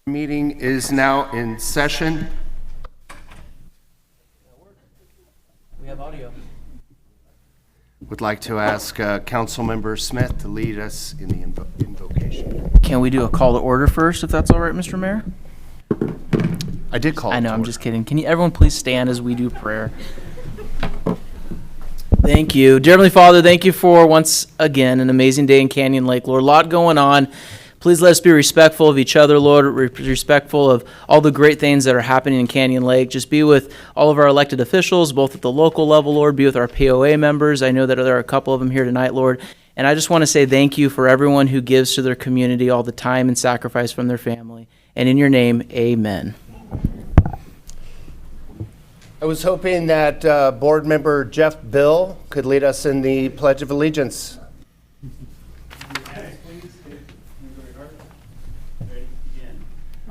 Meeting is now in session. We have audio. Would like to ask Councilmember Smith to lead us in the invocation. Can we do a call to order first, if that's all right, Mr. Mayor? I did call. I know, it to I'm order. just kidding. Can you, everyone please stand as we do prayer? Thank you. Dear Heavenly Father, thank you for once again an amazing day in Canyon Lake. Lord, a lot going on. Please let us be respectful of each other, Lord, respectful of all the great things that are happening in Canyon Lake. Just be with all of our elected officials, both at the local level, Lord. Be with our POA members. I know that there are a couple of them here tonight, Lord. And I just want to say thank you for everyone who gives to their community all the time and sacrifice from their family. And in your name, amen. I was hoping that Board Member Jeff Bill could lead us in the Pledge of Allegiance.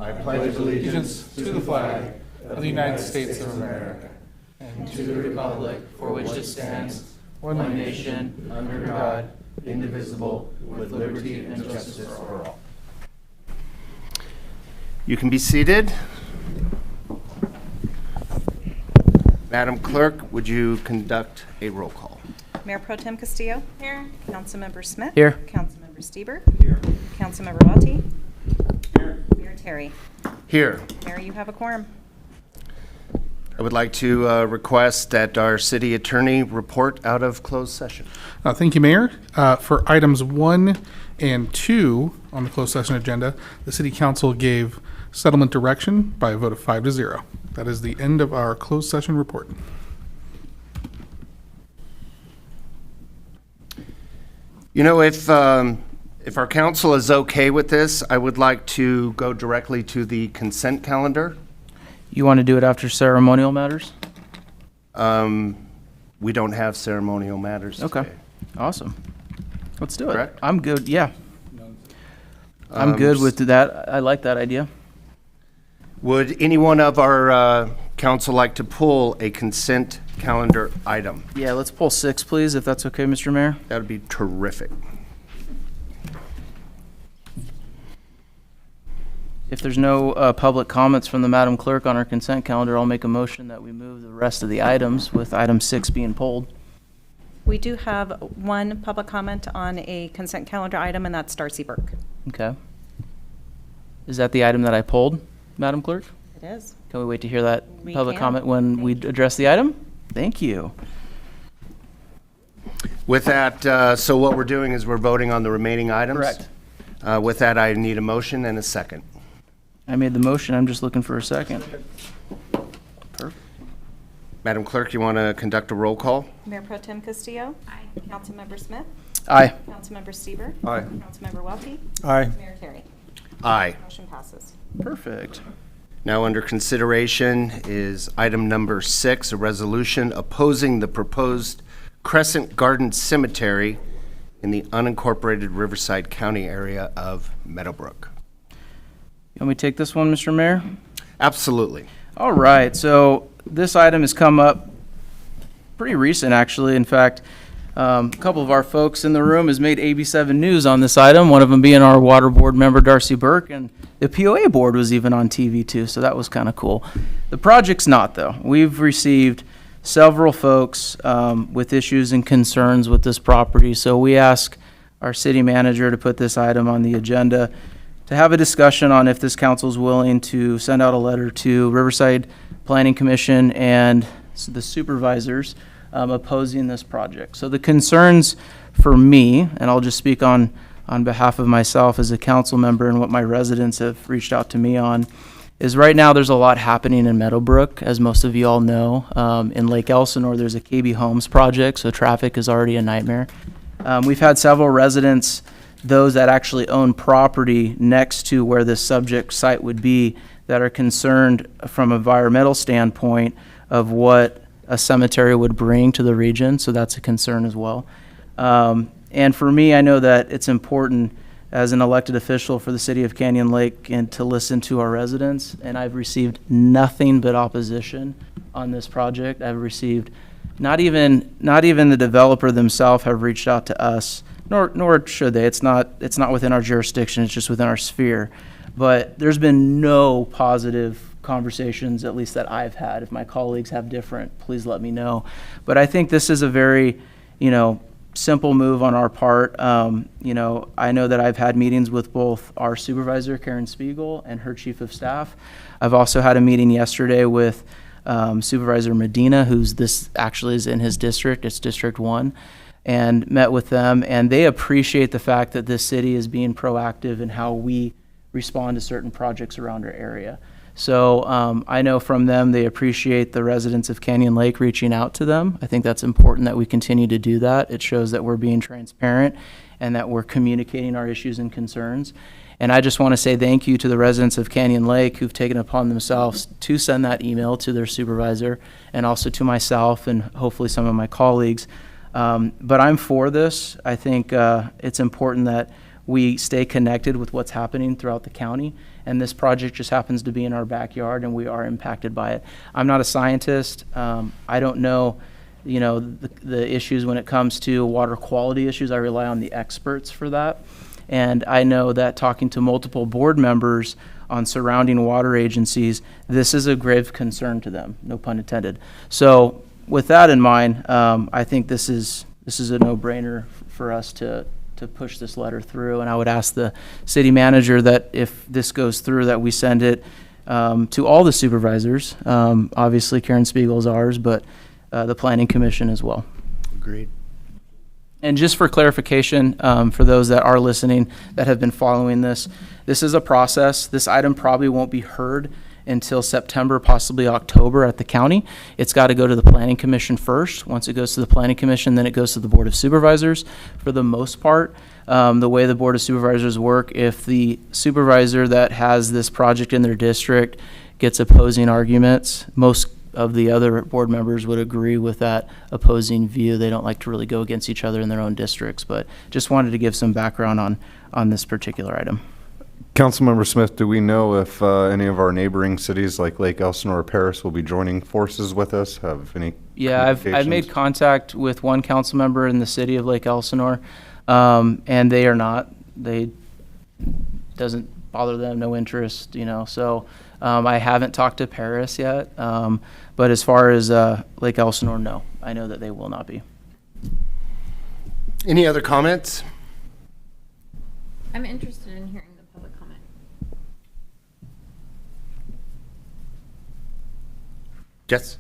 I pledge Allegiance to the flag of the United States of America and to the republic for which it stands, one nation, under God, indivisible, with liberty and justice for all. You can be seated. Madam Clerk, would you conduct a roll call? Mayor Pro Tem Castillo. Here. Councilmember Smith. Here. Councilmember Stieber. Here. Councilmember Welty. Here. Mayor Terry. Here. Mayor, you have a quorum. I would like to request that our city attorney report out of closed session. Thank you, Mayor. For items 1 and 2 on the closed session agenda, the City Council gave settlement direction by a vote of 5-0. That is the end of our closed session report. You know, if our council is okay with this, I would like to go directly to the consent calendar. You want to do it after ceremonial matters? We don't have ceremonial matters Okay. today. Awesome. Let's do it. Correct? I'm good, yeah. I'm good with that. I like that idea. Would any one of our council like to pull a consent calendar item? Yeah, let's pull 6, please, if that's okay, Mr. Mayor. That would be terrific. If there's no public comments from the Madam Clerk on our consent calendar, I'll make a motion that we move the rest of the items, with item 6 being pulled. We do have one public comment on a consent calendar item, and that's Darcy Burke. Okay. Is that the item that I pulled, Madam Clerk? It is. Can we wait to hear that We public can. comment when we address the item? Thank you. With that, so what we're doing is we're voting on the remaining items? Correct. With that, I need a motion and a second. I made the motion. I'm just looking for a second. Perfect. Madam Clerk, you want to conduct a roll call? Mayor Pro Tem Castillo. Aye. Councilmember Smith. Aye. Councilmember Stieber. Aye. Councilmember Welty. Aye. Mayor Terry. Aye. Motion passes. Perfect. Now under consideration is item number 6, a resolution opposing the proposed Crescent Garden Cemetery in the unincorporated Riverside County area of Meadowbrook. Can we take this one, Mr. Mayor? Absolutely. All right, so this item has come up pretty recent, actually. In fact, a couple of our folks in the room has made AB7 News on this item, one of them being our Water Board member, Darcy Burke, and the POA board was even on TV too, so that was kind of cool. The project's not, though. We've received several folks with issues and concerns with this property, so we ask our city manager to put this item on the agenda to have a discussion on if this council is willing to send out a letter to Riverside Planning Commission and the supervisors opposing this project. So the concerns for me, and I'll just speak on behalf of myself as a council member and what my residents have reached out to me on, is right now there's a lot happening in Meadowbrook, as most of you all know. In Lake Elsinore, there's a KB Homes project, so traffic is already a nightmare. We've had several residents, those that actually own property next to where this subject site would be, that are concerned from an environmental standpoint of what a cemetery would bring to the region, so that's a concern as well. And for me, I know that it's important as an elected official for the city of Canyon Lake and to listen to our residents, and I've received nothing but opposition on this project. I've received, not even the developer themselves have reached out to us, nor should they. It's not within our jurisdiction, it's just within our sphere. But there's been no positive conversations, at least that I've had. If my colleagues have different, please let me know. But I think this is a very, simple move on our part. I know that I've had meetings with both our supervisor, Karen Spiegel, and her chief of staff. I've also had a meeting yesterday with Supervisor Medina, this actually is in his district, it's District 1, and met with them, and they appreciate the fact that this city is being proactive in how we respond to certain projects around our area. So I know from them, they appreciate the residents of Canyon Lake reaching out to them. I think that's important that we continue to do that. It shows that we're being transparent and that we're communicating our issues and concerns. And I just want to say thank you to the residents of Canyon Lake who've taken upon themselves to send that email to their supervisor and also to myself and hopefully some of my colleagues. But I'm for this. I think it's important that we stay connected with what's happening throughout the county. And this project just happens to be in our backyard and we are impacted by it. I'm not a scientist. I don't know, the issues when it comes to water quality issues. I rely on the experts for that. And I know that talking to multiple board members on surrounding water agencies, this is a grave concern to them, no pun intended. So with that in mind, I think this is a no-brainer for us to push this letter through. And I would ask the city manager that if this goes through, that we send it to all the supervisors. Obviously Karen Spiegel is ours, but the Planning Commission as well. Agreed. And just for clarification, for those that are listening that have been following this is a process. This item probably won't be heard until September, possibly October at the county. It's got to go to the Planning Commission first. Once it goes to the Planning Commission, then it goes to the Board of Supervisors. For the most part, the way the Board of Supervisors work, if the supervisor that has this project in their district gets opposing arguments, most of the other board members would agree with that opposing view. They don't like to really go against each other in their own districts, but just wanted to give some background on this particular item. Councilmember Smith, do we know if any of our neighboring cities like Lake Elsinore or Paris will be joining forces with us? Have any Yeah, I've made communications? contact with one council member in the city of Lake Elsinore, and they are not. Doesn't bother them, no interest, So I haven't talked to Paris yet, but as far as Lake Elsinore, no. I know that they will not be. Any other comments? I'm interested in hearing the public comment. Yes.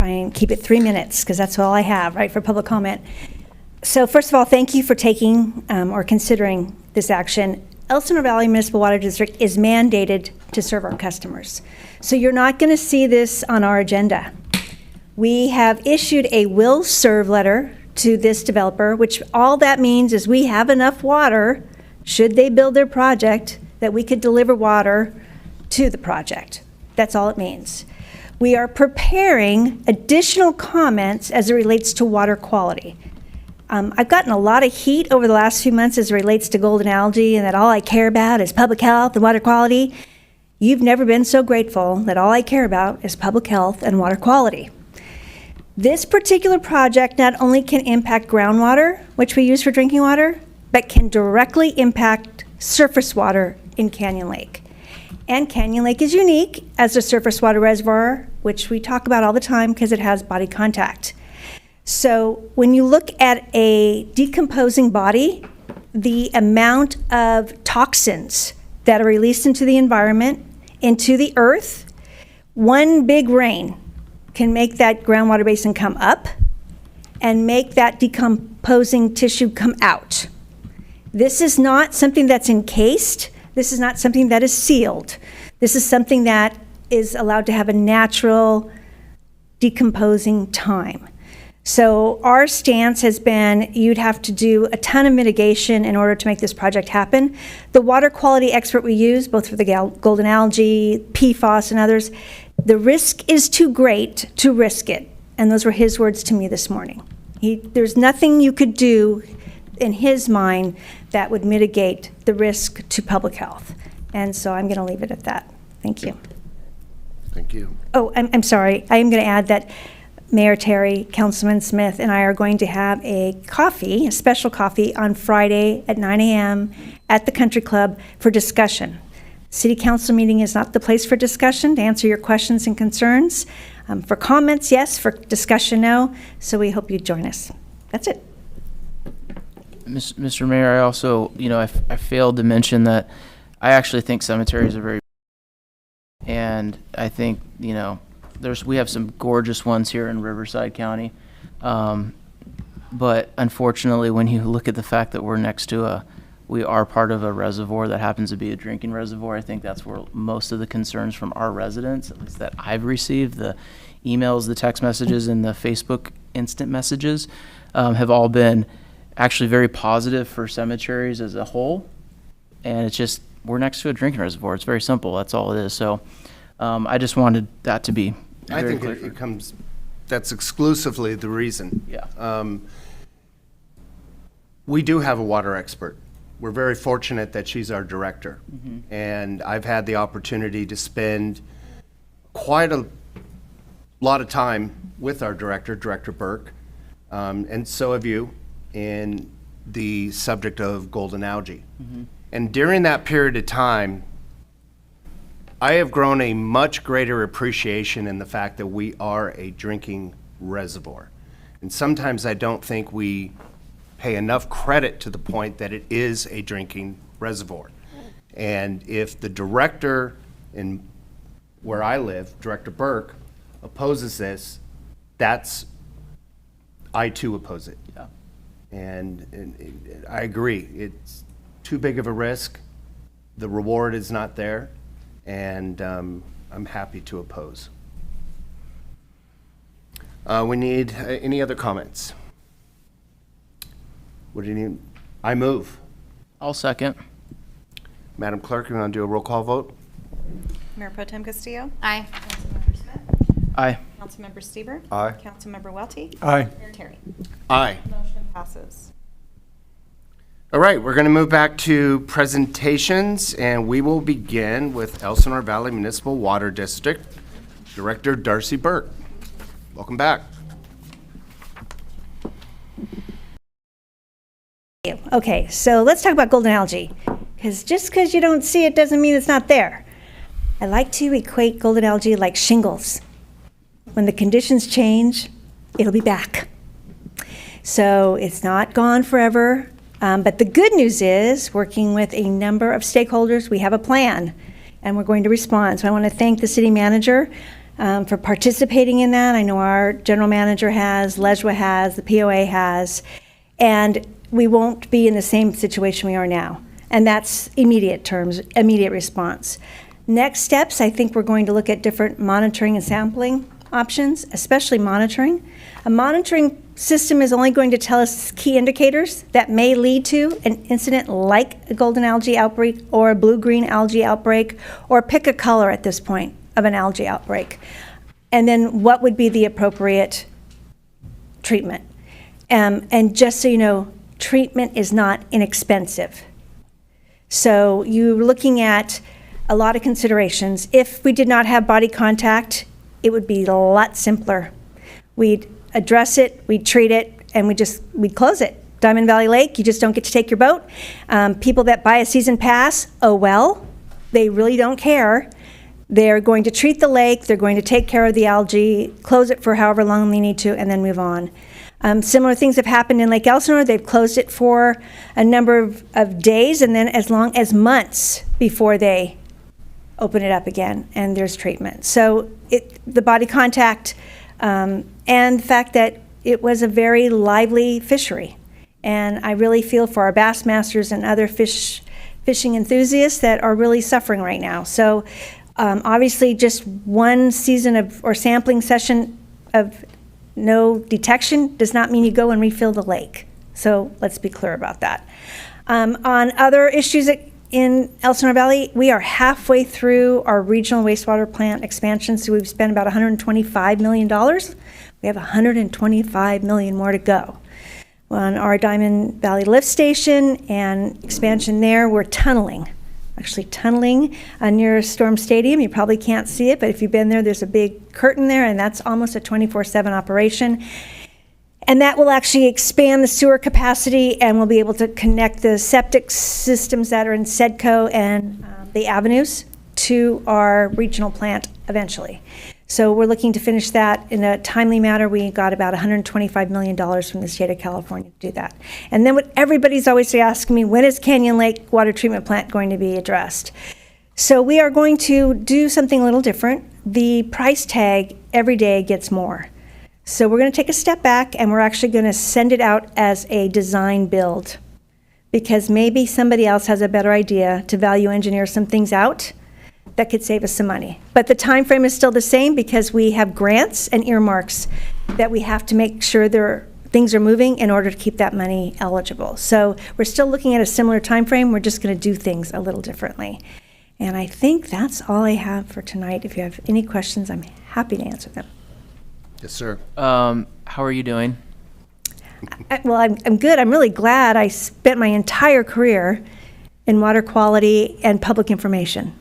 Try and keep it 3 minutes, because that's all I have, right, for public comment. So first of all, thank you for taking or considering this action. Elsinore Valley Municipal Water District is mandated to serve our customers. So you're not going to see this on our agenda. We have issued a will serve letter to this developer, which all that means is we have enough water, should they build their project, that we could deliver water to the project. That's all it means. We are preparing additional comments as it relates to water quality. I've gotten a lot of heat over the last few months as it relates to golden algae and that all I care about is public health and water quality. You've never been so grateful that all I care about is public health and water quality. This particular project not only can impact groundwater, which we use for drinking water, but can directly impact surface water in Canyon Lake. And Canyon Lake is unique as a surface water reservoir, which we talk about all the time because it has body contact. So when you look at a decomposing body, the amount of toxins that are released into the environment, into the earth, one big rain can make that groundwater basin come up and make that decomposing tissue come out. This is not something that's encased. This is not something that is sealed. This is something that is allowed to have a natural decomposing time. So our stance has been you'd have to do a ton of mitigation in order to make this project happen. The water quality expert we use, both for the golden algae, PFAS, and others, the risk is too great to risk it. And those were his words to me this morning. There's nothing you could do in his mind that would mitigate the risk to public health. And so I'm going to leave it at that. Thank you. Thank you. Oh, I'm sorry. I am going to add that Mayor Terry, Councilman Smith, and I are going to have a coffee, a special coffee, on Friday at 9 a.m. at the Country Club for discussion. City Council meeting is not the place for discussion, to answer your questions and concerns. For comments, yes. For discussion, no. So we hope you join us. That's it. Mr. Mayor, I also, I failed to mention that I actually think cemeteries are very, and I think, we have some gorgeous ones here in Riverside County. But unfortunately, when you look at the fact that we're next to we are part of a reservoir that happens to be a drinking reservoir, I think that's where most of the concerns from our residents, at least that I've received, the emails, the text messages, and the Facebook instant messages, have all been actually very positive for cemeteries as a whole. And it's just, we're next to a drinking reservoir. It's very simple. That's all it is. So I just wanted that to be I very think clear. it comes, that's exclusively the reason. Yeah. We do have a water expert. We're very fortunate that she's our director. And I've had the opportunity to spend quite a lot of time with our director, Director Burke, and so have you, in the subject of golden algae. And during that period of time, I have grown a much greater appreciation in the fact that we are a drinking reservoir. And sometimes I don't think we pay enough credit to the point that it is a drinking reservoir. And if the director in where I live, Director Burke, opposes this, I too oppose it. Yeah. And I agree, it's too big of a risk. The reward is not there, and I'm happy to oppose. We need, any other comments? What do you need? I move. I'll second. Madam Clerk, you want to do a roll call vote? Mayor Pro Tem Castillo? Aye. Councilmember Smith? Aye. Councilmember Stieber? Aye. Councilmember Welty? Aye. Mayor Terry? Aye. Motion passes. All right, we're going to move back to presentations, and we will begin with Elsinore Valley Municipal Water District Director Darcy Burke. Welcome back. Okay, so let's talk about golden algae. Because just because you don't see it doesn't mean it's not there. I like to equate golden algae like shingles. When the conditions change, it'll be back. So it's not gone forever. But the good news is, working with a number of stakeholders, we have a plan, and we're going to respond. So I want to thank the city manager for participating in that. I know our general manager has, LEJWA has, the POA has, and we won't be in the same situation we are now. And that's immediate response. Next steps, I think we're going to look at different monitoring and sampling options, especially monitoring. A monitoring system is only going to tell us key indicators that may lead to an incident like a golden algae outbreak or a blue-green algae outbreak, or pick a color at this point of an algae outbreak. And then what would be the appropriate treatment? And just so you know, treatment is not inexpensive. So you're looking at a lot of considerations. If we did not have body contact, it would be a lot simpler. We'd address it, we'd treat it, and we'd close it. Diamond Valley Lake, you just don't get to take your boat. People that buy a season pass, oh well, they really don't care. They're going to treat the lake, they're going to take care of the algae, close it for however long they need to, and then move on. Similar things have happened in Lake Elsinore. They've closed it for a number of days, and then as long as months before they open it up again, and there's treatment. So the body contact and the fact that it was a very lively fishery. And I really feel for our bass masters and other fishing enthusiasts that are really suffering right now. So obviously just one season or sampling session of no detection does not mean you go and refill the lake. So let's be clear about that. On other issues in Elsinore Valley, we are halfway through our regional wastewater plant expansion, so we've spent about $125 million. We have $125 million more to go. On our Diamond Valley Lift Station and expansion there, we're tunneling actually tunneling near Storm Stadium. You probably can't see it, but if you've been there, there's a big curtain there, and that's almost a 24/7 operation. And that will actually expand the sewer capacity, and we'll be able to connect the septic systems that are in Sedco and the avenues to our regional plant eventually. So we're looking to finish that in a timely manner. We got about $125 million from the state of California to do that. And then what everybody's always asking me, when is Canyon Lake Water Treatment Plant going to be addressed? So we are going to do something a little different. The price tag every day gets more. So we're going to take a step back, and we're actually going to send it out as a design build, because maybe somebody else has a better idea to value engineer some things out that could save us some money. But the time frame is still the same, because we have grants and earmarks that we have to make sure things are moving in order to keep that money eligible. So we're still looking at a similar time frame. We're just going to do things a little differently. And I think that's all I have for tonight. If you have any questions, I'm happy to answer them. Yes, sir. How are you doing? Well, I'm good. I'm really glad I spent my entire career in water quality and public information.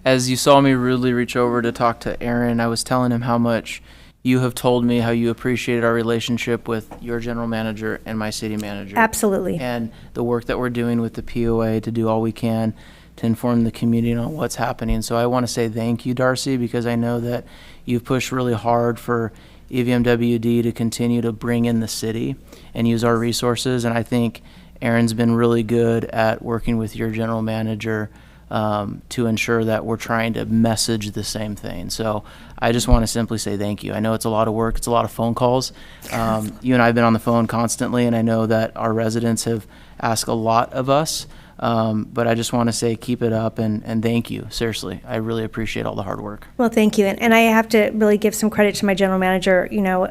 As you saw me rudely reach over to talk to Aaron, I was telling him how much you have told me how you appreciated our relationship with your general manager and my city manager. Absolutely. And the work that we're doing with the POA to do all we can to inform the community on what's happening. So I want to say thank you, Darcy, because I know that you've pushed really hard for EVMWD to continue to bring in the city and use our resources. And I think Aaron's been really good at working with your general manager to ensure that we're trying to message the same thing. So I just want to simply say thank you. I know it's a lot of work. It's a lot of phone calls. You and I have been on the phone constantly, and I know that our residents have asked a lot of us. But I just want to say keep it up and thank you. Seriously, I really appreciate all the hard work. Well, thank you. And I have to really give some credit to my general manager. You know,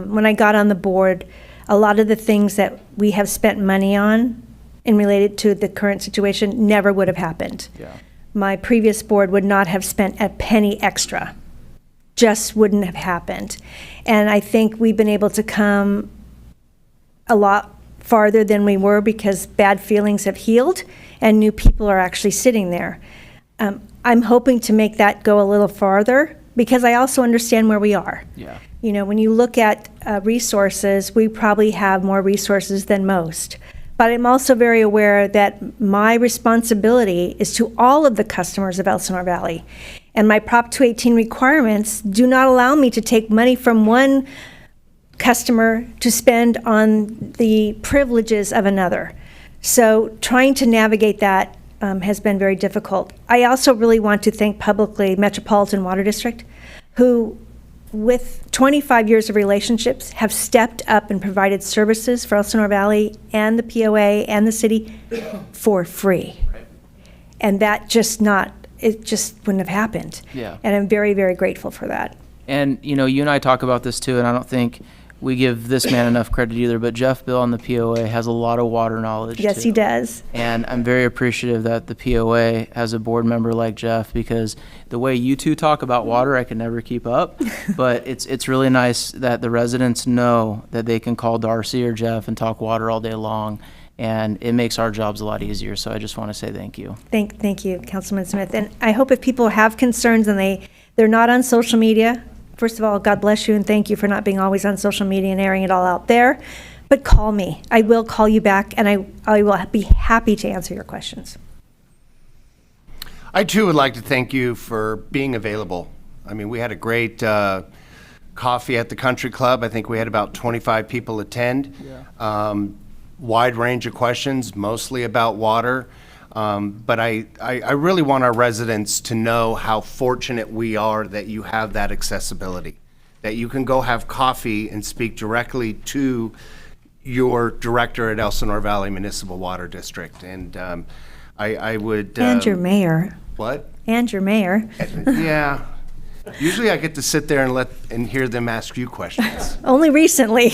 when I got on the board, a lot of the things that we have spent money on and related to the current situation never would have happened. Yeah. My previous board would not have spent a penny extra. Just wouldn't have happened. And I think we've been able to come a lot farther than we were, because bad feelings have healed and new people are actually sitting there. I'm hoping to make that go a little farther, because I also understand where we are. Yeah. You know, when you look at resources, we probably have more resources than most. But I'm also very aware that my responsibility is to all of the customers of Elsinore Valley. And my Prop 218 requirements do not allow me to take money from one customer to spend on the privileges of another. So trying to navigate that has been very difficult. I also really want to thank publicly Metropolitan Water District, who, with 25 years of relationships, have stepped up and provided services for Elsinore Valley and the POA and the city for free. Right. And that it just wouldn't have happened. Yeah. And I'm very, very grateful for that. And, you know, you and I talk about this too, and I don't think we give this man enough credit either, but Jeff Bill on the POA has a lot of water knowledge Yes, too. he does. And I'm very appreciative that the POA has a board member like Jeff, because the way you two talk about water, I can never keep up. But it's really nice that the residents know that they can call Darcy or Jeff and talk water all day long. And it makes our jobs a lot easier. So I just want to say thank you. Thank you, Councilman Smith. And I hope if people have concerns and they're not on social media, first of all, God bless you and thank you for not being always on social media and airing it all out there. But call me. I will call you back, and I will be happy to answer your questions. I too would like to thank you for being available. I mean, we had a great coffee at the country club. I think we had about 25 people attend. Wide range of questions, mostly about water. But I really want our residents to know how fortunate we are that you have that accessibility, that you can go have coffee and speak directly to your director at Elsinore Valley Municipal Water District. And I would... And your mayor. What? And your mayor. Yeah. Usually I get to sit there and hear them ask you questions. Only recently.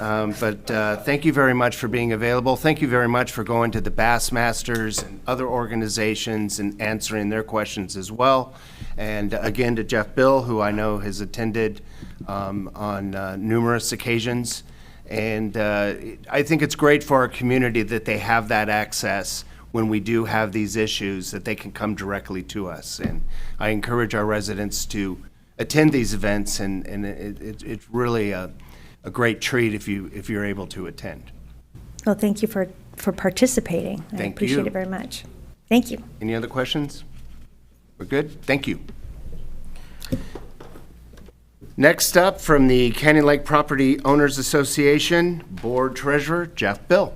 But thank you very much for being available. Thank you very much for going to the Bassmasters and other organizations and answering their questions as well. And again, to Jeff Bill, who I know has attended on numerous occasions. And I think it's great for our community that they have that access when we do have these issues, that they can come directly to us. And I encourage our residents to attend these events, and it's really a great treat if you're able to attend. Well, thank you for participating. I Thank appreciate you. it very much. Thank you. Any other questions? We're good? Thank you. Next up, from the Canyon Lake Property Owners Association, Board Treasurer Jeff Bill.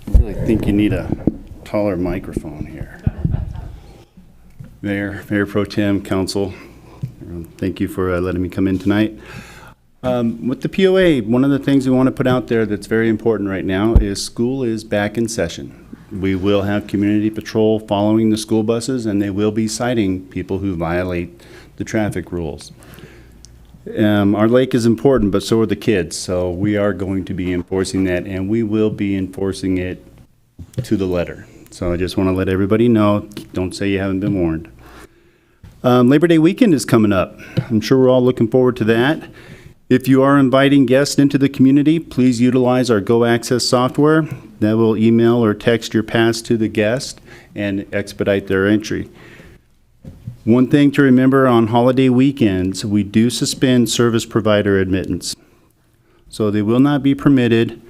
I really think you need a taller microphone here. Mayor Pro Tem, Council, thank you for letting me come in tonight. With the POA, one of the things we want to put out there that's very important right now is school is back in session. We will have community patrol following the school buses, and they will be citing people who violate the traffic rules. Our lake is important, but so are the kids, so we are going to be enforcing that, and we will be enforcing it to the letter. So I just want to let everybody know, don't say you haven't been warned. Labor Day weekend is coming up. I'm sure we're all looking forward to that. If you are inviting guests into the community, please utilize our Go Access software. That will email or text your pass to the guest and expedite their entry. One thing to remember on holiday weekends, we do suspend service provider admittance. So they will not be permitted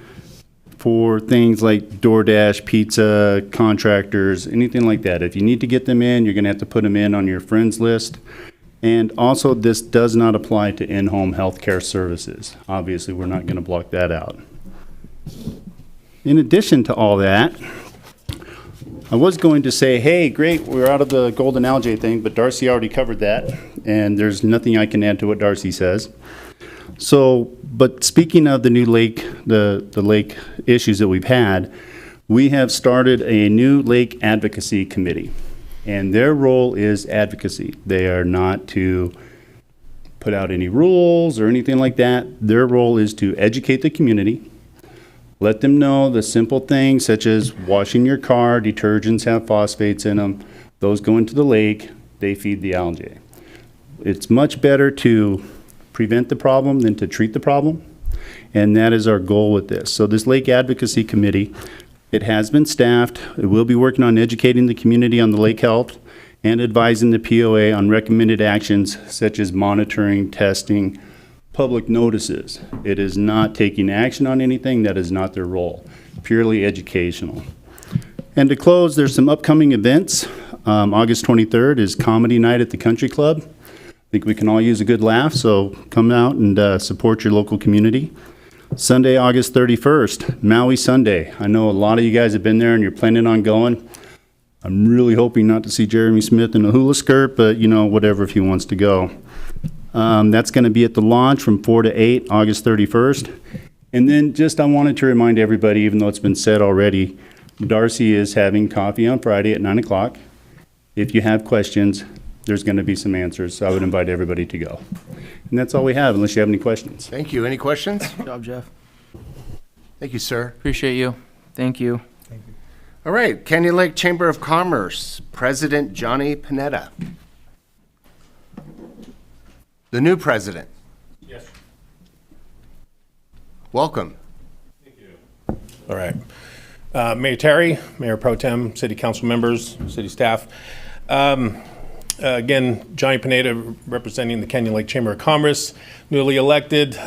for things like DoorDash, pizza, contractors, anything like that. If you need to get them in, you're gonna have to put them in on your friends list. And also, this does not apply to in-home healthcare services. Obviously, we're not gonna block that out. In addition to all that, I was going to say, hey, great, we're out of the golden algae thing, but Darcy already covered that, and there's nothing I can add to what Darcy says. So, but speaking of the new lake, the lake issues that we've had, we have started a new lake advocacy committee, and their role is advocacy. They are not to put out any rules or anything like that. Their role is to educate the community, let them know the simple things such as washing your car, detergents have phosphates in them, those go into the lake, they feed the algae. It's much better to prevent the problem than to treat the problem, and that is our goal with this. So this Lake Advocacy Committee, it has been staffed. It will be working on educating the community on the lake health and advising the POA on recommended actions such as monitoring, testing, public notices. It is not taking action on anything. That is not their role. Purely educational. And to close, there's some upcoming events. August 23rd is Comedy Night at the Country Club. I think we can all use a good laugh, so come out and support your local community. Sunday, August 31st, Maui Sunday. I know a lot of you guys have been there and you're planning on going. I'm really hoping not to see Jeremy Smith in a hula skirt, but you know, whatever if he wants to go. That's going to be at the launch from 4 to 8, August 31st. And then just I wanted to remind everybody, even though it's been said already, Darcy is having coffee on Friday at 9 o'clock. If you have questions, there's going to be some answers, so I would invite everybody to go. And that's all we have, unless you have any questions. Thank you. Any questions? Good job, Jeff. Thank you, sir. Appreciate you. Thank you. All right, Canyon Lake Chamber of Commerce, President Johnny Panetta. The new president. Yes. Welcome. All right. Mayor Terry, Mayor Pro Tem, City Council members, city staff. Again, Johnny Pineda representing the Canyon Lake Chamber of Commerce, newly elected.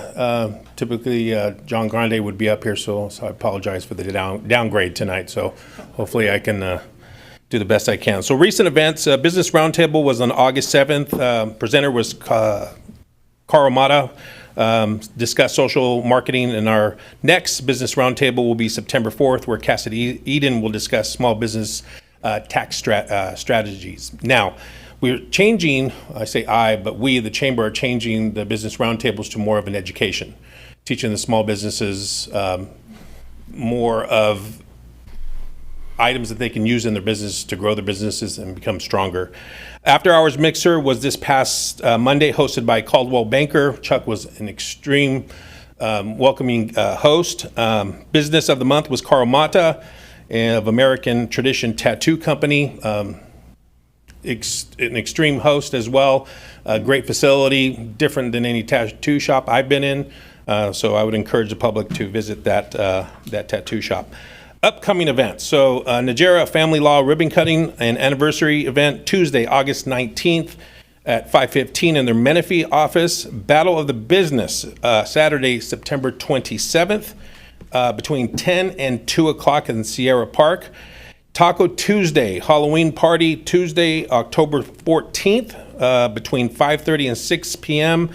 Typically, John Grande would be up here, so I apologize for the downgrade tonight. So hopefully I can do the best I can. So recent events, Business Roundtable was on August 7th. Presenter was Carl Mata. Discuss social marketing, and our next Business Roundtable will be September 4th, where Cassidy Eden will discuss small business tax strategies. Now, we're changing, I say I, but we, the Chamber, are changing the Business Roundtables to more of an education, teaching the small businesses more of items that they can use in their business to grow their businesses and become stronger. After Hours Mixer was this past Monday, hosted by Caldwell Banker. Chuck was an extreme welcoming host. Business of the Month was Carl Mata of American Tradition Tattoo Company. an extreme host as well. A great facility, different than any tattoo shop I've been in. So I would encourage the public to visit that tattoo shop. Upcoming events. So Najera Family Law ribbon cutting and anniversary event Tuesday, August 19th at 5:15 in their Menifee office. Battle of the Business Saturday, September 27th between 10 and 2 o'clock in Sierra Park. Taco Tuesday, Halloween party Tuesday, October 14th between 5:30 and 6 p.m.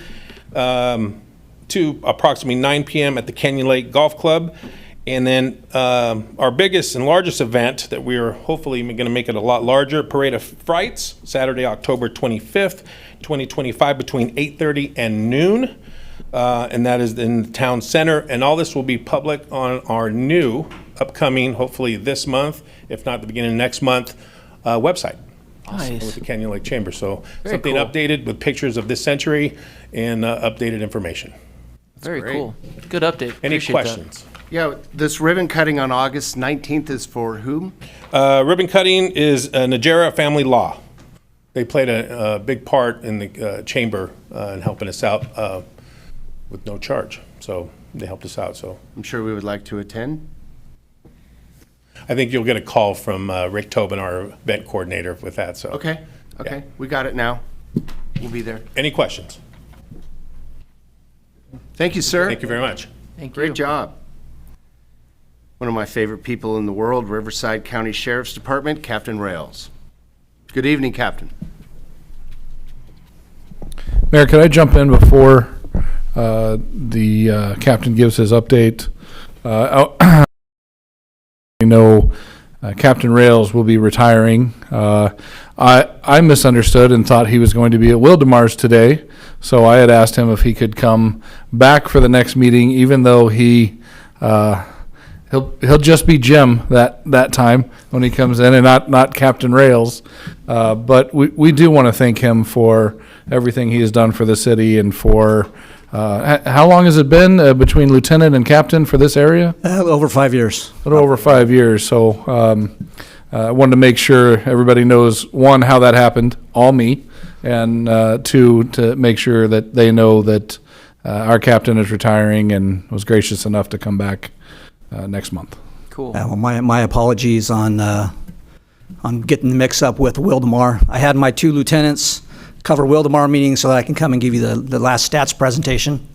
To approximately 9 p.m. at the Canyon Lake Golf Club. And then our biggest and largest event that we are hopefully going to make it a lot larger, Parade of Frights, Saturday, October 25th, 2025, between 8:30 and noon. And that is in the town center. And all this will be public on our new upcoming, hopefully this month, if not the beginning of next month, website. Nice. With the Canyon Lake Chamber. So Very something cool. updated with pictures of this century and updated information. Very great. cool. Good update. Any Appreciate that. questions? Yeah, this ribbon cutting on August 19th is for whom? Ribbon cutting is Najera Family Law. They played a big part in the chamber in helping us out with no charge. So they helped us out. So I'm sure we would like to attend. I think you'll get a call from Rick Tobin, our event coordinator, with that. So Okay, we got it now. We'll be there. Any questions? Thank you, sir. Thank you very much. Thank you. Great job. One of my favorite people in the world, Riverside County Sheriff's Department, Captain Rails. Good evening, Captain. Mayor, could I jump in before the captain gives his update? You know, Captain Rails will be retiring. I misunderstood and thought he was going to be at Wildemar's today, so I had asked him if he could come back for the next meeting, even though he'll just be Jim that time when he comes in, and not Captain Rails. But we do want to thank him for everything he has done for the city and for how long has it been between lieutenant and captain for this area? Over 5 years. A little over 5 years. So I wanted to make sure everybody knows, one, how that happened, all me, and two, to make sure that they know that our captain is retiring and was gracious enough to come back next month. Cool. Well, my apologies on getting the mix up with Wildemar. I had my two lieutenants cover Wildemar meetings so that I can come and give you the last stats presentation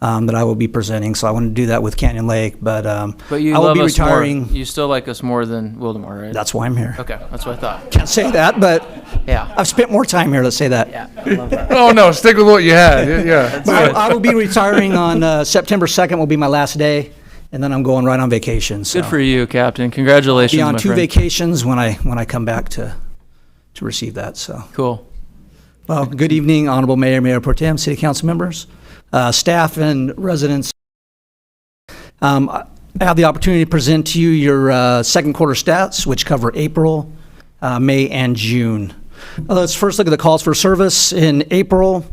that I will be presenting. So I wanted to do that with Canyon Lake, but But you I will love be us retiring. more. You still like us more than Wildemar, right? That's why I'm here. Okay, that's what I thought. Can't say that, but Yeah. I've spent more time here. Let's say that. Yeah, I love that. Oh, no, stick with what you had. Yeah. But I will be retiring on September 2nd. Will be my last day, and then I'm going right on vacation. So Good for you, Captain. Congratulations, be on my two friend. vacations when I come back to receive that. So. Cool. Well, good evening, Honorable Mayor, Mayor Pro Tem, City Council members, staff, and residents. I have the opportunity to present to you your second quarter stats, which cover April, May, and June. Let's first look at the calls for service. In April,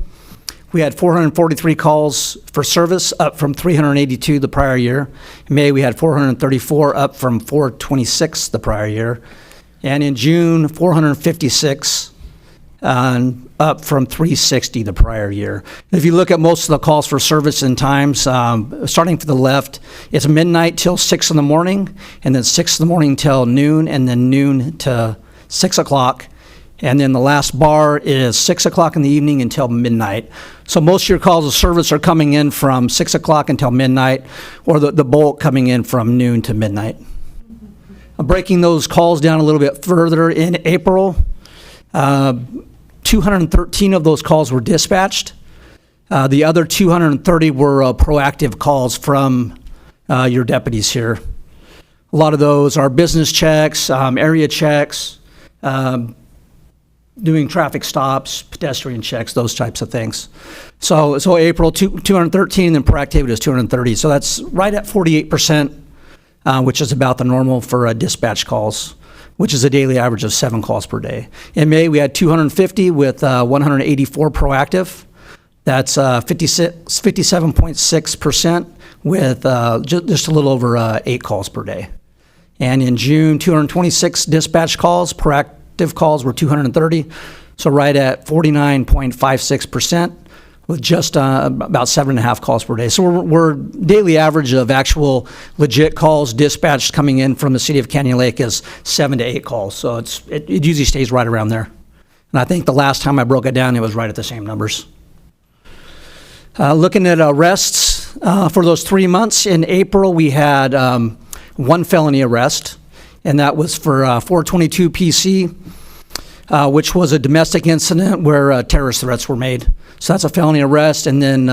we had 443 calls for service, up from 382 the prior year. In May, we had 434, up from 426 the prior year. And in June, 456. Up from 360 the prior year. If you look at most of the calls for service and times, starting from the left, it's midnight till 6 in the morning, and then 6 in the morning till noon, and then noon to 6 o'clock. And then the last bar is 6 o'clock in the evening until midnight. So most of your calls of service are coming in from 6 o'clock until midnight, or the bulk coming in from noon to midnight. I'm breaking those calls down a little bit further. In April, 213 of those calls were dispatched. The other 230 were proactive calls from your deputies here. A lot of those are business checks, area checks, doing traffic stops, pedestrian checks, those types of things. So April, 213, and proactivity is 230. So that's right at 48%, which is about the normal for dispatch calls, which is a daily average of 7 calls per day. In May, we had 250 with 184 proactive. That's 57.6% with just a little over 8 calls per day. And in June, 226 dispatch calls, proactive active calls were 230, so right at 49.56%, with just about 7.5 calls per day. So we're daily average of actual legit calls dispatched coming in from the city of Canyon Lake is 7 to 8 calls. So it usually stays right around there. And I think the last time I broke it down, it was right at the same numbers. Looking at arrests for those 3 months, in April we had 1 felony arrest, and that was for 422 PC, which was a domestic incident where terrorist threats were made. So that's a felony arrest, and then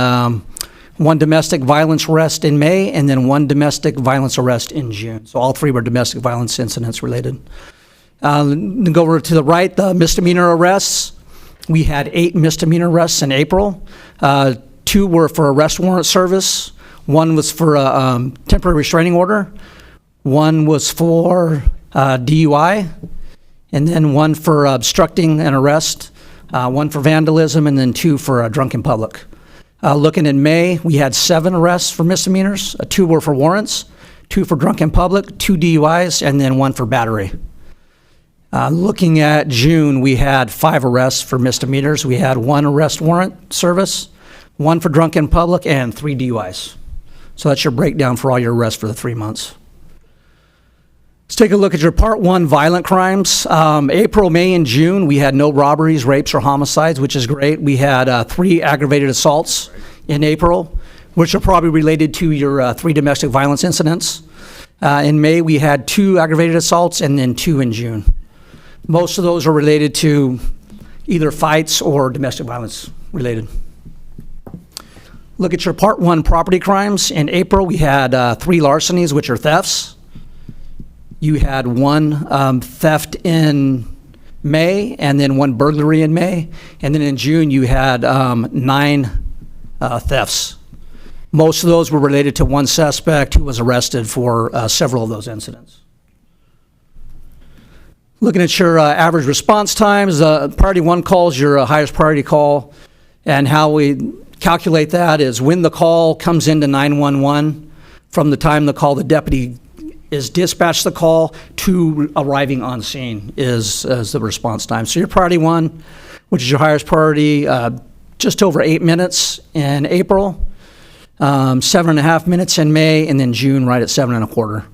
1 domestic violence arrest in May, and then 1 domestic violence arrest in June. So all 3 were domestic violence incidents related. Go over to the right, the misdemeanor arrests. We had 8 misdemeanor arrests in April. 2 were for arrest warrant service. 1 was for a temporary restraining order. 1 was for DUI, and then 1 for obstructing an arrest, 1 for vandalism, and then 2 for drunk in public. Looking in May, we had 7 arrests for misdemeanors. 2 were for warrants, 2 for drunk in public, 2 DUIs, and then 1 for battery. Looking at June, we had 5 arrests for misdemeanors. We had 1 arrest warrant service, 1 for drunk in public, and 3 DUIs. So that's your breakdown for all your arrests for the 3 months. Let's take a look at your Part 1 violent crimes. April, May, and June, we had no robberies, rapes, or homicides, which is great. We had 3 aggravated assaults in April, which are probably related to your 3 domestic violence incidents. In May, we had 2 aggravated assaults, and then 2 in June. Most of those are related to either fights or domestic violence related. Look at your Part 1 property crimes. In April, we had 3 larcenies, which are thefts. You had 1 theft in May, and then 1 burglary in May. And then in June, you had 9 thefts. Most of those were related to 1 suspect who was arrested for several of those incidents. Looking at your average response times, priority 1 call is your highest priority call, and how we calculate that is when the call comes into 911, from the time the deputy is dispatched the call to arriving on scene is the response time. So your priority 1, which is your highest priority, just over 8 minutes in April, 7.5 minutes in May, and then June right at 7.25.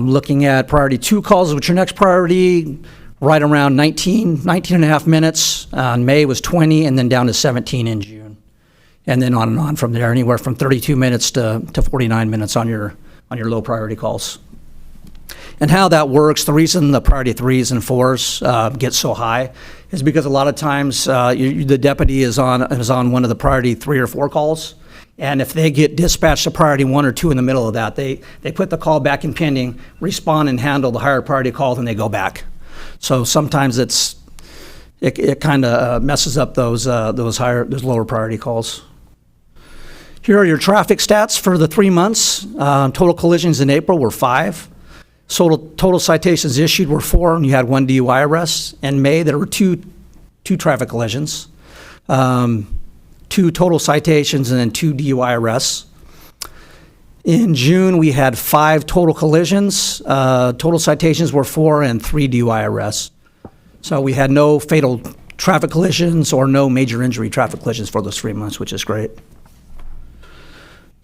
Looking at priority 2 calls, which are your next priority, right around 19.5 minutes. May was 20, and then down to 17 in June. And then on and on from there, anywhere from 32 minutes to 49 minutes on your low priority calls. And how that works, the reason the priority 3s and 4s get so high is because a lot of times the deputy is on one of the priority 3 or 4 calls. And if they get dispatched to priority 1 or 2 in the middle of that, they put the call back in pending, respond and handle the higher priority call, then they go back. So sometimes it kind of messes up those lower priority calls. Here are your traffic stats for the 3 months. Total collisions in April were 5. Total citations issued were 4, and you had 1 DUI arrest. In May, there were 2 traffic collisions. 2 total citations, and then 2 DUI arrests. In June, we had 5 total collisions. Total citations were 4 and 3 DUI arrests. So we had no fatal traffic collisions or no major injury traffic collisions for those 3 months, which is great.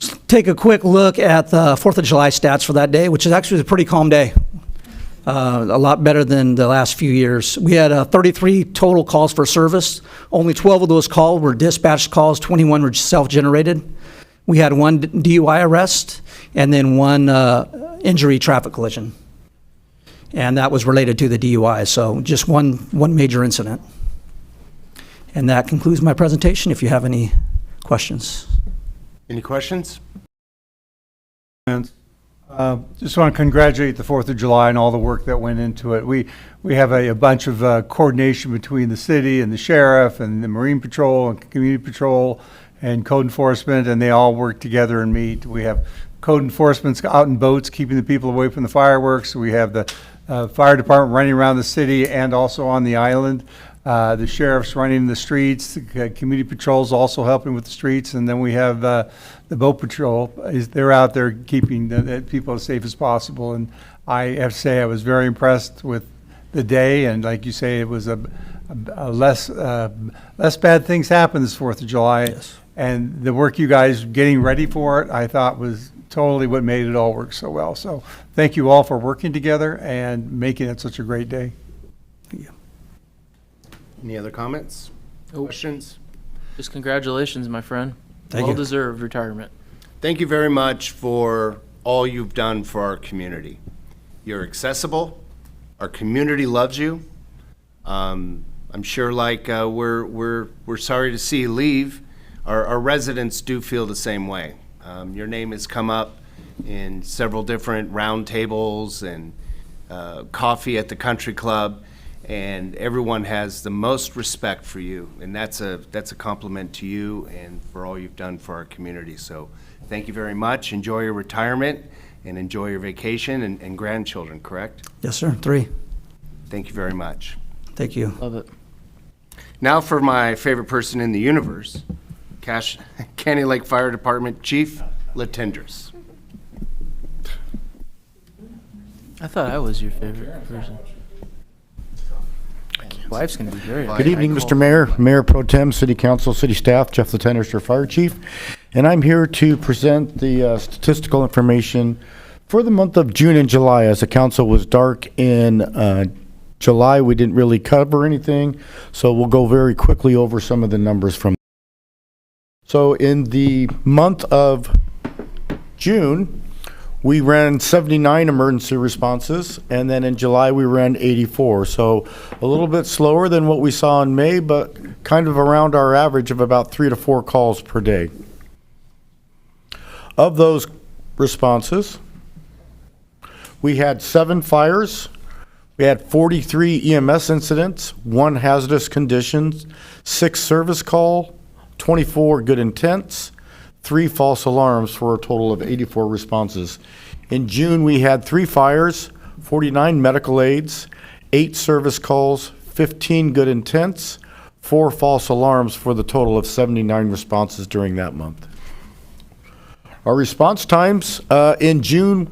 Let's take a quick look at the 4th of July stats for that day, which is actually a pretty calm day. A lot better than the last few years. We had 33 total calls for service. Only 12 of those calls were dispatched calls, 21 were self-generated. We had 1 DUI arrest and then 1 injury traffic collision. And that was related to the DUI, so just one major incident. And that concludes my presentation, if you have any questions. Any questions? Just want to congratulate the 4th of July and all the work that went into it. We have a bunch of coordination between the city and the sheriff and the Marine Patrol and Community Patrol and code enforcement, and they all work together and meet. We have code enforcement out in boats keeping the people away from the fireworks. We have the fire department running around the city and also on the island. The sheriff's running the streets, the community patrols also helping with the streets, and then we have the boat patrol. They're out there keeping the people as safe as possible. And I have to say I was very impressed with the day, and like you say, it was a less bad things happened this 4th of July. Yes. And the work you guys getting ready for it, I thought was totally what made it all work so well. So thank you all for working together and making it such a great day. Any other comments? Questions? Just congratulations, my friend. Thank you. Well-deserved retirement. Thank you very much for all you've done for our community. You're accessible. Our community loves you. I'm sure, like we're sorry to see you leave. Our residents do feel the same way. Your name has come up in several different roundtables and coffee at the country club, and everyone has the most respect for you, and that's a compliment to you and for all you've done for our community. So thank you very much. Enjoy your retirement and enjoy your vacation and grandchildren, correct? Yes, sir. 3. Thank you very much. Thank you. Love it. Now for my favorite person in the universe, Candy Lake Fire Department Chief Latendress. I thought I was your favorite person. Wife's gonna be very. Good evening, Mr. Mayor, Mayor Pro Tem, City Council, City Staff, Jeff Latendress, Fire Chief. And I'm here to present the statistical information for the month of June and July. As the council was dark in July, we didn't really cover anything, so we'll go very quickly over some of the numbers from. So in the month of June, we ran 79 emergency responses, and then in July we ran 84. So a little bit slower than what we saw in May, but kind of around our average of about 3 to 4 calls per day. Of those responses, we had 7 fires, we had 43 EMS incidents, 1 hazardous conditions, 6 service call, 24 good intents, 3 false alarms, for a total of 84 responses. In June, we had 3 fires, 49 medical aids, 8 service calls, 15 good intents, 4 false alarms, for the total of 79 responses during that month. Our response times in June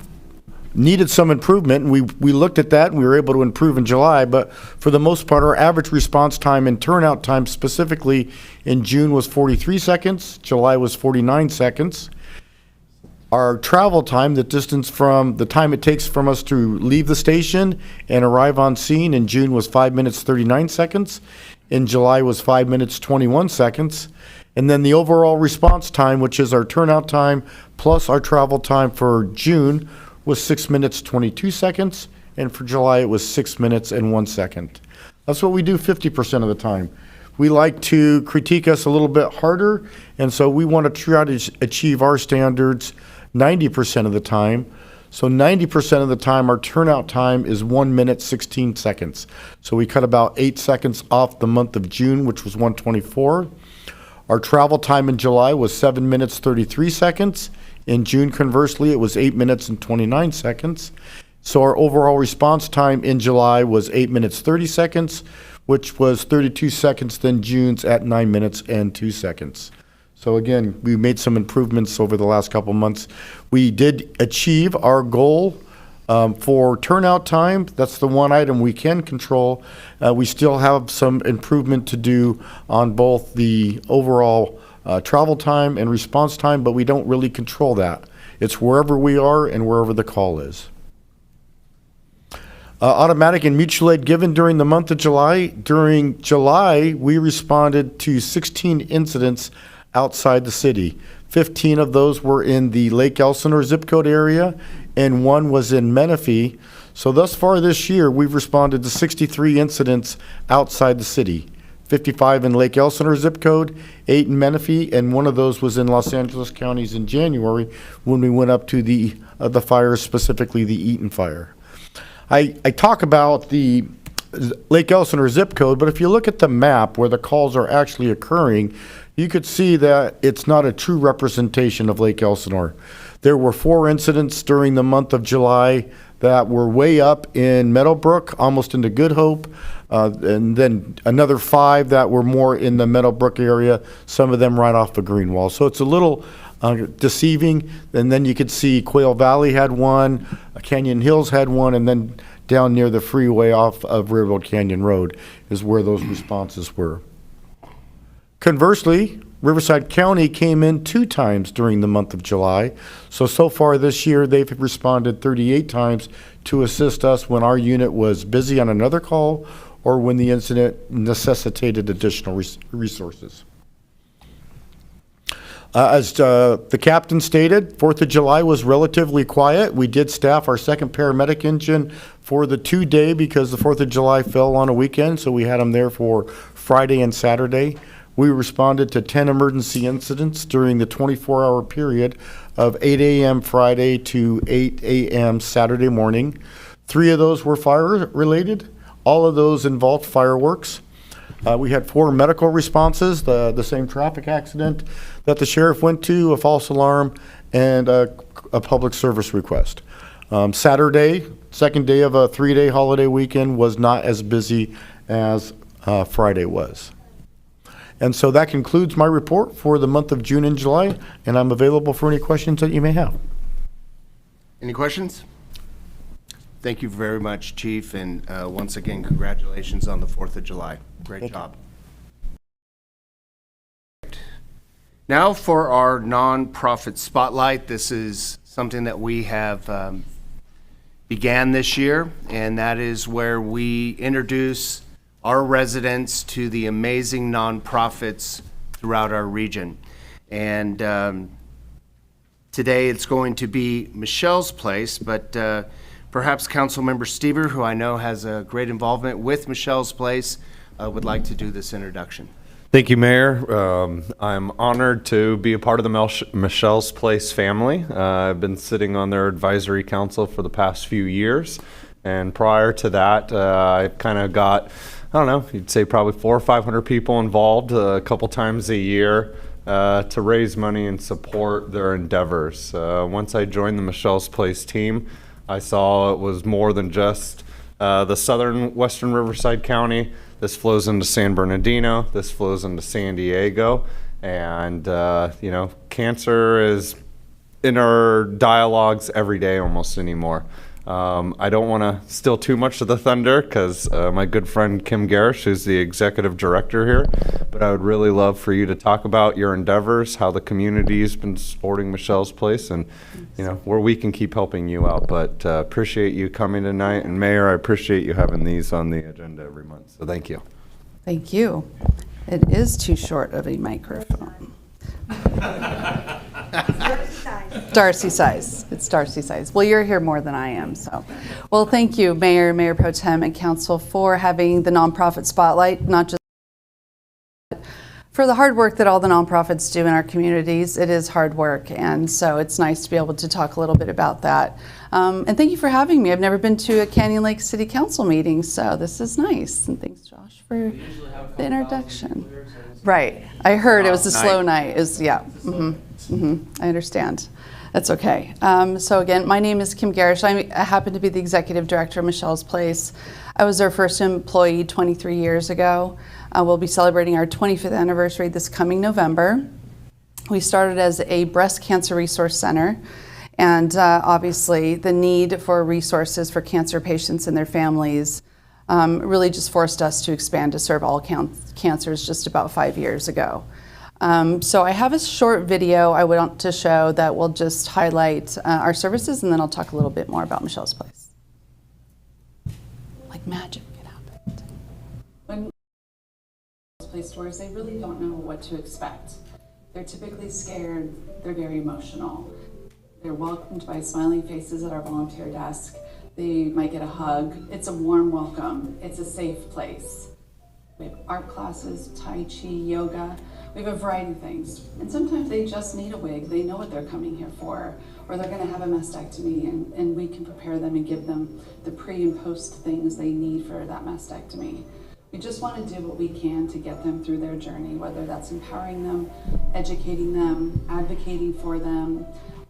needed some improvement, and we looked at that and we were able to improve in July, but for the most part, our average response time and turnout time specifically in June was 43 seconds, July was 49 seconds. Our travel time, the distance from the time it takes from us to leave the station and arrive on scene, in June was 5 minutes 39 seconds, in July was 5 minutes 21 seconds. And then the overall response time, which is our turnout time plus our travel time for June, was 6 minutes 22 seconds, and for July it was 6 minutes and 1 second. That's what we do 50% of the time. We like to critique us a little bit harder, and so we want to try to achieve our standards 90% of the time. So 90% of the time, our turnout time is 1 minute 16 seconds. So we cut about 8 seconds off the month of June, which was 124. Our travel time in July was 7 minutes 33 seconds. In June, conversely, it was 8 minutes and 29 seconds. So our overall response time in July was 8 minutes 30 seconds, which was 32 seconds than June's at 9 minutes and 2 seconds. So again, we made some improvements over the last couple months. We did achieve our goal for turnout time. That's the one item we can control. We still have some improvement to do on both the overall travel time and response time, but we don't really control that. It's wherever we are and wherever the call is. Automatic and mutual aid given during the month of July. During July, we responded to 16 incidents outside the city. 15 of those were in the Lake Elsinore zip code area, and 1 was in Menifee. So thus far this year, we've responded to 63 incidents outside the city. 55 in Lake Elsinore zip code, 8 in Menifee, and 1 of those was in Los Angeles counties in January when we went up to the fires, specifically the Eaton fire. I talk about the Lake Elsinore zip code, but if you look at the map where the calls are actually occurring, you could see that it's not a true representation of Lake Elsinore. There were 4 incidents during the month of July that were way up in Meadowbrook, almost into Good Hope, and then another 5 that were more in the Meadowbrook area, some of them right off of Greenwall. So it's a little deceiving. And then you could see Quail Valley had 1, Canyon Hills had 1, and then down near the freeway off of Riverville Canyon Road is where those responses were. Conversely, Riverside County came in 2 times during the month of July. So far this year, they've responded 38 times to assist us when our unit was busy on another call or when the incident necessitated additional resources. As the captain stated, 4th of July was relatively quiet. We did staff our second paramedic engine for the 2-day because the 4th of July fell on a weekend, so we had them there for Friday and Saturday. We responded to 10 emergency incidents during the 24-hour period of 8 a.m. Friday to 8 a.m. Saturday morning. 3 of those were fire-related. All of those involved fireworks. We had 4 medical responses, the same traffic accident that the sheriff went to, a false alarm, and a public service request. Saturday, second day of a 3-day holiday weekend, was not as busy as Friday was. And so that concludes my report for the month of June and July, and I'm available for any questions that you may have. Any questions? Thank you very much, Chief, and once again, congratulations on the 4th of July. Great job. Now for our nonprofit spotlight. This is something that we have began this year, and that is where we introduce our residents to the amazing nonprofits throughout our region. And today it's going to be Michelle's Place, but perhaps Councilmember Stever, who I know has a great involvement with Michelle's Place, would like to do this introduction. Thank you, Mayor. I'm honored to be a part of the Michelle's Place family. I've been sitting on their advisory council for the past few years. And prior to that, I kind of got, I don't know, you'd say probably 400 or 500 people involved a couple times a year to raise money and support their endeavors. Once I joined the Michelle's Place team, I saw it was more than just the southern western Riverside County. This flows into San Bernardino. This flows into San Diego. And, you know, cancer is in our dialogues every day almost anymore. I don't want to steal too much of the thunder because my good friend Kim Garish, who's the executive director here, but I would really love for you to talk about your endeavors, how the community's been supporting Michelle's Place, and you know where we can keep helping you out. But appreciate you coming tonight, and Mayor, I appreciate you having these on the agenda every month. So thank you. Thank you. It is too short of a microphone. Darcy size. It's Darcy size. Well, you're here more than I am, so. Well, thank you, Mayor, Mayor Pro Tem, and Council for having the nonprofit spotlight, not just for the hard work that all the nonprofits do in our communities. It is hard work, and so it's nice to be able to talk a little bit about that. And thank you for having me. I've never been to a Canyon Lake City Council meeting, so this is nice. And thanks, Josh, for the introduction. Right. I heard it was a slow night. Yeah. I understand. That's okay. So again, my name is Kim Garish. I happen to be the executive director of Michelle's Place. I was their first employee 23 years ago. We'll be celebrating our 25th anniversary this coming November. We started as a breast cancer resource center, and obviously the need for resources for cancer patients and their families really just forced us to expand to serve all cancers just about 5 years ago. So I have a short video I want to show that will just highlight our services, and then I'll talk a little bit more about Michelle's Place. Like magic, it happened. When Michelle's Place stores, they really don't know what to expect. They're typically scared, they're very emotional. They're welcomed by smiling faces at our volunteer desk. They might get a hug. It's a warm welcome. It's a safe place. We have art classes, Tai Chi, yoga. We have a variety of things. And sometimes they just need a wig. They know what they're coming here for, or they're gonna have a mastectomy, and we can prepare them and give them the pre and post things they need for that mastectomy. We just wanna do what we can to get them through their journey, whether that's empowering them, educating them, advocating for them,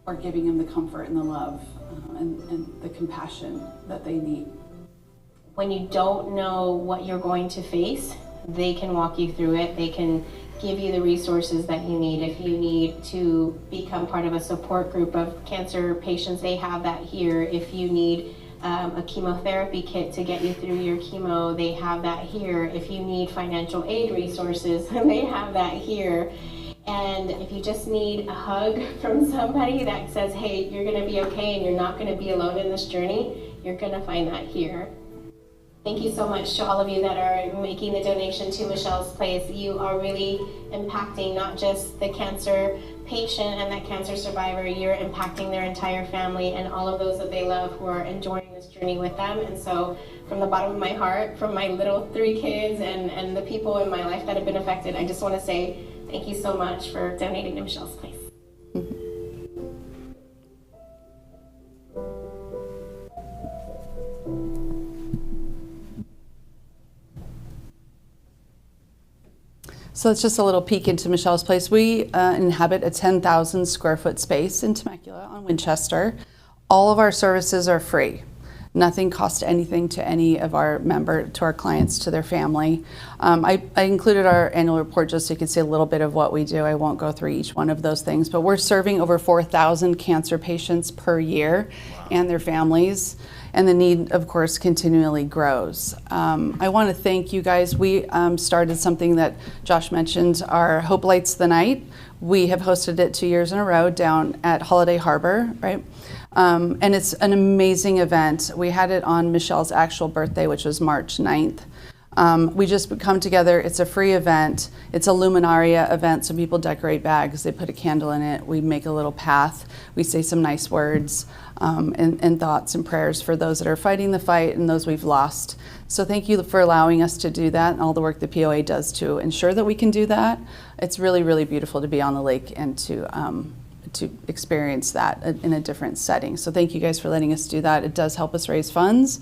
or giving them the comfort and the love and the compassion that they need. When you don't know what you're going to face, they can walk you through it. They can give you the resources that you need. If you need to become part of a support group of cancer patients, they have that here. If you need a chemotherapy kit to get you through your chemo, they have that here. If you need financial aid resources, they have that here. And if you just need a hug from somebody that says, hey, you're gonna be okay and you're not gonna be alone in this journey, you're gonna find that here. Thank you so much to all of you that are making the donation to Michelle's Place. You are really impacting not just the cancer patient and that cancer survivor, you're impacting their entire family and all of those that they love who are enjoying this journey with them. And so from the bottom of my heart, from my little 3 kids and the people in my life that have been affected, I just want to say thank you so much for donating to Michelle's Place. So it's just a little peek into Michelle's Place. We inhabit a 10,000 square foot space in Temecula on Winchester. All of our services are free. Nothing costs anything to any of our to our clients, to their family. I included our annual report just so you can see a little bit of what we do. I won't go through each one of those things, but we're serving over 4,000 cancer patients per year and their families. And the need, of course, continually grows. I want to thank you guys. We started something that Josh mentioned, our Hope Lights the Night. We have hosted it 2 years in a row down at Holiday Harbor, right? And it's an amazing event. We had it on Michelle's actual birthday, which was March 9th. We just come together. It's a free event. It's a Luminaria event, so people decorate bags. They put a candle in it. We make a little path. We say some nice words and thoughts and prayers for those that are fighting the fight and those we've lost. So thank you for allowing us to do that and all the work the POA does to ensure that we can do that. It's really, really beautiful to be on the lake and to experience that in a different setting. So thank you guys for letting us do that. It does help us raise funds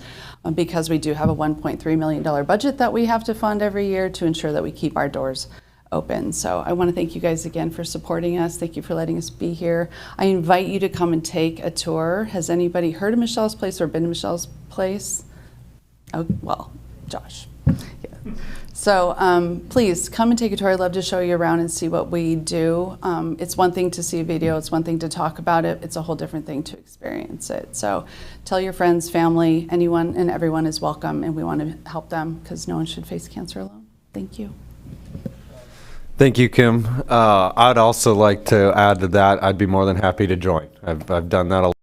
because we do have a $1.3 million budget that we have to fund every year to ensure that we keep our doors open. So I want to thank you guys again for supporting us. Thank you for letting us be here. I invite you to come and take a tour. Has anybody heard of Michelle's Place or been to Michelle's Place? Oh, well, Josh. Yeah. So please come and take a tour. I'd love to show you around and see what we do. It's one thing to see a video. It's one thing to talk about it. It's a whole different thing to experience it. So tell your friends, family, anyone and everyone is welcome, and we want to help them because no one should face cancer alone. Thank you. Thank you, Kim. I'd also like to add to that, I'd be more than happy to join. I've done that a lot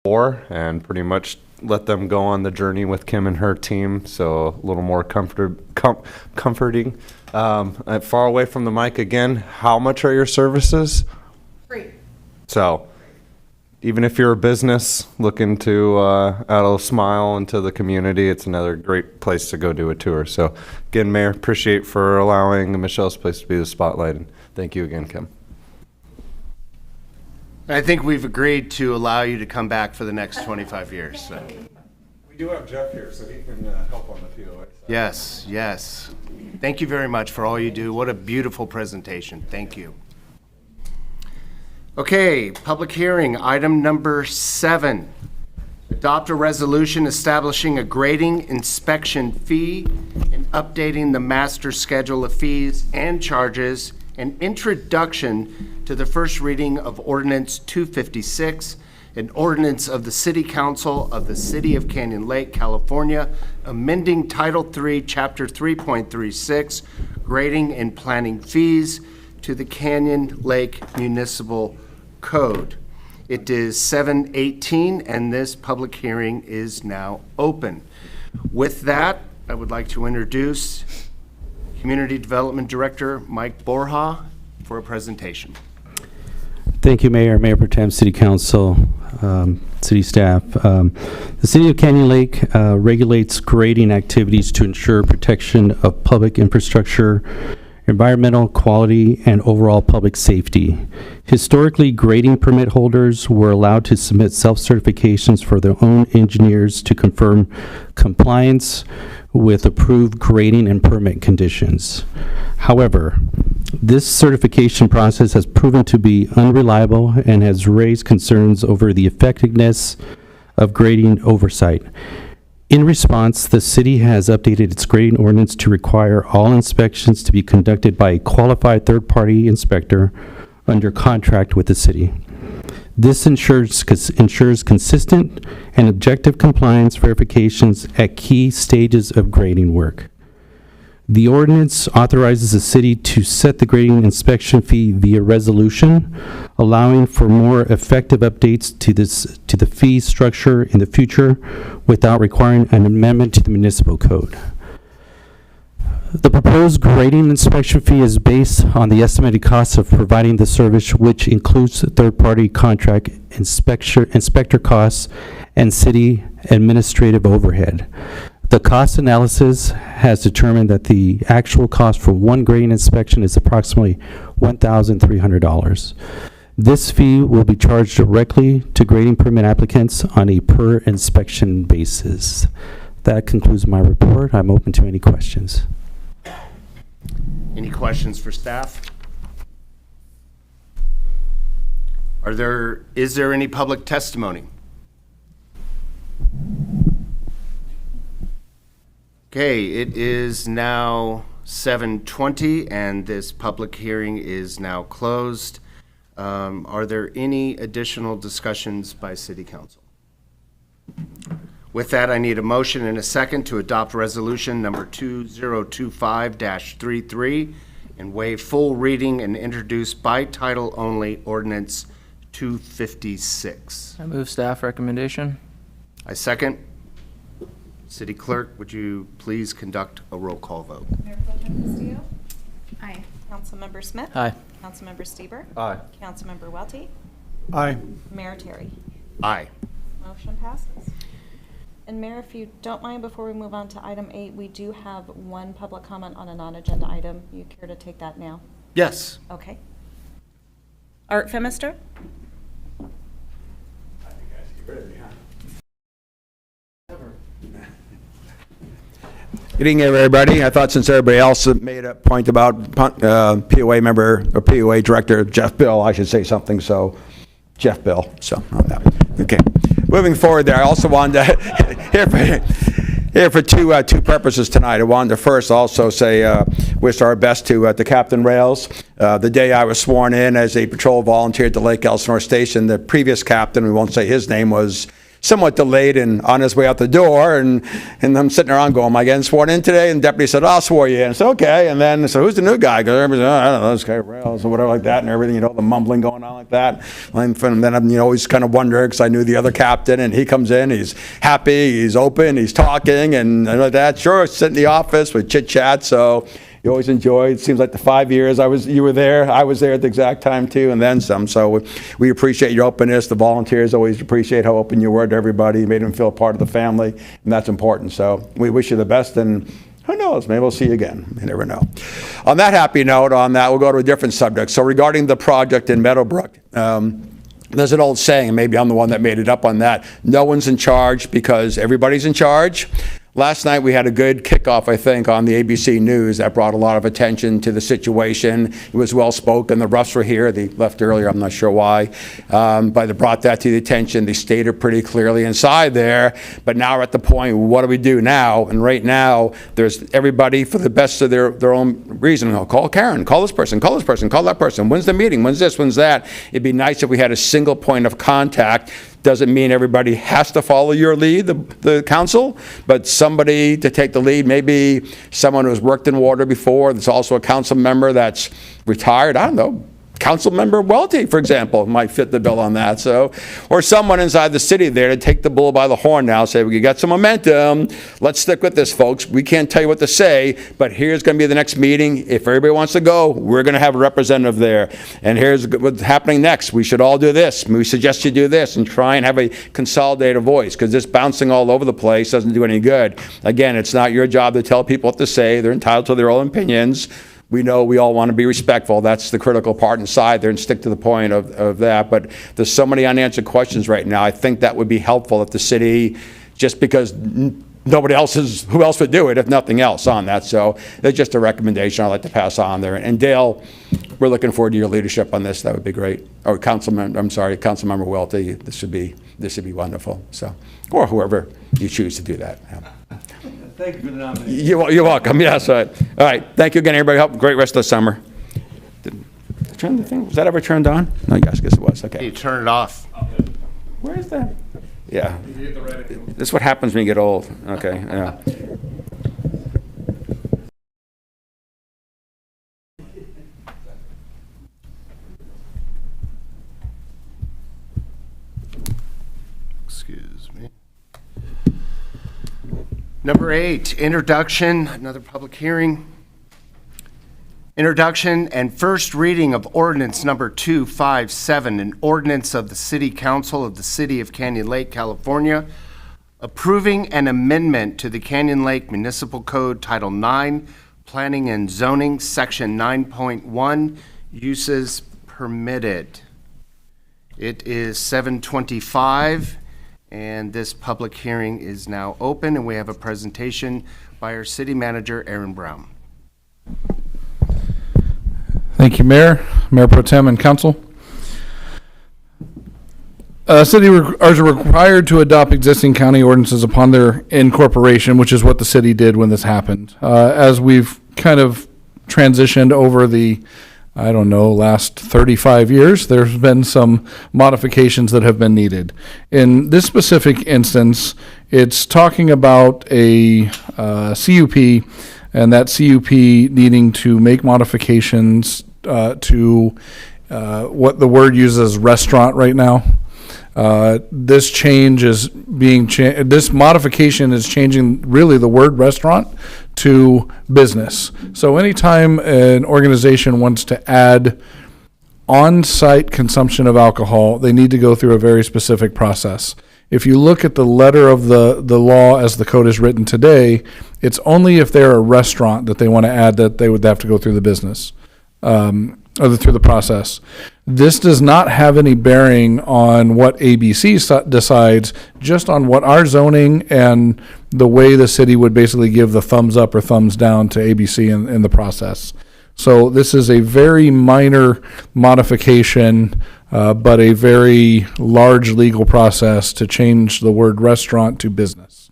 before and pretty much let them go on the journey with Kim and her team, so a little more comforting. Far away from the mic again, how much are your services? Free. So even if you're a business looking to add a smile into the community, it's another great place to go do a tour. So again, Mayor, appreciate for allowing Michelle's Place to be the spotlight, and thank you again, Kim. I think we've agreed to allow you to come back for the next 25 years. So. We do have Jeff here, so he can help on the POA. Yes, yes. Thank you very much for all you do. What a beautiful presentation. Thank you. Okay, public hearing, item number 7. Adopt a resolution establishing a grading inspection fee and updating the master schedule of fees and charges and introduction to the first reading of Ordinance 256, an ordinance of the City Council of the City of Canyon Lake, California, amending Title III, Chapter 3.36, grading and planning fees to the Canyon Lake Municipal Code. It is 7:18, and this public hearing is now open. With that, I would like to introduce Community Development Director Mike Borja for a presentation. Thank you, Mayor, Mayor Pro Tem, City Council, City staff. The City of Canyon Lake regulates grading activities to ensure protection of public infrastructure, environmental quality, and overall public safety. Historically, grading permit holders were allowed to submit self-certifications for their own engineers to confirm compliance with approved grading and permit conditions. However, this certification process has proven to be unreliable and has raised concerns over the effectiveness of grading oversight. In response, the city has updated its grading ordinance to require all inspections to be conducted by a qualified third-party inspector under contract with the city. This ensures consistent and objective compliance verifications at key stages of grading work. The ordinance authorizes the city to set the grading inspection fee via resolution, allowing for more effective updates to the fee structure in the future without requiring an amendment to the municipal code. The proposed grading inspection fee is based on the estimated cost of providing the service, which includes third-party contract inspector costs and city administrative overhead. The cost analysis has determined that the actual cost for one grading inspection is approximately $1,300. This fee will be charged directly to grading permit applicants on a per inspection basis. That concludes my report. I'm open to any questions. Any questions for staff? Is there any public testimony? Okay, it is now 7:20 and this public hearing is now closed. Are there any additional discussions by City Council? With that, I need a motion and a second to adopt resolution number 2025-33 and waive full reading and introduce by title only ordinance 256. I move staff recommendation. I second. City Clerk, would you please conduct a roll call vote? Mayor Pro Tem Castillo? Aye. Councilmember Smith? Aye. Councilmember Stieber? Aye. Councilmember Welty? Aye. Mayor Terry? Aye. Motion passes. And Mayor, if you don't mind, before we move on to item 8, we do have one public comment on a non-agenda item. You care to take that now? Yes. Okay. Art Femister? Good evening, everybody. I thought since everybody else made a point about POA member, or POA director, Jeff Bill, I should say something, so Jeff Bill, so on that. Okay. Moving forward there, I also wanted to, here for two purposes tonight. I wanted to first also say, wish our best to Captain Rails. The day I was sworn in as a patrol volunteer at the Lake Elsinore Station, the previous captain, we won't say his name, was somewhat delayed and on his way out the door, and I'm sitting around going, am I getting sworn in today? And the deputy said, I'll swear you in. I said, okay. And then, so who's the new guy? Because everybody's, I don't know, this guy Rails or whatever like that, and everything, you know, the mumbling going on like that. And then I'm, always kind of wondering, because I knew the other captain, and he comes in, he's happy, he's open, he's talking, and like that. Sure, sit in the office with chit chat, so you always enjoyed. It seems like the 5 years you were there, I was there at the exact time too, and then some. So we appreciate your openness. The volunteers always appreciate how open you were to everybody. You made them feel part of the family, and that's important. So we wish you the best, and who knows, maybe we'll see you again. You never know. On that happy note, we'll go to a different subject. So regarding the project in Meadowbrook, there's an old saying, and maybe I'm the one that made it up on that, no one's in charge because everybody's in charge. Last night we had a good kickoff, I think, on the ABC News that brought a lot of attention to the situation. It was well spoken. The Ruffs were here. They left earlier. I'm not sure why. But they brought that to the attention. They stated pretty clearly inside there. But now we're at the point, what do we do now? And right now, there's everybody for the best of their own reason. Oh, call Karen. Call this person. Call this person. Call that person. When's the meeting? When's this? When's that? It'd be nice if we had a single point of contact. Doesn't mean everybody has to follow your lead, the council, but somebody to take the lead, maybe someone who's worked in water before, that's also a council member that's retired, I don't know, Council Member Welty, for example, might fit the bill on that. So, or someone inside the city there to take the bull by the horn now, say, we got some momentum, let's stick with this, folks. We can't tell you what to say, but here's going to be the next meeting. If everybody wants to go, we're going to have a representative there. And here's what's happening next. We should all do this. We suggest you do this, and try and have a consolidated voice, because this bouncing all over the place doesn't do any good. Again, it's not your job to tell people what to say. They're entitled to their own opinions. We know we all want to be respectful. That's the critical part inside there, and stick to the point of that. But there's so many unanswered questions right now. I think that would be helpful if the city, just because nobody else is, who else would do it if nothing else on that? So that's just a recommendation I'd like to pass on there. And Dale, we're looking forward to your leadership on this. That would be great. Or Councilmember Welty. This would be wonderful. So, or whoever you choose to do that. Thank you for the nomination. You're welcome. Yes. All right. Thank you again, everybody. Have a great rest of the summer. turn the thing, was that ever turned on? No, yes, I guess it was, You okay. turn it off. Where's that? Yeah. This is what happens when you get old, okay, yeah. Excuse me. Number 8, introduction, another public hearing. Introduction and first reading of ordinance number 257, an ordinance of the City Council of the City of Canyon Lake, California, approving an amendment to the Canyon Lake Municipal Code Title 9, Planning and Zoning, Section 9.1, Uses Permitted. It is 7:25, and this public hearing is now open, and we have a presentation by our city manager, Aaron Brown. Thank you, Mayor, Mayor Pro Tem, and Council. City are required to adopt existing county ordinances upon their incorporation, which is what the city did when this happened. As we've kind of transitioned over the, I don't know, last 35 years, there's been some modifications that have been needed. In this specific instance, it's talking about a CUP, and that CUP needing to make modifications to what the word uses restaurant right now. This change is being this modification is changing really the word restaurant to business. So anytime an organization wants to add on-site consumption of alcohol, they need to go through a very specific process. If you look at the letter of the law as the code is written today, it's only if they're a restaurant that they want to add that they would have to go through the business, or through the process. This does not have any bearing on what ABC decides, just on what our zoning and the way the city would basically give the thumbs up or thumbs down to ABC in the process. So this is a very minor modification, but a very large legal process to change the word restaurant to business.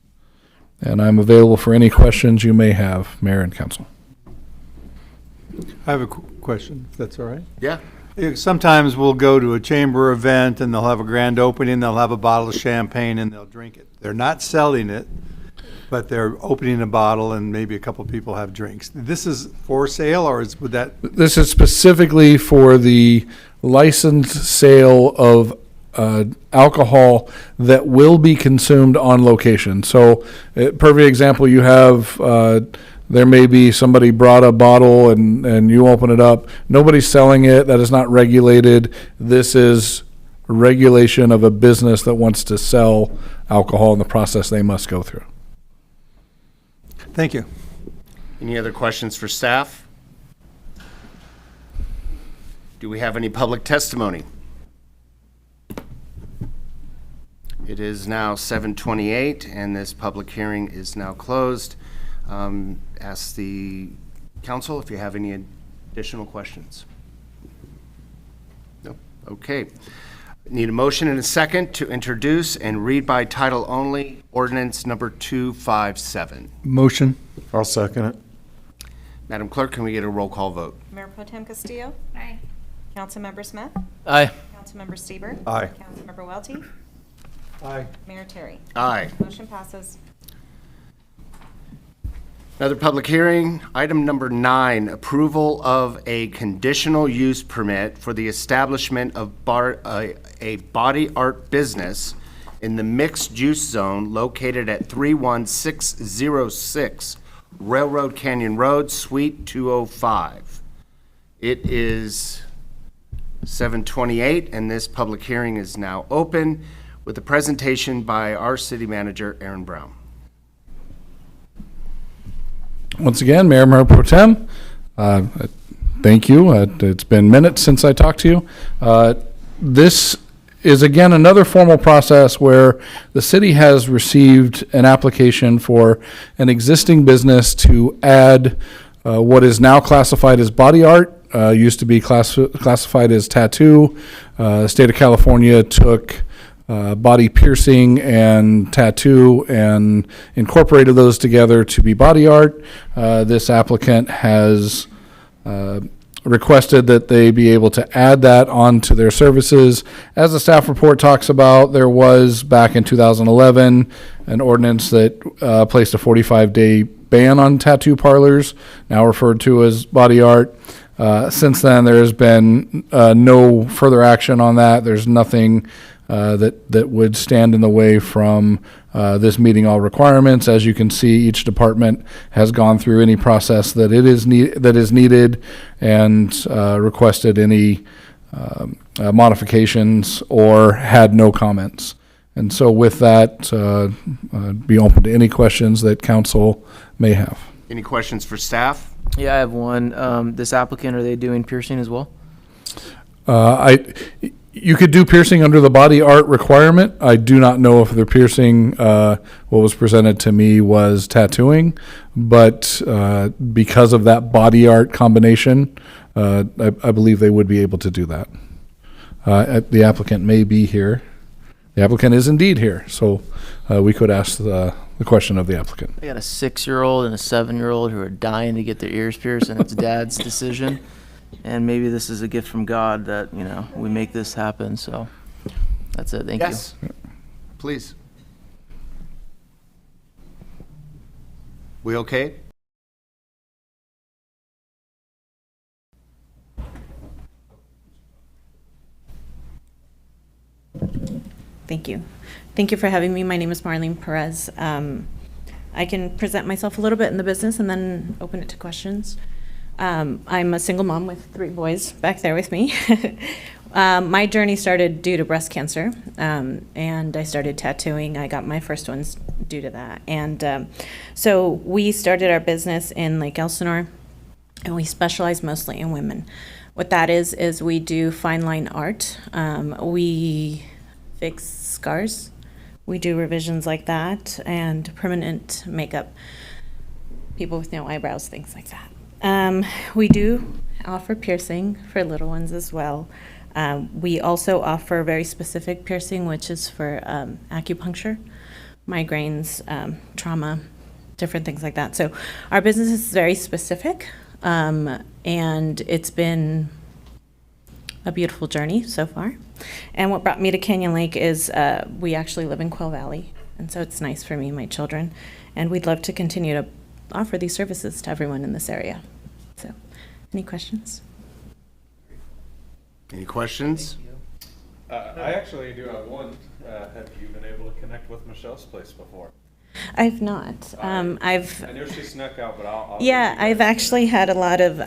And I'm available for any questions you may have, Mayor and Council. I have a question, if that's all right. Yeah. Sometimes we'll go to a chamber event and they'll have a grand opening, they'll have a bottle of champagne and they'll drink it. They're not selling it, but they're opening a bottle and maybe a couple people have drinks. This is for sale, or would that? This is specifically for the licensed sale of alcohol that will be consumed on location. So, perfect example, you have, there may be somebody brought a bottle and you open it up. Nobody's selling it. That is not regulated. This is regulation of a business that wants to sell alcohol in the process they must go through. Thank you. Any other questions for staff? Do we have any public testimony? It is now 7:28, and this public hearing is now closed. Ask the council if you have any additional questions. No? Okay. Need a motion and a second to introduce and read by title only ordinance number 257. Motion. I'll second it. Madam Clerk, can we get a roll call vote? Mayor Pro Tem Castillo? Aye. Councilmember Smith? Aye. Councilmember Stieber? Aye. Councilmember Welty? Aye. Mayor Terry? Aye. Motion passes. Another public hearing, item number 9, approval of a conditional use permit for the establishment of a body art business in the mixed use zone located at 31606 Railroad Canyon Road, Suite 205. It is 7:28, and this public hearing is now open with a presentation by our city manager, Aaron Brown. Once again, Mayor Pro Tem, thank you. It's been minutes since I talked to you. This is, again, another formal process where the city has received an application for an existing business to add what is now classified as body art, used to be classified as tattoo. The state of California took body piercing and tattoo and incorporated those together to be body art. This applicant has requested that they be able to add that onto their services. As the staff report talks about, there was back in 2011 an ordinance that placed a 45-day ban on tattoo parlors, now referred to as body art. Since then, there has been no further action on that. There's nothing that would stand in the way from this meeting all requirements. As you can see, each department has gone through any process that is needed and requested any modifications or had no comments. And so with that, be open to any questions that council may have. Any questions for staff? Yeah, I have one. This applicant, are they doing piercing as well? You could do piercing under the body art requirement. I do not know if the piercing, what was presented to me was tattooing, but because of that body art combination, I believe they would be able to do that. The applicant may be here. The applicant is indeed here, so we could ask the question of the applicant. I got a 6-year-old and a 7-year-old who are dying to get their ears pierced, and it's dad's decision. And maybe this is a gift from God that, we make this happen. So that's it. Thank you. Yes, please. We okay? Thank you. Thank you for having me. My name is Marlene Perez. I can present myself a little bit in the business and then open it to questions. I'm a single mom with 3 boys back there with me. My journey started due to breast cancer, and I started tattooing. I got my first ones due to that. And so we started our business in Lake Elsinore, and we specialize mostly in women. What that is we do fine line art. We fix scars. We do revisions like that, and permanent makeup. People with no eyebrows, things like that. We do offer piercing for little ones as well. We also offer very specific piercing, which is for acupuncture, migraines, trauma, different things like that. So our business is very specific, and it's been a beautiful journey so far. And what brought me to Canyon Lake is we actually live in Quail Valley, and so it's nice for me and my children, and we'd love to continue to offer these services to everyone in this area. So, any questions? Any questions? I actually do have one. Have you been able to connect with Michelle's place before? I've not. I know she snuck out, but I'll Yeah, I've actually had a lot of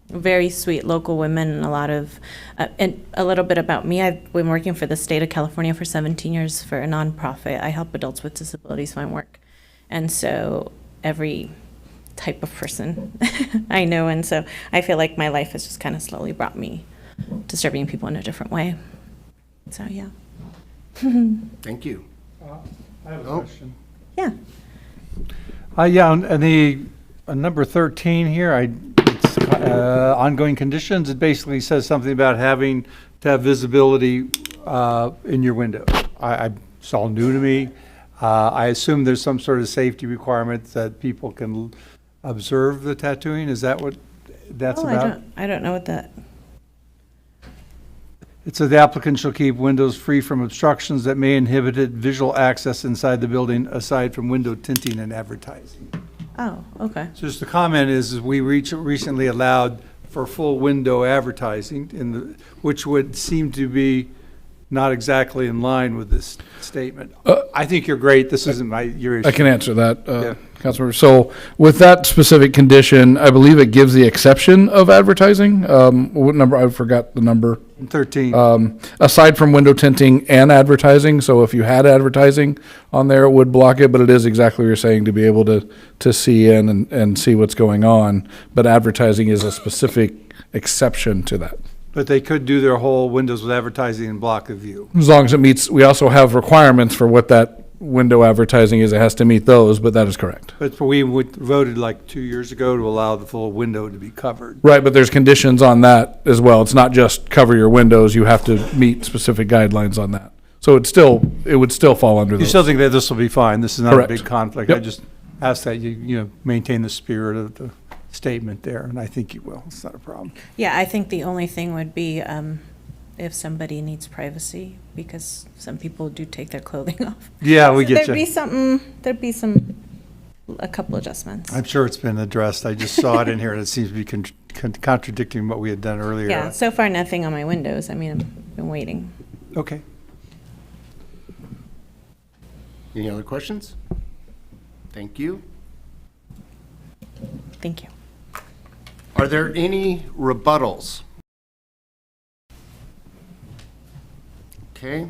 very sweet local women, and a lot of, and a little bit about me. I've been working for the state of California for 17 years for a nonprofit. I help adults with disabilities find work. And so every type of person I know, and so I feel like my life has just kind of slowly brought me to serving people in a different way. So, yeah. Thank you. I have a question. Yeah. Yeah, on the number 13 here, it's ongoing conditions. It basically says something about having to have visibility in your window. It's all new to me. I assume there's some sort of safety requirement that people can observe the tattooing. Is that what that's about? I don't know what that. It says the applicant shall keep windows free from obstructions that may inhibit visual access inside the building aside from window tinting and advertising. Oh, okay. So just the comment is we recently allowed for full window advertising which would seem to be not exactly in line with this statement. I think you're great. This isn't your issue. I can answer that, Yeah. Councilmember. So with that specific condition, I believe it gives the exception of advertising. What number? I forgot the number. 13. Aside from window tinting and advertising. So if you had advertising on there, it would block it, but it is exactly what you're saying, to be able to see in and see what's going on. But advertising is a specific exception to that. But they could do their whole windows with advertising and block of view. As long as it meets, we also have requirements for what that window advertising is. It has to meet those, but that is correct. But we voted like 2 years ago to allow the full window to be covered. Right, but there's conditions on that as well. It's not just cover your windows. You have to meet specific guidelines on that. So it would still fall under those. You still think that this will be fine? This is not Correct. a big conflict? Yep. I just ask that you maintain the spirit of the statement there, and I think you will. It's not a problem. Yeah, I think the only thing would be if somebody needs privacy, because some people do take their clothing off. Yeah, we get There'd be a couple adjustments. I'm sure it's been addressed. I just saw it in here, and it seems to be contradicting what we had done earlier. Yeah, so far nothing on my windows. I mean, I've been waiting. Okay. Any other questions? Thank you. Thank you. Are there any rebuttals? Okay.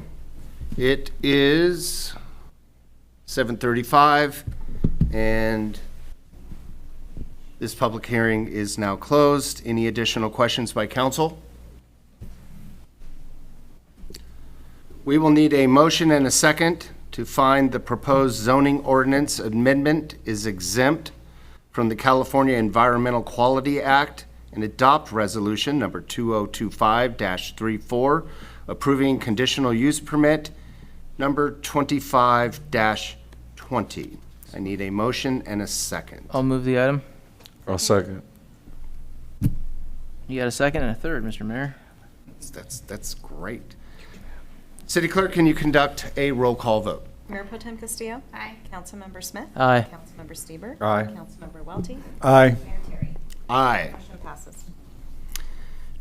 It is 7:35, and this public hearing is now closed. Any additional questions by council? We will need a motion and a second to find the proposed zoning ordinance amendment is exempt from the California Environmental Quality Act and adopt resolution number 2025-34, approving conditional use permit number 25-20. I need a motion and a second. I'll move the item. I'll second. You got a second and a third, Mr. Mayor. That's great. City Clerk, can you conduct a roll call vote? Mayor Pro Tem Castillo? Aye. Councilmember Smith? Aye. Councilmember Stieber? Aye. Councilmember Welty? Aye. Mayor Terry? Aye. Motion passes.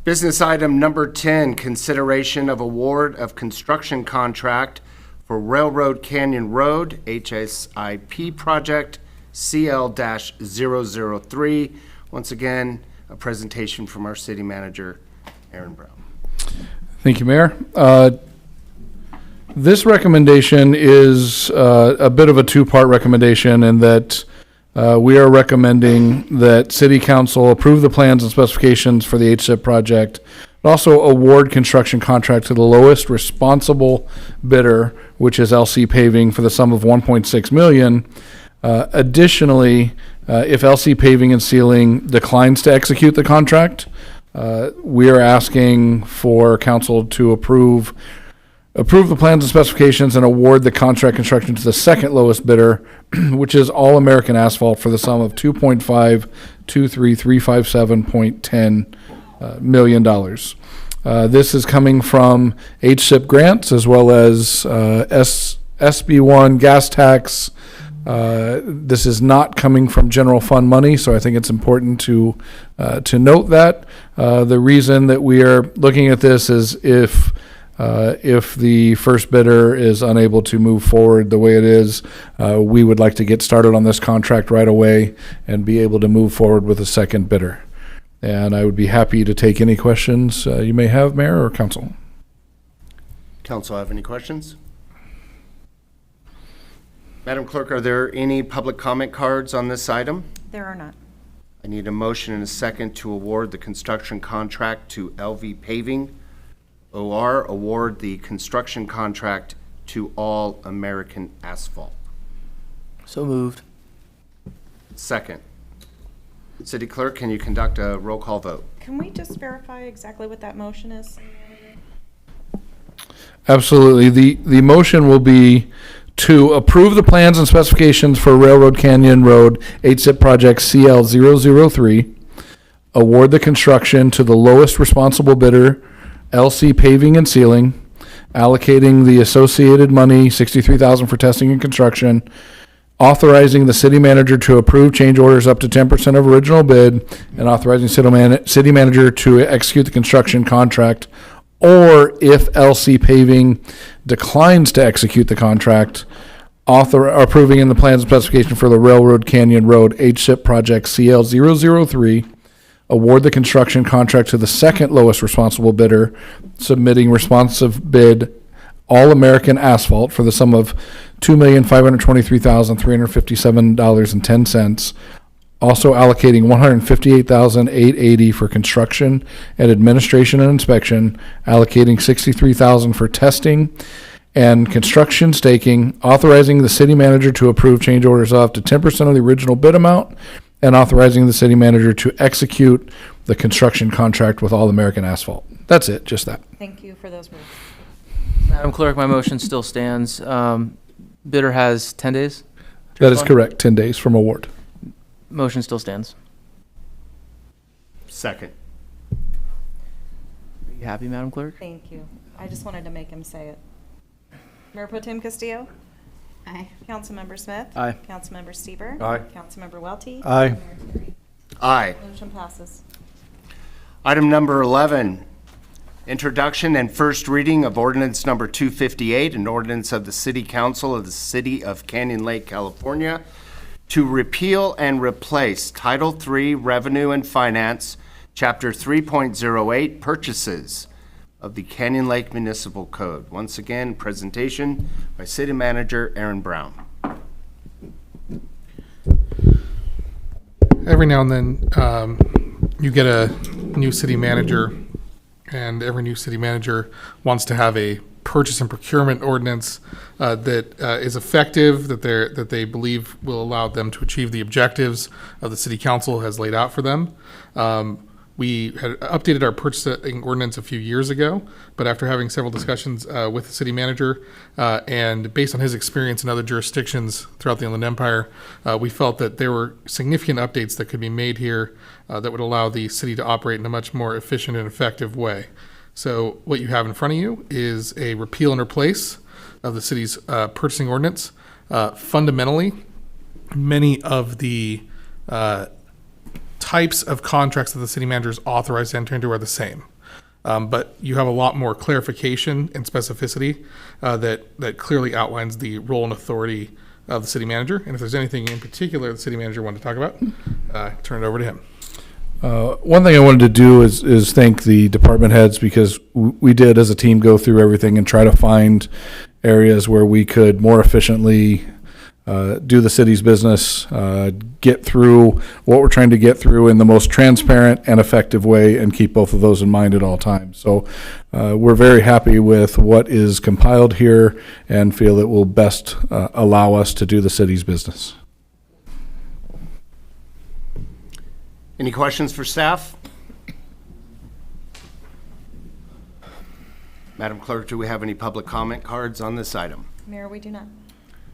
Business item number 10, consideration of award of construction contract for Railroad Canyon Road, HSIP project, CL-003. Once again, a presentation from our city manager, Aaron Brown. Thank you, Mayor. This recommendation is a bit of a two-part recommendation in that we are recommending that City Council approve the plans and specifications for the HSIP project, but also award construction contract to the lowest responsible bidder, which is LC Paving, for the sum of $1.6 million. Additionally, if LC Paving and Sealing declines to execute the contract, we are asking for council to approve the plans and specifications and award the contract construction to the second lowest bidder, which is All American Asphalt, for the sum of $2.523357.10 million. This is coming from HSIP grants as well as SB1 gas tax. This is not coming from general fund money, so I think it's important to note that. The reason that we are looking at this is if the first bidder is unable to move forward the way it is, we would like to get started on this contract right away and be able to move forward with a second bidder. And I would be happy to take any questions you may have, Mayor or Council. Council have any questions? Madam Clerk, are there any public comment cards on this item? There are not. I need a motion and a second to award the construction contract to LV Paving. OR, award the construction contract to All American Asphalt. So moved. Second. City Clerk, can you conduct a roll call vote? Can we just verify exactly what that motion is? Absolutely. The motion will be to approve the plans and specifications for Railroad Canyon Road HSIP project CL-003, award the construction to the lowest responsible bidder, LC Paving and Sealing, allocating the associated money, $63,000 for testing and construction, authorizing the city manager to approve change orders up to 10% of original bid, and authorizing city manager to execute the construction contract, or if LC Paving declines to execute the contract, approving in the plans and specification for the Railroad Canyon Road HSIP project CL-003, award the construction contract to the second lowest responsible bidder, submitting responsive bid All American Asphalt for the sum of $2,523,357.10, also allocating $158,880 for construction and administration and inspection, allocating $63,000 for testing and construction staking, authorizing the city manager to approve change orders up to 10% of the original bid amount, and authorizing the city manager to execute the construction contract with All American Asphalt. That's it, just that. Thank you for those moves. Madam Clerk, my motion still stands. Bidder has 10 days? That is correct, 10 days from award. Motion still stands. Second. Are you happy, Madam Clerk? Thank you. I just wanted to make him say it. Mayor Pro Tem Castillo? Aye. Councilmember Smith? Aye. Councilmember Stieber? Aye. Councilmember Welty? Aye. Mayor Terry. Aye. Motion passes. Item number 11, introduction and first reading of ordinance number 258, an ordinance of the City Council of the City of Canyon Lake, California, to repeal and replace Title III Revenue and Finance, Chapter 3.08, Purchases of the Canyon Lake Municipal Code. Once again, presentation by City Manager Aaron Brown. Every now and then, you get a new city manager, and every new city manager wants to have a purchase and procurement ordinance that is effective, that they believe will allow them to achieve the objectives of the city council has laid out for them. We had updated our purchasing ordinance a few years ago, but after having several discussions with the city manager and based on his experience in other jurisdictions throughout the Inland Empire, we felt that there were significant updates that could be made here that would allow the city to operate in a much more efficient and effective way. So what you have in front of you is a repeal and replace of the city's purchasing ordinance. Fundamentally, many of the types of contracts that the city manager is authorized to enter into are the same. But you have a lot more clarification and specificity that clearly outlines the role and authority of the city manager. And if there's anything in particular the city manager wanted to talk about, turn it over to him. One thing I wanted to do is thank the department heads, because we did as a team go through everything and try to find areas where we could more efficiently do the city's business, get through what we're trying to get through in the most transparent and effective way, and keep both of those in mind at all times. So we're very happy with what is compiled here and feel it will best allow us to do the city's business. Any questions for staff? Madam Clerk, do we have any public comment cards on this item? Mayor, we do not.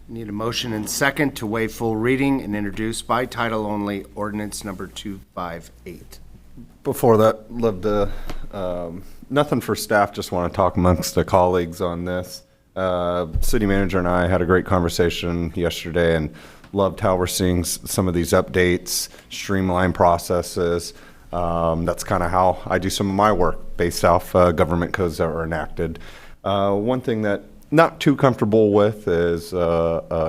Need a motion and second to waive full reading and introduce by title only ordinance number 258. Before that, love to, nothing for staff, just want to talk amongst the colleagues on this. City manager and I had a great conversation yesterday and loved how we're seeing some of these updates, streamline processes. That's kind of how I do some of my work based off government codes that were enacted. One thing that not too comfortable with is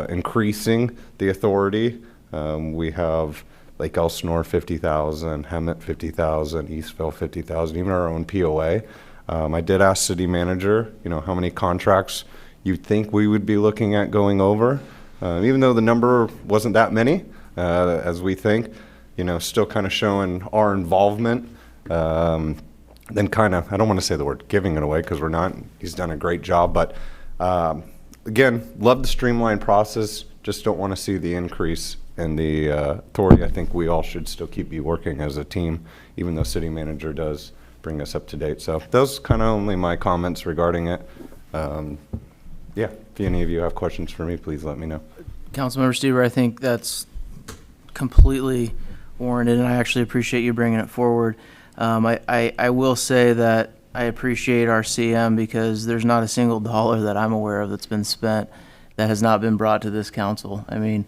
increasing the authority. We have Lake Elsinore 50,000, Hemet 50,000, Eastville 50,000, even our own POA. I did ask city manager, how many contracts you think we would be looking at going over. Even though the number wasn't that many, as we think, still kind of showing our involvement. Then kind of, I don't want to say the word giving it away because we're not. He's done a great job, but again, love the streamlined process. Just don't want to see the increase in the authority. I think we all should still keep working as a team, even though city manager does bring us up to date. So those kind of only my comments regarding it. Yeah, if any of you have questions for me, please let me know. Councilmember Stieber, I think that's completely warranted, and I actually appreciate you bringing it forward. I will say that I appreciate our CM because there's not a single dollar that I'm aware of that's been spent that has not been brought to this council. I mean,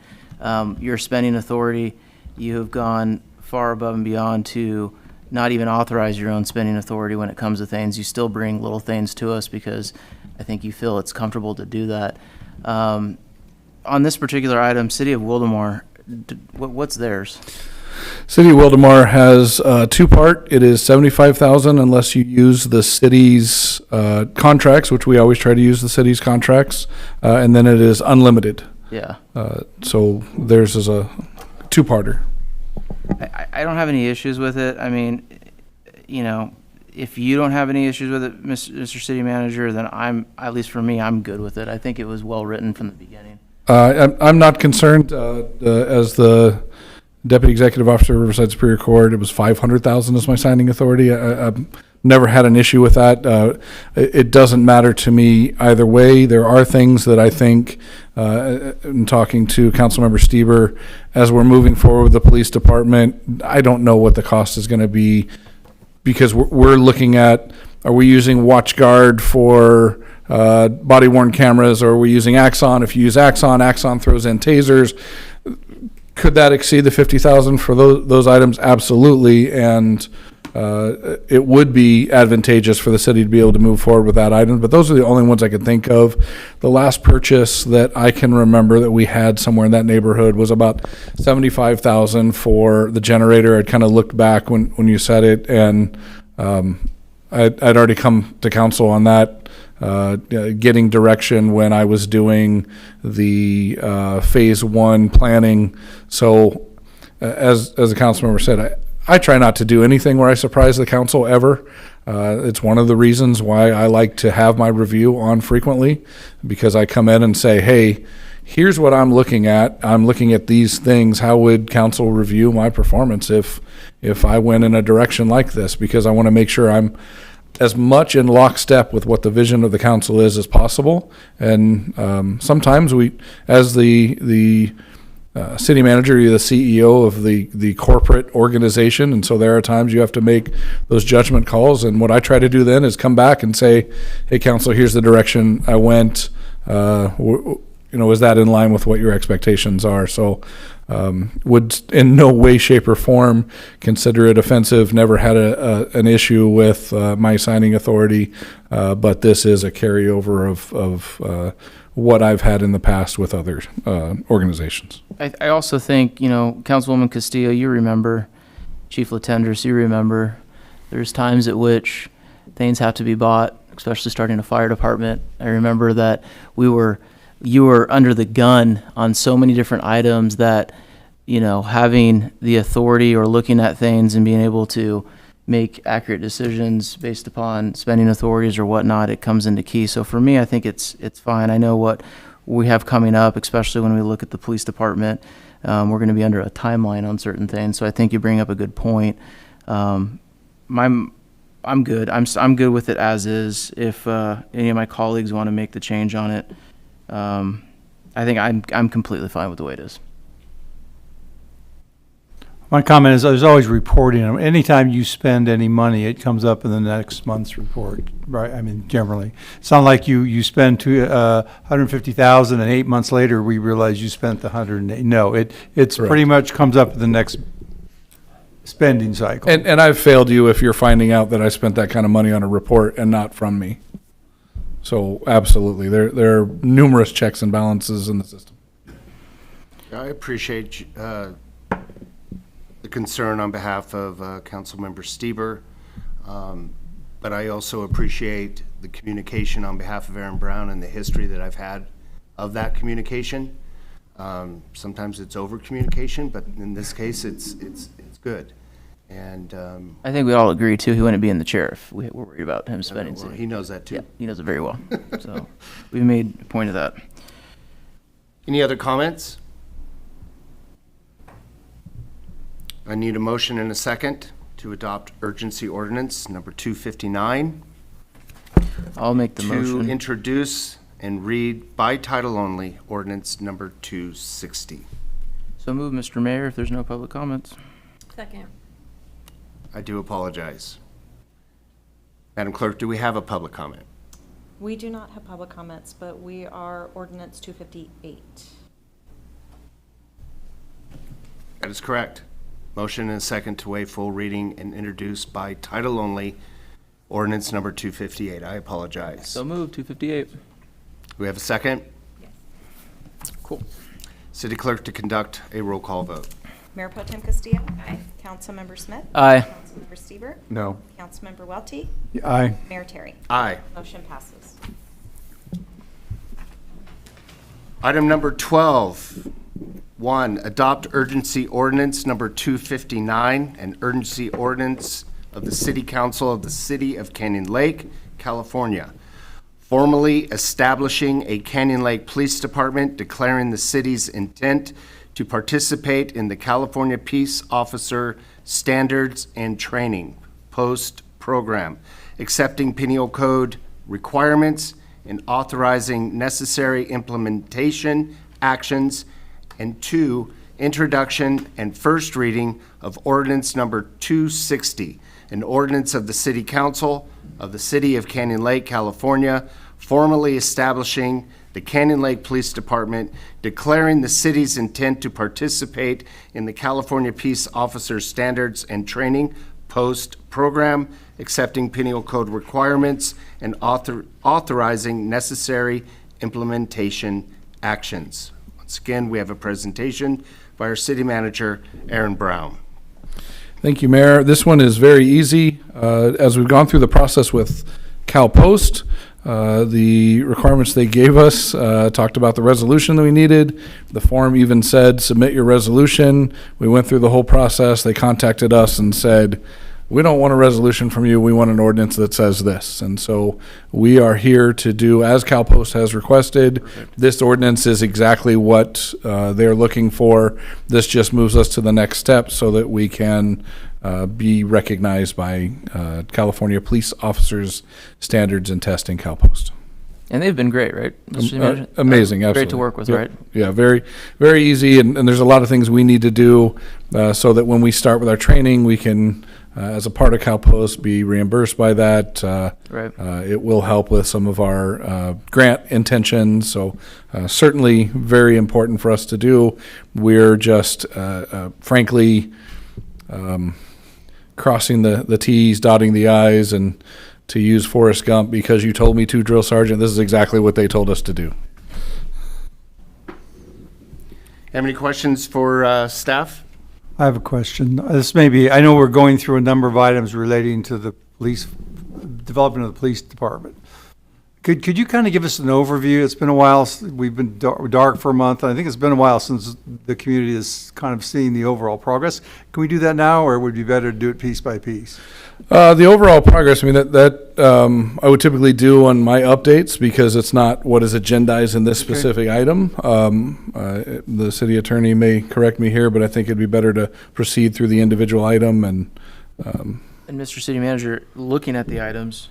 your spending authority, you have gone far above and beyond to not even authorize your own spending authority when it comes to things. You still bring little things to us because I think you feel it's comfortable to do that. On this particular item, City of Wildemar, what's theirs? City of Wildemar has two-part. It is $75,000 unless you use the city's contracts, which we always try to use the city's contracts, and then it is unlimited. Yeah. So theirs is a two-parter. I don't have any issues with it. I mean, if you don't have any issues with it, Mr. City Manager, then at least for me, I'm good with it. I think it was well written from the beginning. I'm not concerned. As the Deputy Executive Officer of Riverside Superior Court, it was $500,000 as my signing authority. I'm never had an issue with that. It doesn't matter to me either way. There are things that I think, in talking to Councilmember Stieber, as we're moving forward with the police department, I don't know what the cost is going to be, because we're looking at, are we using WatchGuard for body-worn cameras, or are we using Axon? If you use Axon, Axon throws in tasers. Could that exceed the 50,000 for those items? Absolutely, and it would be advantageous for the city to be able to move forward with that item, but those are the only ones I could think of. The last purchase that I can remember that we had somewhere in that neighborhood was about 75,000 for the generator. I'd kind of looked back when you said it, and I'd already come to council on that, getting direction when I was doing the phase 1 planning. So as the council member said, I try not to do anything where I surprise the council ever. It's one of the reasons why I like to have my review on frequently, because I come in and say, hey, here's what I'm looking at. I'm looking at these things. How would council review my performance if I went in a direction like this? Because I want to make sure I'm as much in lockstep with what the vision of the council is as possible. And sometimes we, as the city manager, you're the CEO of the corporate organization, and so there are times you have to make those judgment calls. And what I try to do then is come back and say, hey, council, here's the direction I went. Is that in line with what your expectations are? So would in no way, shape, or form consider it offensive. Never had an issue with my signing authority, but this is a carryover of what I've had in the past with other organizations. I also think, Councilwoman Castillo, you remember, Chief Latendresse, you remember, there's times at which things have to be bought, especially starting a fire department. I remember that you were under the gun on so many different items that, having the authority or looking at things and being able to make accurate decisions based upon spending authorities or whatnot, it comes into key. So for me, I think it's fine. I know what we have coming up, especially when we look at the police department. We're going to be under a timeline on certain things. So I think you bring up a good point. I'm good. I'm good with it as is. If any of my colleagues want to make the change on it, I think I'm completely fine with the way it is. My comment is there's always reporting. Anytime you spend any money, it comes up in the next month's report, right? I mean, generally. It's not like you spend $150,000 and 8 months later we realize you spent the 108. No, it's pretty much comes up in the next spending cycle. And I've failed you if you're finding out that I spent that kind of money on a report and not from me. So absolutely, there are numerous checks and balances in the system. I appreciate the concern on behalf of Councilmember Stieber, but I also appreciate the communication on behalf of Aaron Brown and the history that I've had of that communication. Sometimes it's over communication, but in this case, it's good. And I think we all agree too. He wouldn't be in the chair if we're worried about him spending. well, he knows that too. Yeah, he knows it very well. So we've made a point of that. Any other comments? I need a motion and a second to adopt urgency ordinance number 259. I'll make the motion. To introduce and read by title only ordinance number 260. So move, Mr. Mayor, if there's no public comments. Second. I do apologize. Madam Clerk, do we have a public comment? We do not have public comments, but we are ordinance 258. That is correct. Motion and a second to waive full reading and introduce by title only ordinance number 258. I apologize. So move, 258. Do we have a second? Yes. Cool. City Clerk to conduct a roll call vote. Mayor Pro Tem Castillo? Aye. Councilmember Smith? Aye. Councilmember Stieber? No. Councilmember Welty? Aye. Mayor Terry? Aye. Motion passes. Item number 12. 1, adopt urgency ordinance number 259, an urgency ordinance of the City Council of the City of Canyon Lake, California, formally establishing a Canyon Lake Police Department, declaring the city's intent to participate in the California Peace Officer Standards and Training, post Program, accepting penal code requirements and authorizing necessary implementation actions. And 2, introduction and first reading of ordinance number 260, an ordinance of the City Council of the City of Canyon Lake, California, formally establishing the Canyon Lake Police Department, declaring the city's intent to participate in the California Peace Officers Standards and Training Post Program, accepting penal code requirements, and authorizing necessary implementation actions. Once again, we have a presentation by our city manager, Aaron Brown. Thank you, Mayor. This one is very easy. As we've gone through the process with CalPost, the requirements they gave us talked about the resolution that we needed. The form even said, submit your resolution. We went through the whole process. They contacted us and said, we don't want a resolution from you. We want an ordinance that says this. And so we are here to do as CalPost has requested. This ordinance is exactly what they're looking for. This just moves us to the next step so that we can be recognized by California Police Officers Standards and Testing, CalPost. And they've been great, right? Amazing, absolutely. Great to work with, Yep. right? Yeah, very, very easy. And there's a lot of things we need to do so that when we start with our training, we can, as a part of CalPost, be reimbursed by that. Right. It will help with some of our grant intentions. So certainly very important for us to do. We're just, frankly, crossing the T's, dotting the I's, and to use Forrest Gump, because you told me to, Drill Sergeant, this is exactly what they told us to do. Have any questions for staff? I have a question. This may be, I know we're going through a number of items relating to the police, development of the police department. Could you kind of give us an overview? It's been a while, we've been dark for a month. I think it's been a while since the community has kind of seen the overall progress. Can we do that now, or would it be better to do it piece by piece? The overall progress, I mean, that I would typically do on my updates because it's not what is agendized in this specific item. The city attorney may correct me here, but I think it'd be better to proceed through the individual item and. And Mr. City Manager, looking at the items,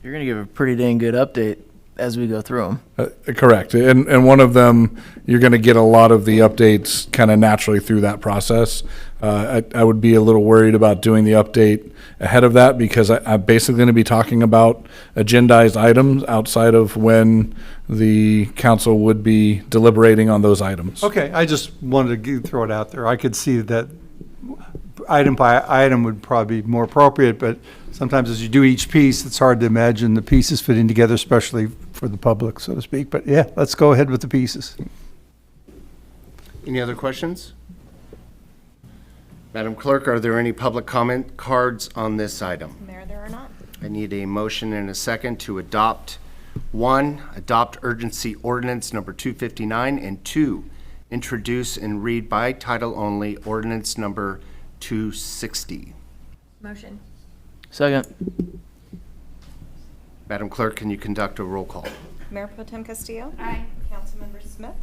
you're going to give a pretty dang good update as we go through them. Correct. And one of them, you're going to get a lot of the updates kind of naturally through that process. I would be a little worried about doing the update ahead of that because I'm basically going to be talking about agendized items outside of when the council would be deliberating on those items. Okay, I just wanted to throw it out there. I could see that item by item would probably be more appropriate, but sometimes as you do each piece, it's hard to imagine the pieces fitting together, especially for the public, so to speak. But yeah, let's go ahead with the pieces. Any other questions? Madam Clerk, are there any public comment cards on this item? Mayor, there are not. I need a motion and a second to adopt 1, adopt urgency ordinance number 259, and 2, introduce and read by title only ordinance number 260. Motion. Second. Madam Clerk, can you conduct a roll call? Mayor Pro Tem Castillo? Aye. Councilmember Smith?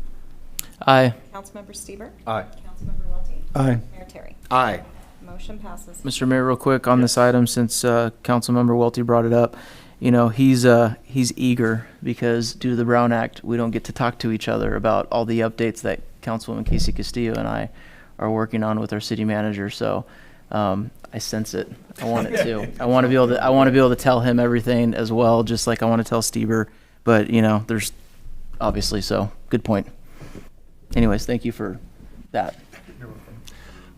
Aye. Councilmember Stieber? Aye. Councilmember Welty? Aye. Mayor Terry? Aye. Motion passes. Mr. Mayor, real quick on this item, since Councilmember Welty brought it up, you know, he's eager because due to the Brown Act, we don't get to talk to each other about all the updates that Councilwoman Casey Castillo and I are working on with our city manager. So I sense it. I want it too. I want to be able to tell him everything as well, just like I want to tell Stieber. But you know, there's obviously so good point. Anyways, thank you for that.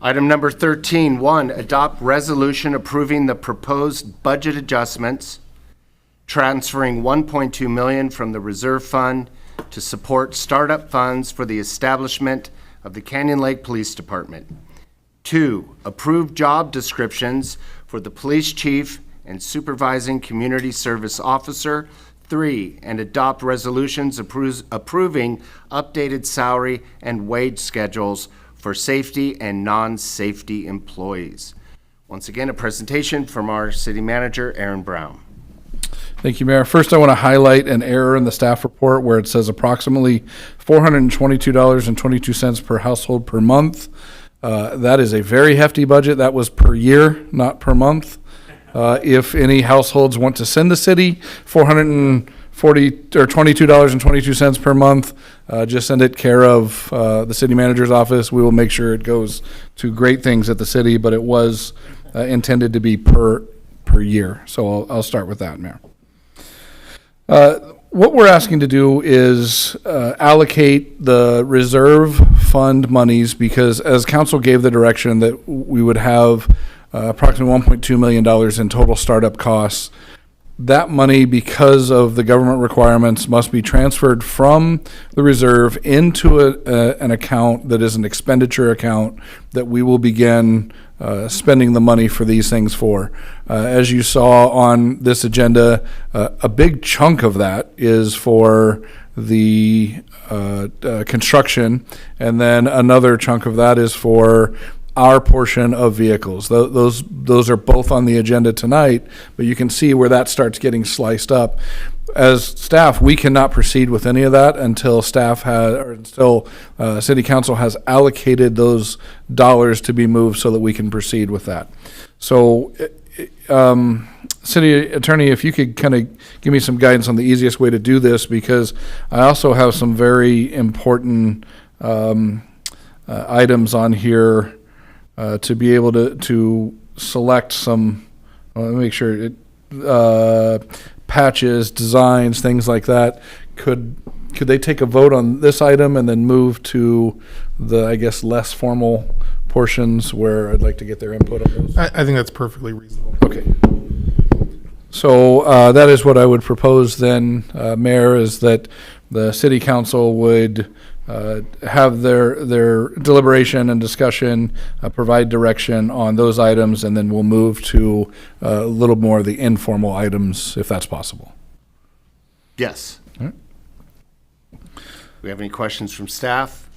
Item number 13, 1, adopt resolution approving the proposed budget adjustments, transferring $1.2 million from the reserve fund to support startup funds for the establishment of the Canyon Lake Police Department. 2, approve job descriptions for the police chief and supervising community service officer. 3, and adopt resolutions approving updated salary and wage schedules for safety and non-safety employees. Once again, a presentation from our city manager, Aaron Brown. Thank you, Mayor. First, I want to highlight an error in the staff report where it says approximately $422.22 per household per month. That is a very hefty budget. That was per year, not per month. If any households want to send the city $440 or $22.22 per month, just send it care of the city manager's office. We will make sure it goes to great things at the city, but it was intended to be per year. So I'll start with that, Mayor. What we're asking to do is allocate the reserve fund monies, because as council gave the direction that we would have approximately $1.2 million in total startup costs. That money, because of the government requirements, must be transferred from the reserve into an account that is an expenditure account that we will begin spending the money for these things for. As you saw on this agenda, a big chunk of that is for the construction, and then another chunk of that is for our portion of vehicles. Those are both on the agenda tonight, but you can see where that starts getting sliced up. As staff, we cannot proceed with any of that until City Council has allocated those dollars to be moved so that we can proceed with that. So, City Attorney, if you could kind of give me some guidance on the easiest way to do this, because I also have some very important items on here to be able to select some, let me make sure, patches, designs, things like that. Could they take a vote on this item and then move to the, I guess, less formal portions where I'd like to get their input on those? I think that's perfectly reasonable. Okay. So that is what I would propose then, Mayor, is that the City Council would have their deliberation and discussion, provide direction on those items, and then we'll move to a little more of the informal items, if that's possible. Yes. All right. Do we have any questions from staff?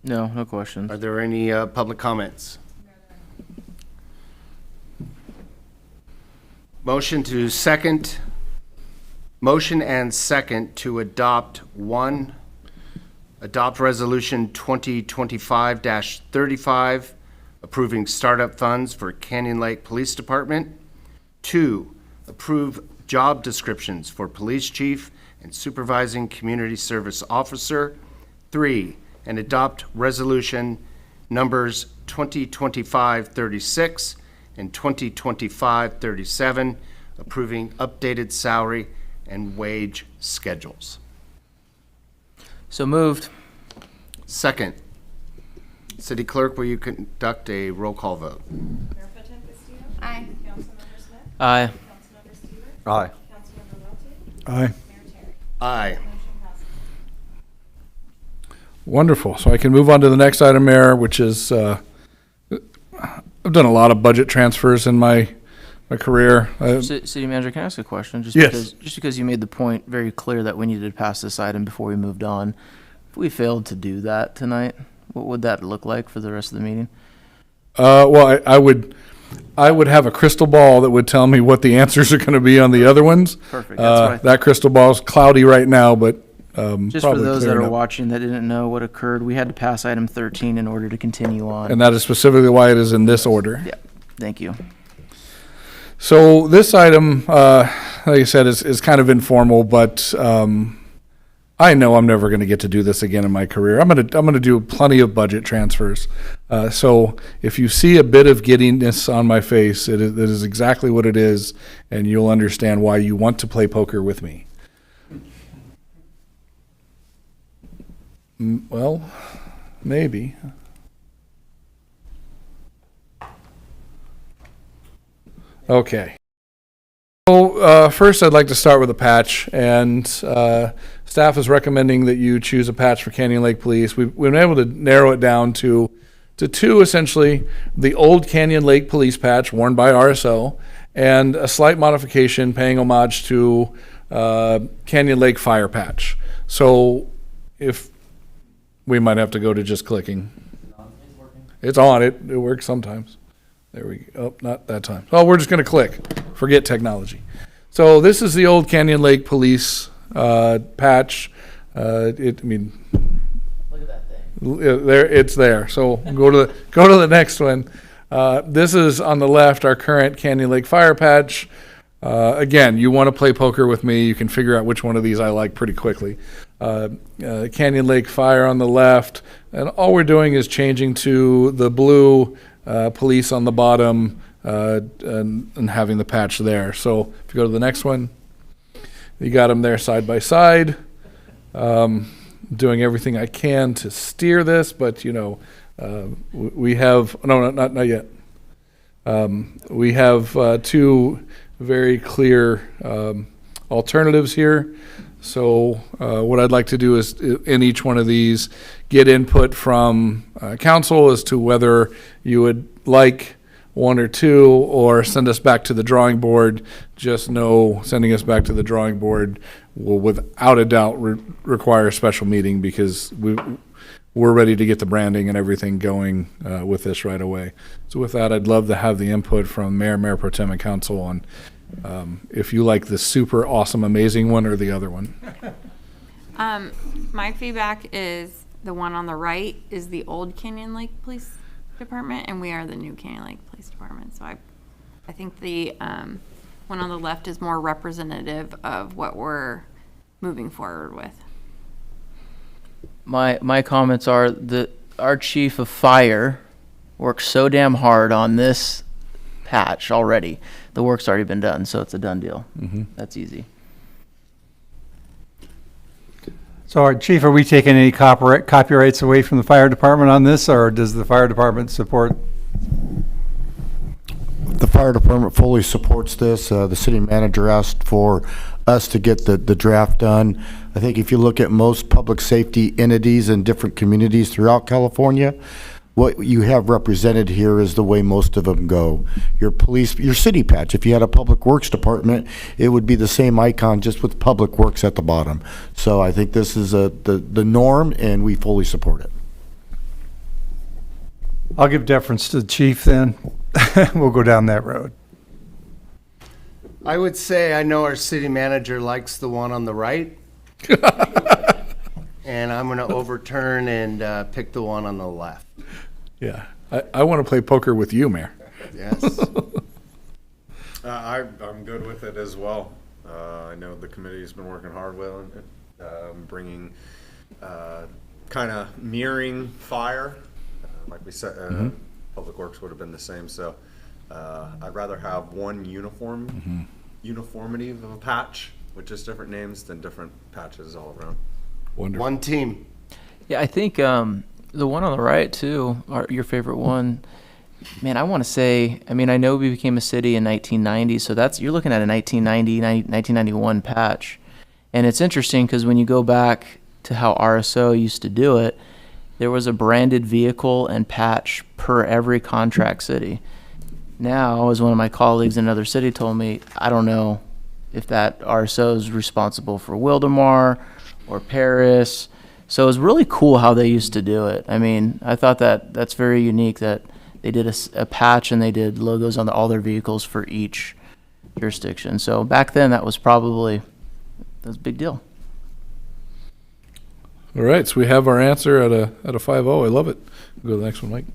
No questions. Are there any public comments? Motion and second to adopt Resolution 2025-35, approving startup funds for Canyon Lake Police Department. 2, approve job descriptions for police chief and supervising community service officer. 3, and adopt resolution numbers 2025-36 and 2025-37, approving updated salary and wage schedules. So moved. Second. City Clerk, will you conduct a roll call vote? Mayor Pro Tem Castillo? Aye. Councilmember Smith? Aye. Councilmember Stewart? Aye. Councilmember Welty? Aye. Mayor Terry? Aye. Motion passes. Wonderful. So I can move on to the next item, Mayor, which is, I've done a lot of budget transfers in my career. City Manager, can I ask a question? Yes. Just because you made the point very clear that we needed to pass this item before we moved on. If we failed to do that tonight, what would that look like for the rest of the meeting? Well, I would have a crystal ball that would tell me what the answers are going to be on the other ones. Perfect. That's what I thought. That crystal ball is cloudy right now, but Just for probably those that clearing are up. watching that didn't know what occurred, we had to pass item 13 in order to continue on. And that is specifically why it is in this order. Yeah, thank you. So this item, like I said, is kind of informal, but I know I'm never going to get to do this again in my career. I'm going to do plenty of budget transfers. So if you see a bit of giddiness on my face, it is exactly what it is, and you'll understand why you want to play poker with me. Well, maybe. Okay. So first, I'd like to start with a patch, and staff is recommending that you choose a patch for Canyon Lake Police. We've been able to narrow it down to two, essentially: the old Canyon Lake Police patch worn by RSO, and a slight modification paying homage to Canyon Lake Fire patch. So if we might have to go to just clicking. It's on. It works sometimes. There we go. Oh, not that time. Oh, we're just going to click. Forget technology. So this is the old Canyon Lake Police patch. Look at that thing. There, it's there. So go to the next one. This is on the left, our current Canyon Lake Fire Patch. Again, you want to play poker with me, you can figure out which one of these I like pretty quickly. Canyon Lake Fire on the left, and all we're doing is changing to the blue police on the bottom and having the patch there. So if you go to the next one, you got them there side by side. Doing everything I can to steer this, but we have, not yet. We have two very clear alternatives here. So what I'd like to do is, in each one of these, get input from council as to whether you would like one or two, or send us back to the drawing board. Just know, sending us back to the drawing board will without a doubt require a special meeting, because we're ready to get the branding and everything going with this right away. So with that, I'd love to have the input from Mayor Pro Tem and council on if you like the super awesome, amazing one or the other one. My feedback is the one on the right is the old Canyon Lake Police Department, and we are the new Canyon Lake Police Department. So I think the one on the left is more representative of what we're moving forward with. My comments are that our chief of fire worked so damn hard on this patch already. The work's already been done, so it's a done deal. That's easy. So, Chief, are we taking any copyrights away from the fire department on this, or does the fire department support? The fire department fully supports this. The city manager asked for us to get the draft done. I think if you look at most public safety entities in different communities throughout California, what you have represented here is the way most of them go. Your police, your city patch, if you had a public works department, it would be the same icon, just with public works at the bottom. So I think this is the norm, and we fully support it. I'll give deference to the chief then. We'll go down that road. I would say I know our city manager likes the one on the right. And I'm going to overturn and pick the one on the left. Yeah, I want to play poker with you, Mayor. Yes. I'm good with it as well. I know the committee's been working hard with it, bringing, kind of mirroring fire. Like we said, Public Works would have been the same. So I'd rather have one uniformity of a patch with just different names than different patches all around. Wonderful. One team. Yeah, I think the one on the right too, your favorite one. Man, I want to say, I mean, I know we became a city in 1990, so you're looking at a 1991 patch. And it's interesting because when you go back to how RSO used to do it, there was a branded vehicle and patch per every contract city. Now, as one of my colleagues in another city told me, I don't know if that RSO is responsible for Wildemar or Paris. So it was really cool how they used to do it. I mean, I thought that's very unique that they did a patch and they did logos on all their vehicles for each jurisdiction. So back then, that was a big deal. All right, so we have our answer at a 5-0. I love it. We'll go to the next one, Mike.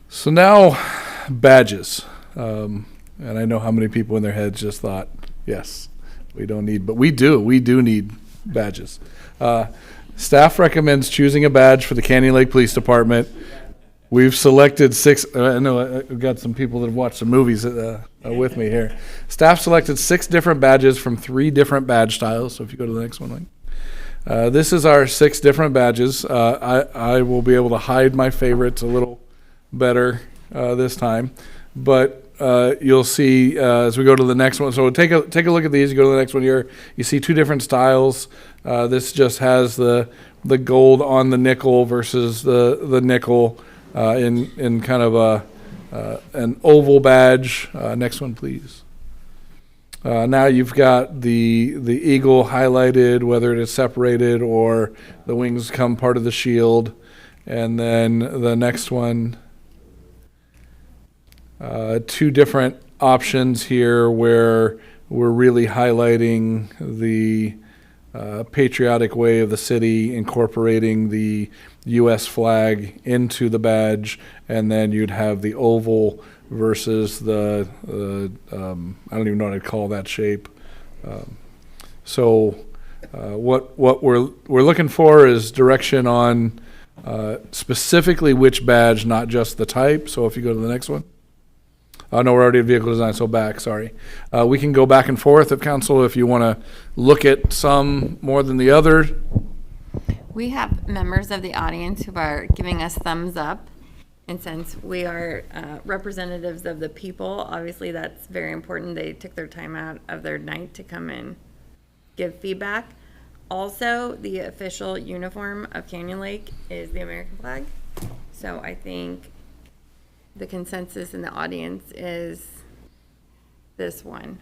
So now, badges. And I know how many people in their heads just thought, yes, we don't need, but we do need badges. Staff recommends choosing a badge for the Canyon Lake Police Department. We've selected 6. I know I've got some people that have watched some movies with me here. Staff selected 6 different badges from 3 different badge styles. So if you go to the next one, Mike. This is our 6 different badges. I will be able to hide my favorites a little better this time, but you'll see as we go to the next one. So take a look at these. You go to the next one here. You see 2 different styles. This just has the gold on the nickel versus the nickel in kind of an oval badge. Next one, please. Now you've got the eagle highlighted, whether it is separated or the wings come part of the shield. And then the next one, 2 different options here where we're really highlighting the patriotic way of the city incorporating the U.S. flag into the badge, and then you'd have the oval versus the, I don't even know what I'd call that shape. What we're looking for is direction on specifically which badge, not just the type. So if you go to the next one. No, we're already at vehicle design, so back, sorry. We can go back and forth if council, if you want to look at some more than the other. We have members of the audience who are giving us thumbs up. And since we are representatives of the people, obviously that's very important. They took their time out of their night to come and give feedback. Also, the official uniform of Canyon Lake is the American flag. So I think the consensus in the audience is this one.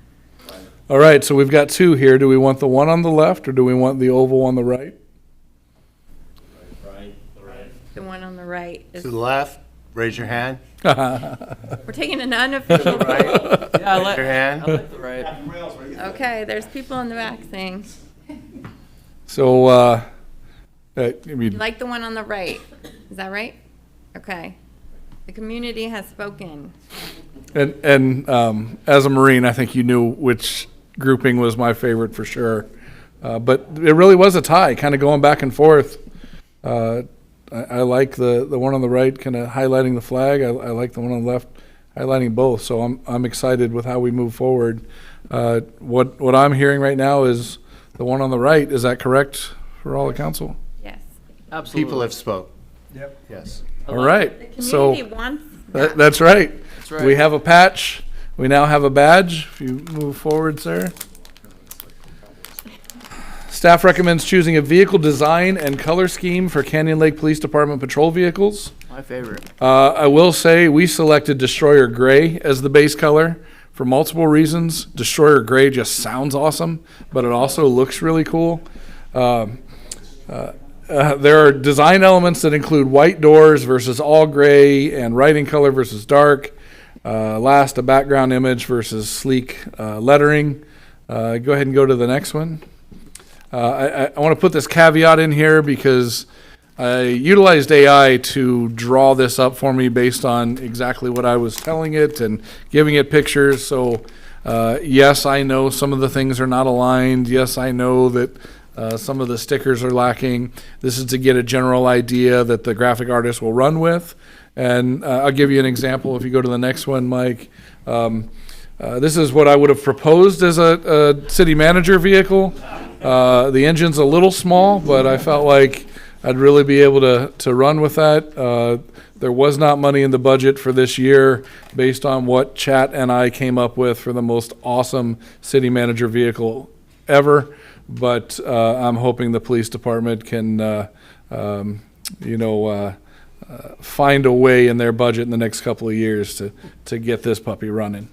All right, so we've got two here. Do we want the one on the left or do we want the oval on the right? The one on the right is. To the left, raise your hand. We're taking an unofficial vote. Yeah, Raise your hand. I like the right. Okay, there's people in the back saying, So, you like the one on the right. Is that right? Okay. The community has spoken. and as a Marine, I think you knew which grouping was my favorite for sure. But it really was a tie, kind of going back and forth. I like the one on the right kind of highlighting the flag. I like the one on the left highlighting both. So I'm excited with how we move forward. What I'm hearing right now is the one on the right. Is that correct for all the council? Yes. Absolutely. People have spoke. Yep. Yes. All right. The So community wants that. that's right. That's right. We have a patch. We now have a badge. If you move forward, sir. Staff recommends choosing a vehicle design and color scheme for Canyon Lake Police Department patrol vehicles. My favorite. I will say we selected Destroyer Gray as the base color for multiple reasons. Destroyer Gray just sounds awesome, but it also looks really cool. There are design elements that include white doors versus all gray and writing color versus dark. Last, a background image versus sleek lettering. Go ahead and go to the next one. I want to put this caveat in here because I utilized AI to draw this up for me based on exactly what I was telling it and giving it pictures. So, yes, I know some of the things are not aligned. Yes, I know that some of the stickers are lacking. This is to get a general idea that the graphic artist will run with. And I'll give you an example. If you go to the next one, Mike. This is what I would have proposed as a city manager vehicle. The engine's a little small, but I felt like I'd really be able to run with that. There was not money in the budget for this year based on what Chat and I came up with for the most awesome city manager vehicle ever. But I'm hoping the police department can, find a way in their budget in the next couple of years to get this puppy running.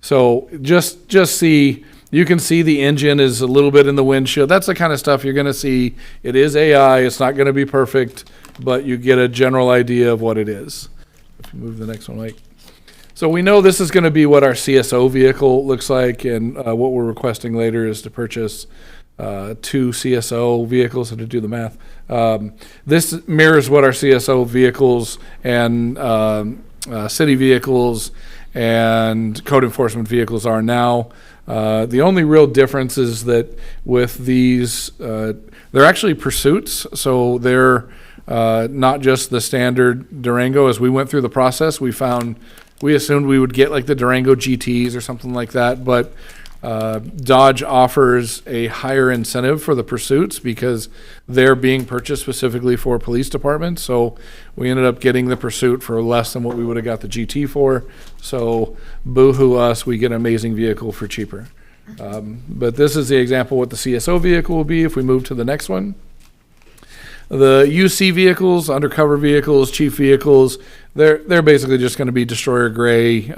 So just see, you can see the engine is a little bit in the windshield. That's the kind of stuff you're going to see. It is AI. It's not going to be perfect, but you get a general idea of what it is. If you move to the next one, Mike. So we know this is going to be what our CSO vehicle looks like, and what we're requesting later is to purchase 2 CSO vehicles, and to do the math. This mirrors what our CSO vehicles and city vehicles and code enforcement vehicles are now. The only real difference is that with these, they're actually pursuits, so they're not just the standard Durango. As we went through the process, we assumed we would get like the Durango GTs or something like that, but Dodge offers a higher incentive for the pursuits because they're being purchased specifically for police departments. So we ended up getting the pursuit for less than what we would have got the GT for. So boo-hoo us, we get an amazing vehicle for cheaper. But this is the example of what the CSO vehicle will be if we move to the next one. The UC vehicles, undercover vehicles, chief vehicles, they're basically just going to be Destroyer Gray.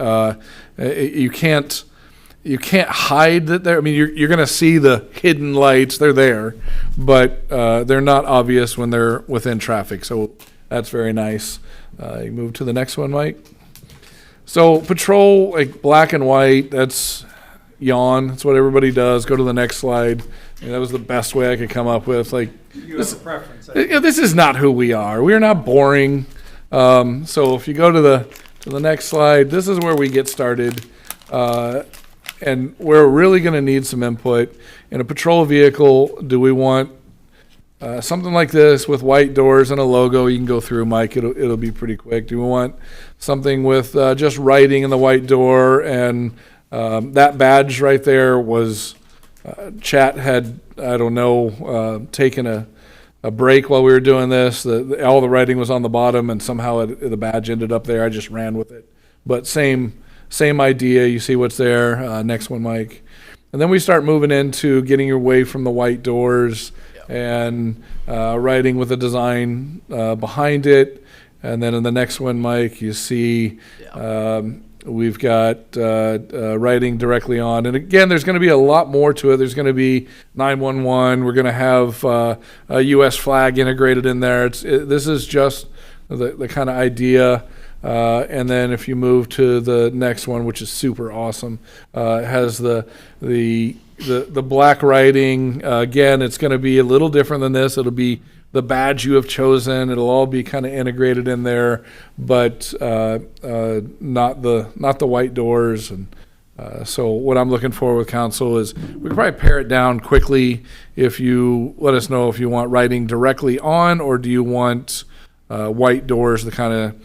You can't hide that there. I mean, you're going to see the hidden lights. They're there, but they're not obvious when they're within traffic. So that's very nice. You move to the next one, Mike. So patrol, like black and white, that's yawn. That's what everybody does. Go to the next slide. And that was the best way I could come up with. Like, You have a preference. this is not who we are. We are not boring. So if you go to the next slide, this is where we get started. And we're really going to need some input. In a patrol vehicle, do we want something like this with white doors and a logo? You can go through, Mike. It'll be pretty quick. Do we want something with just writing in the white door? And that badge right there was Chat had, I don't know, taken a break while we were doing this. All the writing was on the bottom, and somehow the badge ended up there. I just ran with it. But same idea. You see what's there. Next one, Mike. And then we start moving into getting away from the white doors and writing with a design behind it. And then in the next one, Mike, you see we've got writing directly on. And again, there's going to be a lot more to it. There's going to be 911. We're going to have a U.S. flag integrated in there. This is just the kind of idea. And then if you move to the next one, which is super awesome, it has the black writing. Again, it's going to be a little different than this. It'll be the badge you have chosen. It'll all be kind of integrated in there, but not the white doors. And so what I'm looking for with council is we can probably pare it down quickly if you let us know if you want writing directly on, or do you want white doors, the kind of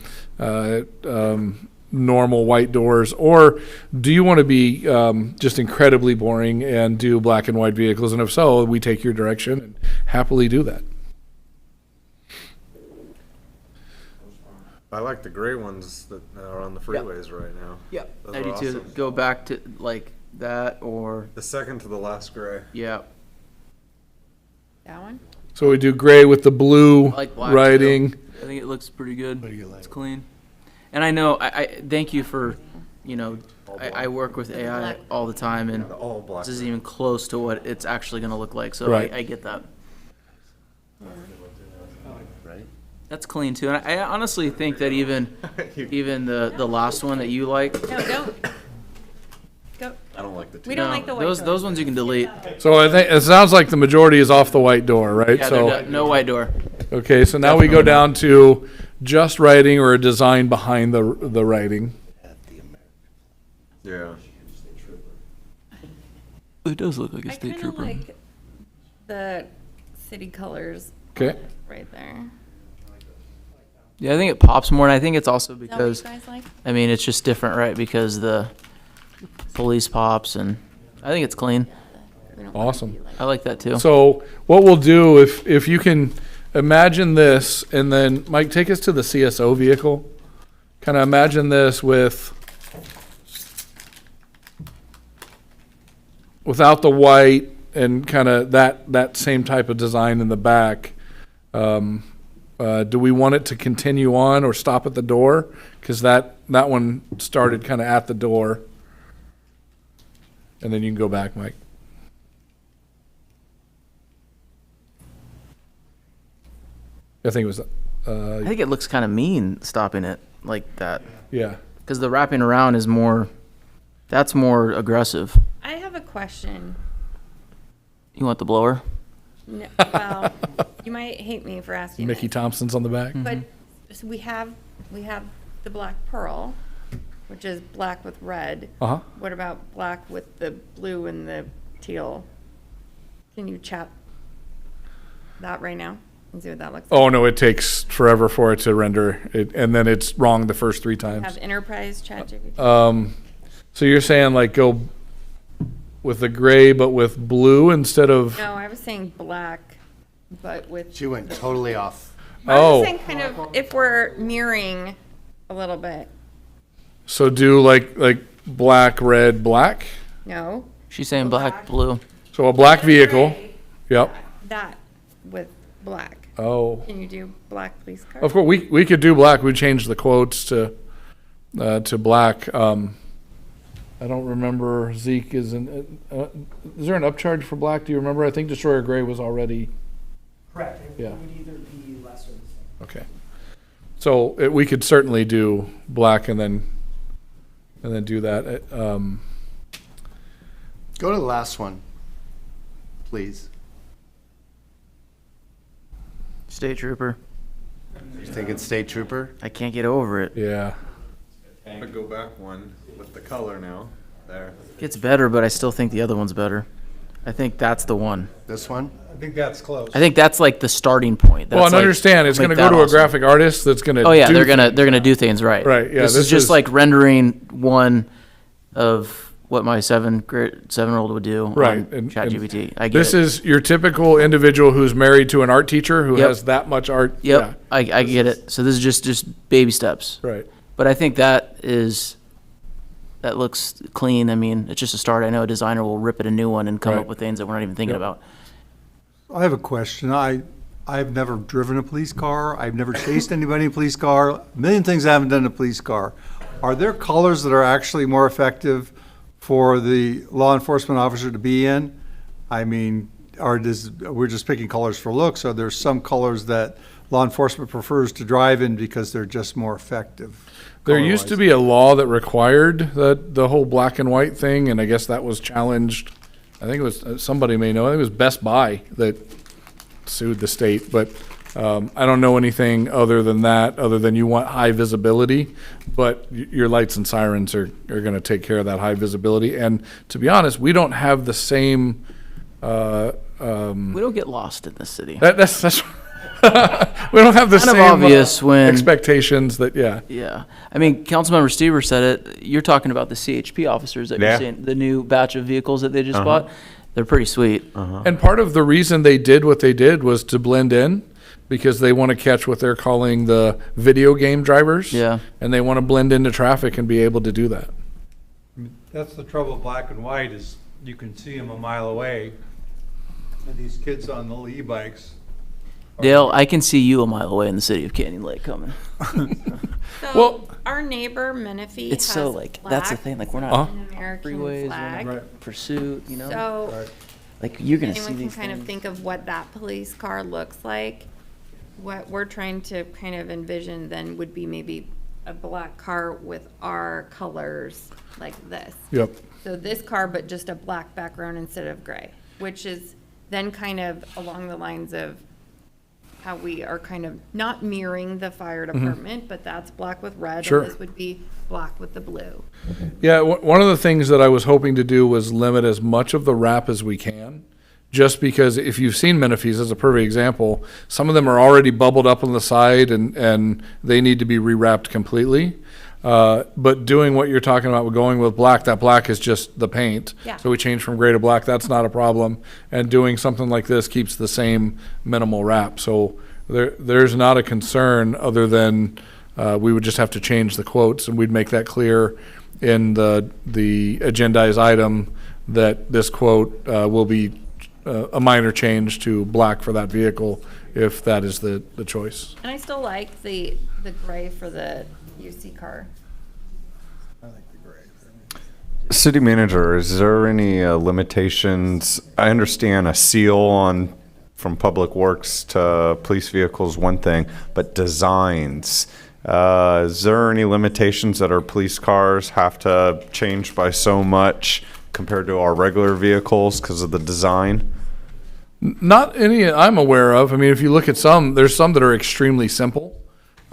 normal white doors, or do you want to be just incredibly boring and do black and white vehicles? And if so, we take your direction and happily do that. I like the gray ones that are on the freeways right now. Yep, Those I are do too. awesome. Go back to like that, or The second to the last gray. yeah, That one? So we do gray with the blue I like black writing. too. I think it looks pretty good. It's clean. And I know, I thank you for, I work with AI all the time, and All black. this isn't even close to what it's actually going to look like. So Right. I get that. That's clean too. And I honestly think that even the last one that you like, No, don't. Go. I don't like the two. We don't no, like the white those door. those ones you can delete. So I think it sounds like the majority is off the white door, right? Yeah, So no white door. okay, so now we go down to just writing or a design behind the writing. Yeah. It does look like a I state kind of trooper. like the city colors Okay. right there. Yeah, I think it pops more, and I think it's also Is that what because you guys like? I mean it's just different, right? Because the police pops, and I think it's clean. Awesome. I like that too. So what we'll do, if you can imagine this, and then Mike, take us to the CSO vehicle. Kind of imagine this without the white and kind of that same type of design in the back. Do we want it to continue on or stop at the door? Because that one started kind of at the door. And then you can go back, Mike. I think it was, I think it looks kind of mean stopping it like that. yeah. Because the wrapping around is that's more aggressive. I have a question. You want the blower? No, well, you might hate me for asking Mickey this, Thompson's on the back. but so we have the black pearl, which is black with red. Uh-huh. What about black with the blue and the teal? Can you chat that right now and see what that looks like? Oh, no, it takes forever for it to render it, and then it's wrong the first 3 times. Have enterprise chat GPT? So you're saying like go with the gray but with blue instead of, No, I was saying black, but with. She went totally off. I was oh, saying kind of if we're mirroring a little bit. so do like black, red, black? No, She's saying black, blue. So a black vehicle, yep. that with black. Oh, Can you do black police car? of course, we could do black, we'd change the quotes to black. I don't remember, Zeke, is there an upcharge for black? Do you remember? I think Destroyer Gray was already, Correct. Yeah. It would either be less or the same. okay. So we could certainly do black and then do that. Go to the last one. please. State trooper. You think it's state trooper? I can't get over it. Yeah. Go back one with the color now. There. Gets better, but I still think the other one's better. I think that's the one. This one? I think that's close. I think that's like the starting point. Well, That's and like- understand, it's make gonna go that to a awesome. graphic artist that's gonna. Oh yeah, do they're gonna things. do things right. Right, yeah, This this is just is- like rendering one of what my seven-year-old would do Right, on and- ChatGPT. I get This it. is your typical individual who's married to an art teacher who Yep. has that much art. Yep, I get it. So this is just baby steps. Right. But I think that looks clean. I mean, it's just a start. I know a designer will rip it a new one and come Right. up with things that we're not even thinking Yep. about. I have a question. I've never driven a police car. I've never chased anybody in a police car. A million things I haven't done in a police car. Are there colors that are actually more effective for the law enforcement officer to be in? I mean, we're just picking colors for looks. Are there some colors that law enforcement prefers to drive in because they're just more effective? There used to be a law that required the whole black and white thing, and I guess that was challenged. I think it was, somebody may know, I think it was Best Buy that sued the state, but I don't know anything other than that, other than you want high visibility, but your lights and sirens are gonna take care of that high visibility. And to be honest, we don't have the same, We don't get lost in this city. that's we don't have the Kind of same obvious when- expectations that, yeah. Yeah. I mean, Councilmember Stever said it. You're talking about the CHP officers that Yeah. you're seeing, the new batch of vehicles that they just Uh-huh. bought. They're pretty sweet. And part of the reason they did what they did was to blend in, because they want to catch what they're calling the video game drivers. Yeah. And they want to blend into traffic and be able to do that. That's the trouble with black and white is you can see them a mile away. And these kids on the e-bikes. Dale, I can see you a mile away in the city of Canyon Lake coming. So our neighbor Menifee It's so has like, that's the black thing, like we're Uh-huh. not and American freeways, flag. we're not pursuit, you know? So Like, you're gonna see anyone can these kind of things. think of what that police car looks like. What we're trying to kind of envision then would be maybe a black car with our colors like this. Yep. So this car, but just a black background instead of gray, which is then kind of along the lines of how we are kind of not mirroring the fire department, but that's black with red. Sure. And this would be black with the blue. Yeah, one of the things that I was hoping to do was limit as much of the wrap as we can. Just because if you've seen Menifees as a perfect example, some of them are already bubbled up on the side and they need to be rewrapped completely. But doing what you're talking about, with going with black, that black is just the paint. Yeah. So we change from gray to black, that's not a problem. And doing something like this keeps the same minimal wrap. So there's not a concern other than we would just have to change the quotes, and we'd make that clear in the agendized item that this quote will be a minor change to black for that vehicle if that is the choice. And I still like the gray for the UC car. City manager, is there any limitations? I understand a seal from Public Works to police vehicles, one thing, but designs. Is there any limitations that our police cars have to change by so much compared to our regular vehicles because of the design? Not any I'm aware of. I mean, if you look at there's some that are extremely simple.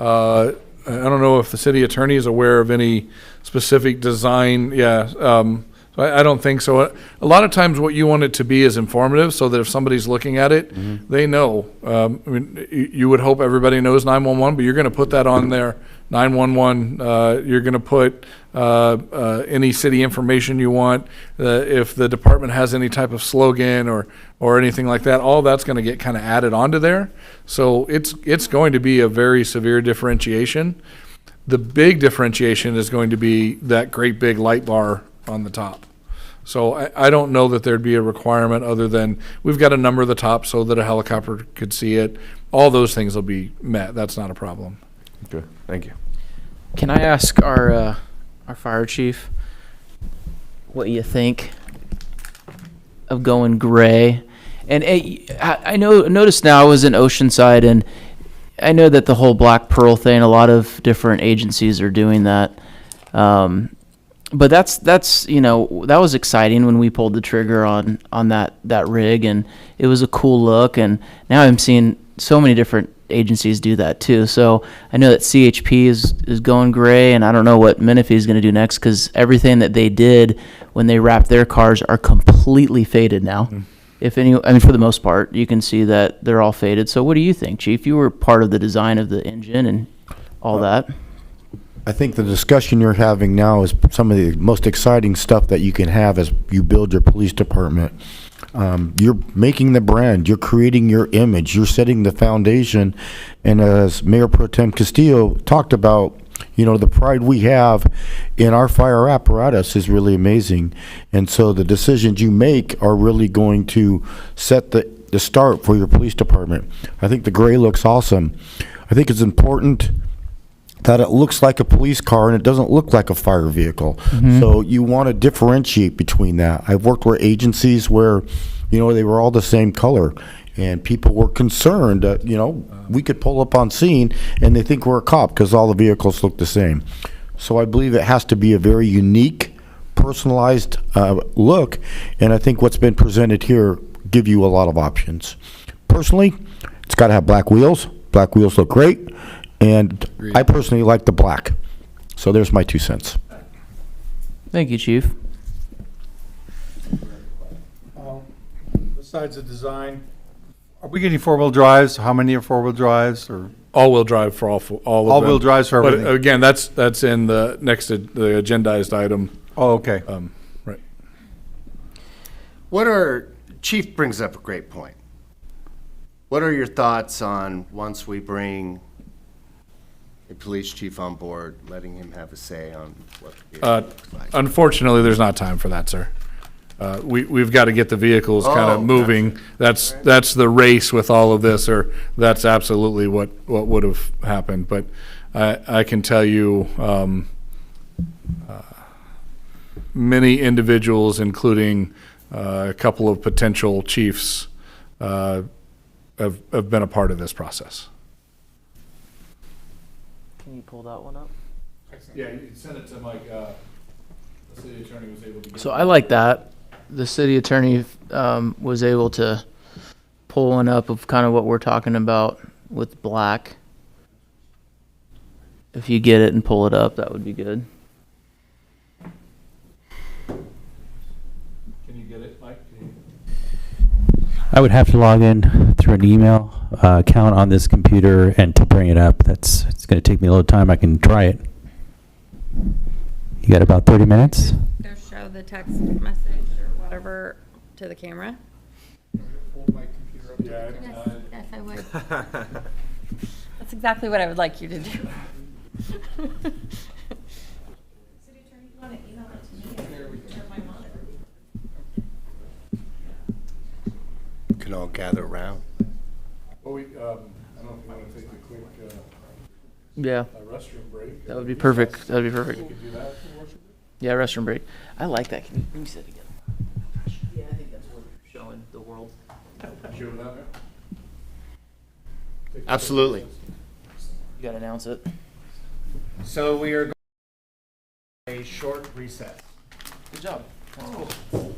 I don't know if the city attorney is aware of any specific design. Yeah, so I don't think so. A lot of times what you want it to be is informative so that if somebody's looking at it, they know. I mean, you would hope everybody knows 911, but you're going to put that on there. 911, you're going to put any city information you want. If the department has any type of slogan or anything like that, all that's going to get kind of added onto there. So it's going to be a very severe differentiation. The big differentiation is going to be that great big light bar on the top. So I don't know that there'd be a requirement other than we've got a number of the top so that a helicopter could see it. All those things will be met. That's not a problem. Good, thank you. Can I ask our fire chief what you think of going gray? And I noticed now I was in Oceanside, and I know that the whole Black Pearl thing, a lot of different agencies are doing that. but that's that was exciting when we pulled the trigger on that rig, and it was a cool look. And now I'm seeing so many different agencies do that too. So I know that CHP is going gray, and I don't know what Menifee is going to do next, because everything that they did when they wrapped their cars are completely faded now. If any, I mean, for the most part, you can see that they're all faded. So what do you think, Chief? You were part of the design of the engine and all that. I think the discussion you're having now is some of the most exciting stuff that you can have as you build your police department. You're making the brand, you're creating your image, you're setting the foundation. And as Mayor Pro Tem Castillo talked about, the pride we have in our fire apparatus is really amazing. And so the decisions you make are really going to set the start for your police department. I think the gray looks awesome. I think it's important that it looks like a police car and it doesn't look like a fire vehicle. So you want to differentiate between that. I've worked with agencies where, they were all the same color, and people were concerned that, we could pull up on scene and they think we're a cop because all the vehicles look the same. So I believe it has to be a very unique, personalized look, and I think what's been presented here give you a lot of options. Personally, it's got to have black wheels. Black wheels look great. And I personally like the black. So there's my 2 cents. Thank you, Chief. Besides the design, are we getting four-wheel drives? How many are four-wheel drives, or? All-wheel drive for all of them. All-wheel drives for everything? But again, that's in the next, the agendized item. Oh, okay. Right. Chief brings up a great point. What are your thoughts on, once we bring a police chief on board, letting him have a say on what the vehicle looks like? Unfortunately, there's not time for that, sir. We've got to get the vehicles kind of moving. That's the race with all of this, or that's absolutely what would have happened. But I can tell you, many individuals, including a couple of potential chiefs, have been a part of this process. Can you pull that one up? Yeah, you sent it to Mike. The city attorney was able to get. So I like that. The city attorney was able to pull one up of kind of what we're talking about with black. If you get it and pull it up, that would be good. Can you get it, Mike? I would have to log in through an email account on this computer, and to bring it up, it's going to take me a little time. I can try it. You got about 30 minutes? Go show the text message or whatever to the camera. Hold my computer up. Yeah. Yes, I would. That's exactly what I would like you to do. City Attorney, do you want to email it to me? Turn my monitor. Can all gather around. Well, I don't know if you want to take a quick Yeah. restroom break. That would be perfect. That would be perfect. We could do that for restroom break? Yeah, restroom break. I like that. Can you sit again? Yeah, I think that's worth showing the world. Sure with that, man? Absolutely. You got to announce it. So we are going to a short recess. Good job. That's cool.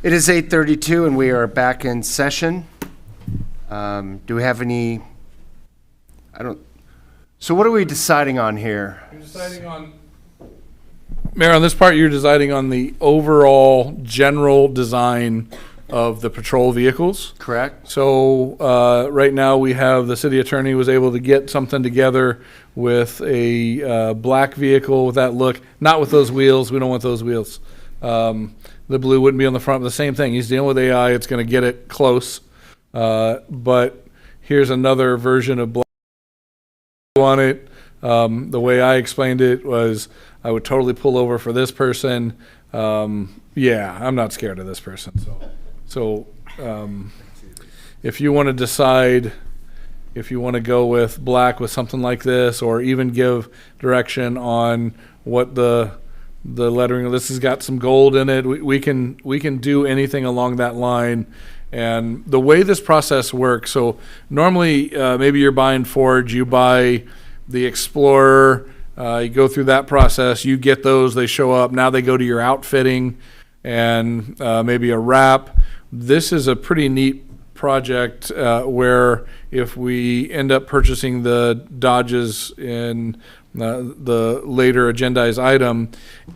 It is 8:32 and we are back in session. Do we have any, so what are we deciding on here? You're deciding on, Mayor, on this part, you're deciding on the overall general design of the patrol vehicles. Correct. So, right now, we have, the city attorney was able to get something together with a, black vehicle with that look, not with those wheels, we don't want those wheels. The blue wouldn't be on the front, the same thing, he's dealing with AI, it's gonna get it close. But here's another version of black on it. The way I explained it was, I would totally pull over for this person. Yeah, I'm not scared of this person, so, if you want to decide if you want to go with black with something like this, or even give direction on what the lettering, this has got some gold in it, we can do anything along that line. And the way this process works, so normally, maybe you're buying Ford, you buy the Explorer, you go through that process, you get those, they show up, now they go to your outfitting and maybe a wrap. This is a pretty neat project where if we end up purchasing the Dodges in the later agendized item,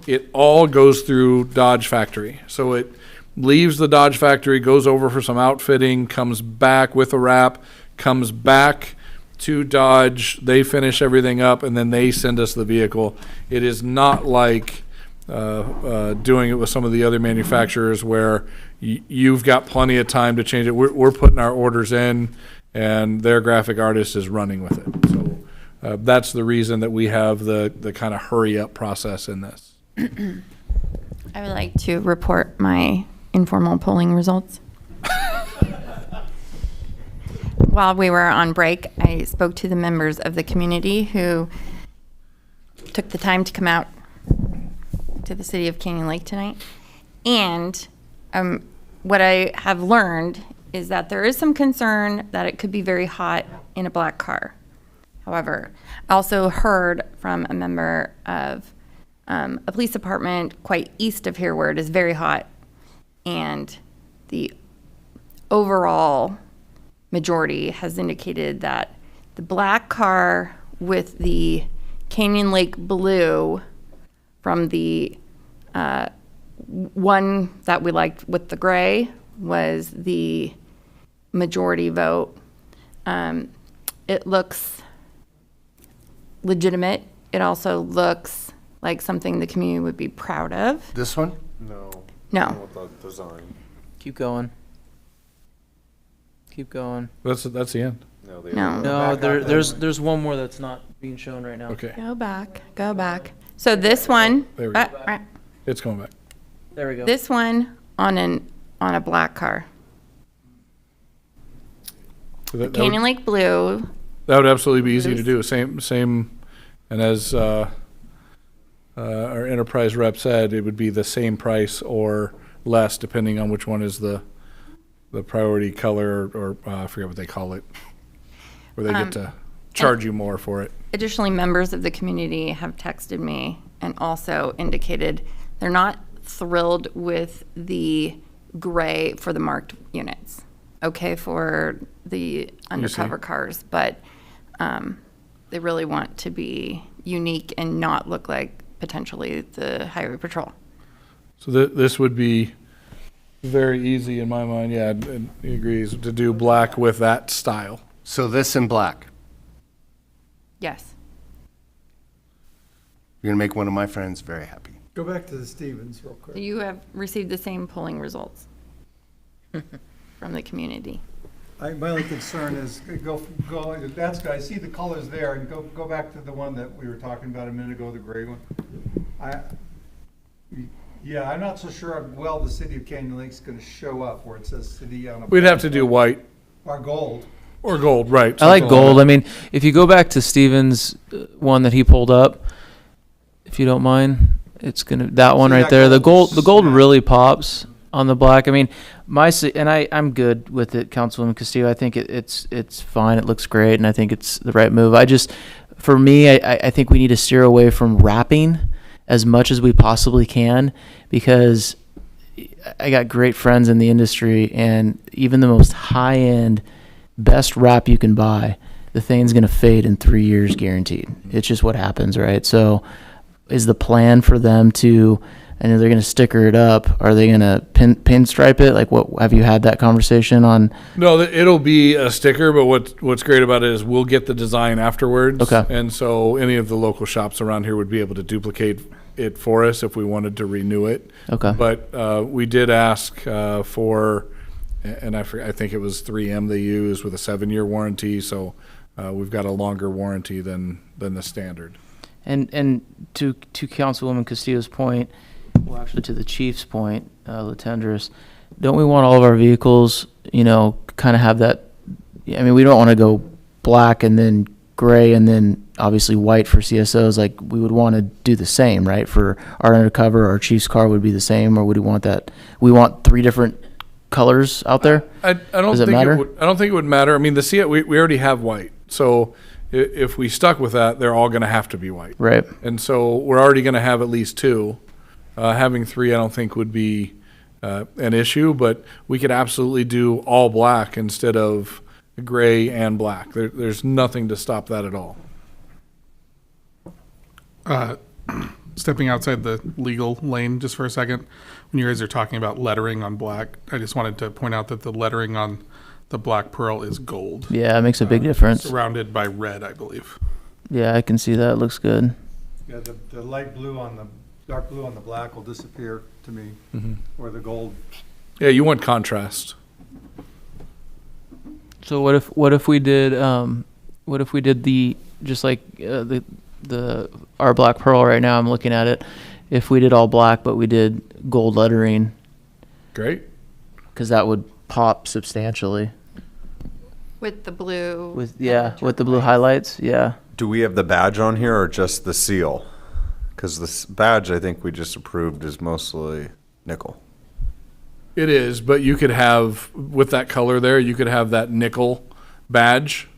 it all goes through Dodge Factory. So it leaves the Dodge Factory, goes over for some outfitting, comes back with a wrap, comes back to Dodge, they finish everything up, and then they send us the vehicle. It is not like doing it with some of the other manufacturers where you've got plenty of time to change it. We're putting our orders in, and their graphic artist is running with it. So that's the reason that we have the kind of hurry up process in this. I would like to report my informal polling results. While we were on break, I spoke to the members of the community who took the time to come out to the city of Canyon Lake tonight. And what I have learned is that there is some concern that it could be very hot in a black car. However, I also heard from a member of a police department quite east of here where it is very hot, and the overall majority has indicated that the black car with the Canyon Lake blue from the one that we liked with the gray was the majority vote. It looks legitimate. It also looks like something the community would be proud of. This one? No. No. With the design. Keep going. Keep going. That's the end. No. There's one more that's not being shown right now. Okay. Go back. So this one, There we go. It's going back. There we go. this one on a black car. So that Canyon Lake blue. would absolutely be easy to do. Same, and as our enterprise rep said, it would be the same price or less depending on which one is the priority color, or I forget what they call it, where they get to charge you more for it. Additionally, members of the community have texted me and also indicated they're not thrilled with the gray for the marked units. Okay for the undercover cars, but they really want to be unique and not look like potentially the highway patrol. So this would be very easy in my mind, yeah, and he agrees, to do black with that style. So this in black. Yes. You're gonna make one of my friends very happy. Go back to the Stevens real quick. You have received the same polling results from the community. My only concern is that's good. I see the colors there, and go back to the one that we were talking about a minute ago, the gray one. Yeah, I'm not so sure how well the city of Canyon Lake's gonna show up where it says city on a. We'd have to do white. Or gold. Or gold, right. I like gold. I mean, if you go back to Steven's one that he pulled up, if you don't mind, it's gonna, that one See right that there. The gold? gold really pops on the black. I mean, I'm good with it, Councilwoman Castillo. I think it's fine. It looks great, and I think it's the right move. For me, I think we need to steer away from wrapping as much as we possibly can, because I got great friends in the industry, and even the most high-end, best wrap you can buy, the thing's going to fade in 3 years guaranteed. It's just what happens, right? So is the plan for them to, I know they're going to sticker it up, are they going to pinstripe it? Like, what, have you had that conversation on? No, it'll be a sticker, but what's great about it is we'll get the design afterwards. Okay. And so any of the local shops around here would be able to duplicate it for us if we wanted to renew it. Okay. But we did ask for, and I think it was 3M they used with a 7-year warranty, so we've got a longer warranty than the standard. And to Councilwoman Castillo's point, well, actually to the chief's point, Latendrous, don't we want all of our vehicles, kind of have that? I mean, we don't want to go black and then gray and then obviously white for CSOs. Like, we would want to do the same, right? For our undercover, our chief's car would be the same, or would we want that? We want 3 different colors out there. I don't Does it think matter? I don't think it would matter. I mean, we already have white, so if we stuck with that, they're all going to have to be white. Right. And so we're already going to have at least 2. Having 3, I don't think would be an issue, but we could absolutely do all black instead of gray and black. There's nothing to stop that at all. Stepping outside the legal lane just for a second, when you guys are talking about lettering on black, I just wanted to point out that the lettering on the Black Pearl is gold. Yeah, it makes a big difference. Surrounded by red, I believe. Yeah, I can see that. It looks good. Yeah, the light blue on the, dark blue on the black will disappear to me, or the gold. Yeah, you want contrast. So what if we did the, just like our Black Pearl right now, I'm looking at it, if we did all black but we did gold lettering, Great. because that would pop substantially With the blue. with the blue highlights. Yeah. Do we have the badge on here or just the seal? Because this badge, I think we just approved, is mostly nickel. It is, but you could have, with that color there, you could have that nickel badge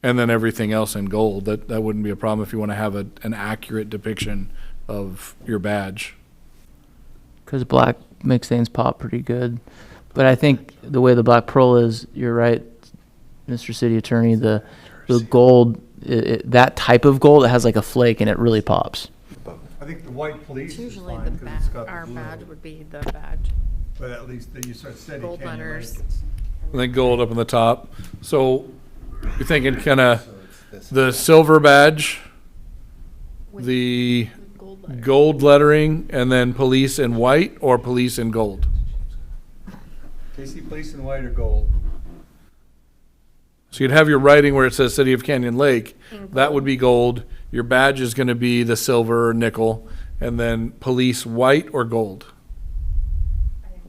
and then everything else in gold. That wouldn't be a problem if you want to have an accurate depiction of your badge. Because black makes things pop pretty good. But I think the way the Black Pearl is, you're right, Mr. City Attorney, the gold, that type of gold, it has like a flake and it really pops. I think the white police is Usually fine because it's got our the blue. badge would be the badge. But at least then you start steady Gold Canyon letters. Lake. And then gold up on the top. So you're thinking kind of the silver badge, the gold lettering, and then police in white or police in gold? KC Police in white or gold. So you'd have your writing where it says City of Canyon Lake. That would be gold. Your badge is going to be the silver or nickel. And then police white or gold?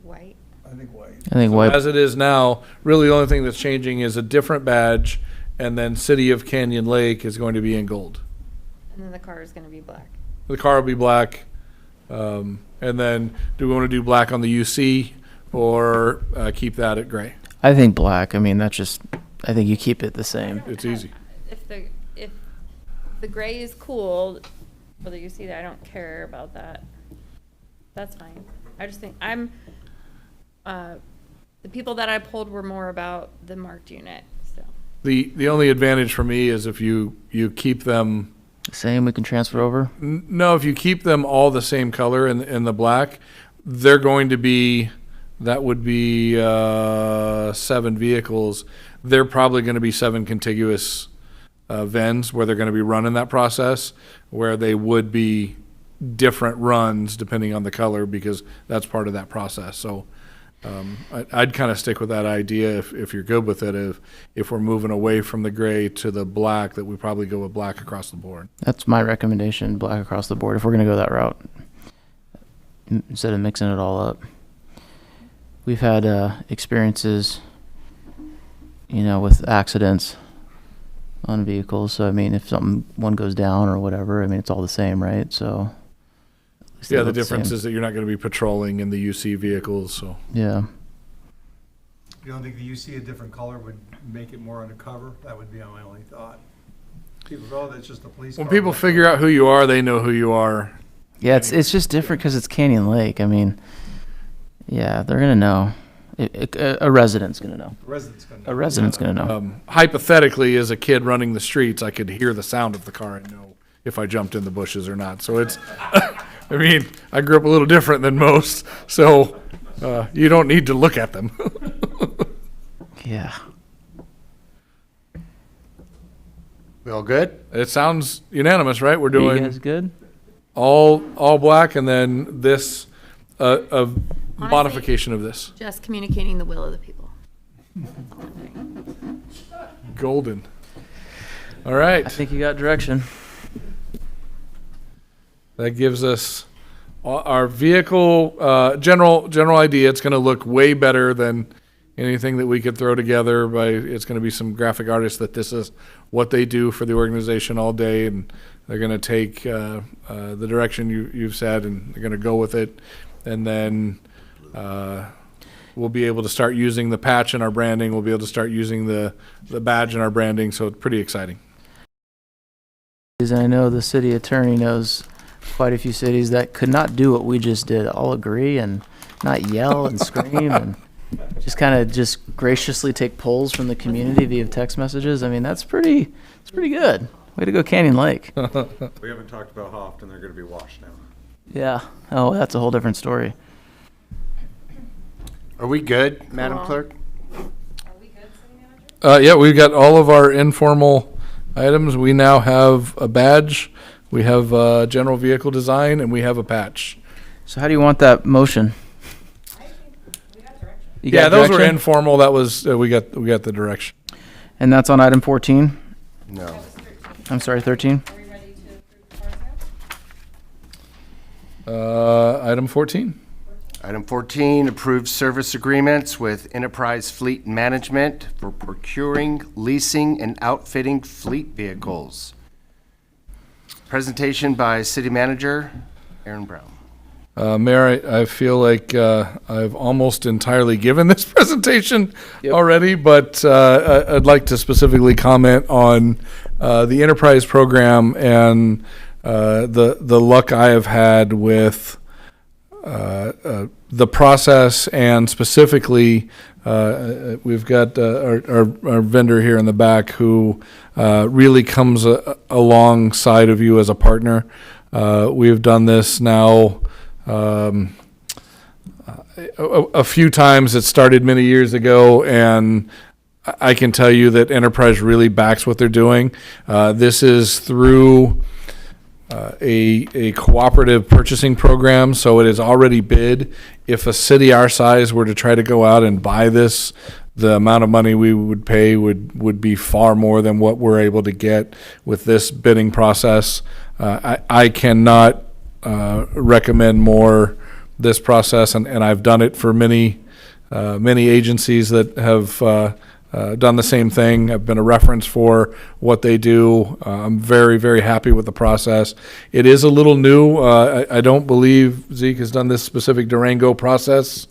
White. I think white. I think white. As it is now, really the only thing that's changing is a different badge, and then City of Canyon Lake is going to be in gold. And then the car is going to be black. The car will be black. And then do we want to do black on the UC or keep that at gray? I think black. I mean, I think you keep it the same. It's easy. If the gray is cool, whether you see that, I don't care about that. That's fine. I just think the people that I pulled were more about the marked unit, so. The only advantage for me is if you keep them. Same, we can transfer over. No, if you keep them all the same color in the black, they're going to be, that would be 7 vehicles. They're probably going to be 7 contiguous VENs where they're going to be running that process, where they would be different runs depending on the color because that's part of that process. So I'd kind of stick with that idea if you're good with it. If we're moving away from the gray to the black, that we probably go with black across the board. That's my recommendation, black across the board, if we're going to go that route, instead of mixing it all up. We've had experiences, with accidents on vehicles. So, I mean, if one goes down or whatever, I mean, it's all the same, right? So, at least they Yeah, the look difference same. is that you're not going to be patrolling in the UC vehicles, so. Yeah. You don't think the UC a different color would make it more undercover? That would be my only thought. People go, that's just a police car. When people figure out who you are, they know who you are. Yeah, it's just different because it's Canyon Lake. I mean, Yeah, they're gonna know. A resident's gonna know. A resident's gonna know. Hypothetically, as a kid running the streets, I could hear the sound of the car and know if I jumped in the bushes or not. So it's, I mean, I grew up a little different than most, so you don't need to look at them. Yeah. We all good? It sounds unanimous, right? We're You doing guys good? all black, and then this, a modification of this. Just communicating the will of the people. Golden. All right. I think you got direction. That gives us our vehicle, general idea. It's going to look way better than anything that we could throw together. It's going to be some graphic artists that this is what they do for the organization all day, and they're going to take the direction you've said, and they're going to go with it. And then we'll be able to start using the patch in our branding. We'll be able to start using the badge in our branding. So it's pretty exciting. And I know the city attorney knows quite a few cities that could not do what we just did. All agree and not yell and scream and just kind of just graciously take polls from the community via text messages. I mean, it's pretty good. Way to go, Canyon Lake. We haven't talked about how often they're going to be washed now. Yeah. Oh, that's a whole different story. Are we good, Madam Clerk? Yeah, we've got all of our informal items. We now have a badge, we have general vehicle design, and we have a patch. So how do you want that motion? You Yeah, got those were direction? informal. That was, we got the direction. And that's on item 14? No. I'm sorry, 13? Item 14. Item 14, approved service agreements with Enterprise Fleet Management for procuring, leasing, and outfitting fleet vehicles. Presentation by City Manager Aaron Brown. Mayor, I feel like I've almost entirely given this presentation already, but I'd like to specifically comment on the enterprise program and the luck I have had with the process, and specifically we've got our vendor here in the back who really comes alongside of you as a partner. We've done this now a few times. It started many years ago, and I can tell you that Enterprise really backs what they're doing. This is through a cooperative purchasing program, so it is already bid. If a city our size were to try to go out and buy this, the amount of money we would pay would be far more than what we're able to get with this bidding process. I cannot recommend more this process, and I've done it for many agencies that have done the same thing. I've been a reference for what they do. I'm very, very happy with the process. It is a little new. I don't believe Zeke has done this specific Durango process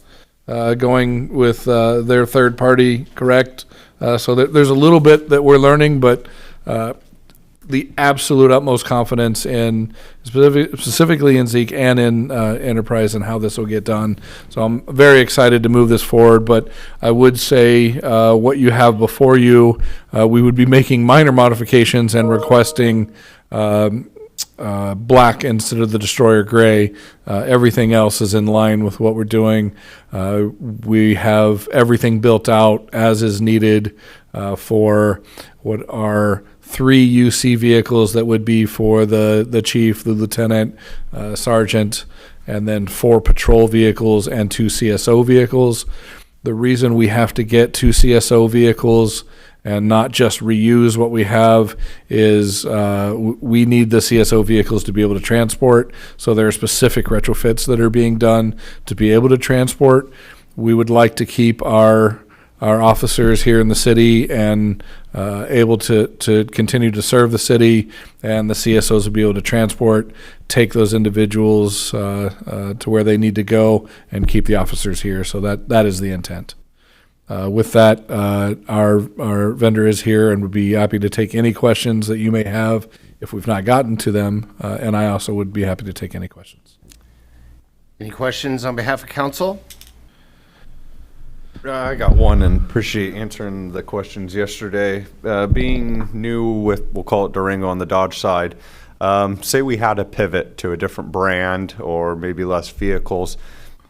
going with their third party, correct? So there's a little bit that we're learning, but the absolute utmost confidence in specifically in Zeke and in Enterprise and how this will get done. So I'm very excited to move this forward, but I would say what you have before you, we would be making minor modifications and requesting black instead of the Destroyer gray. Everything else is in line with what we're doing. We have everything built out as is needed for what are 3 UC vehicles that would be for the chief, the lieutenant, sergeant, and then 4 patrol vehicles and 2 CSO vehicles. The reason we have to get 2 CSO vehicles and not just reuse what we have is we need the CSO vehicles to be able to transport. So there are specific retrofits that are being done to be able to transport. We would like to keep our officers here in the city and able to continue to serve the city, and the CSOs will be able to transport, take those individuals to where they need to go, and keep the officers here. So that is the intent. With that, our vendor is here and would be happy to take any questions that you may have if we've not gotten to them, and I also would be happy to take any questions. Any questions on behalf of council? I got one and appreciate answering the questions yesterday. Being new with, we'll call it Durango on the Dodge side, say we had to pivot to a different brand or maybe less vehicles,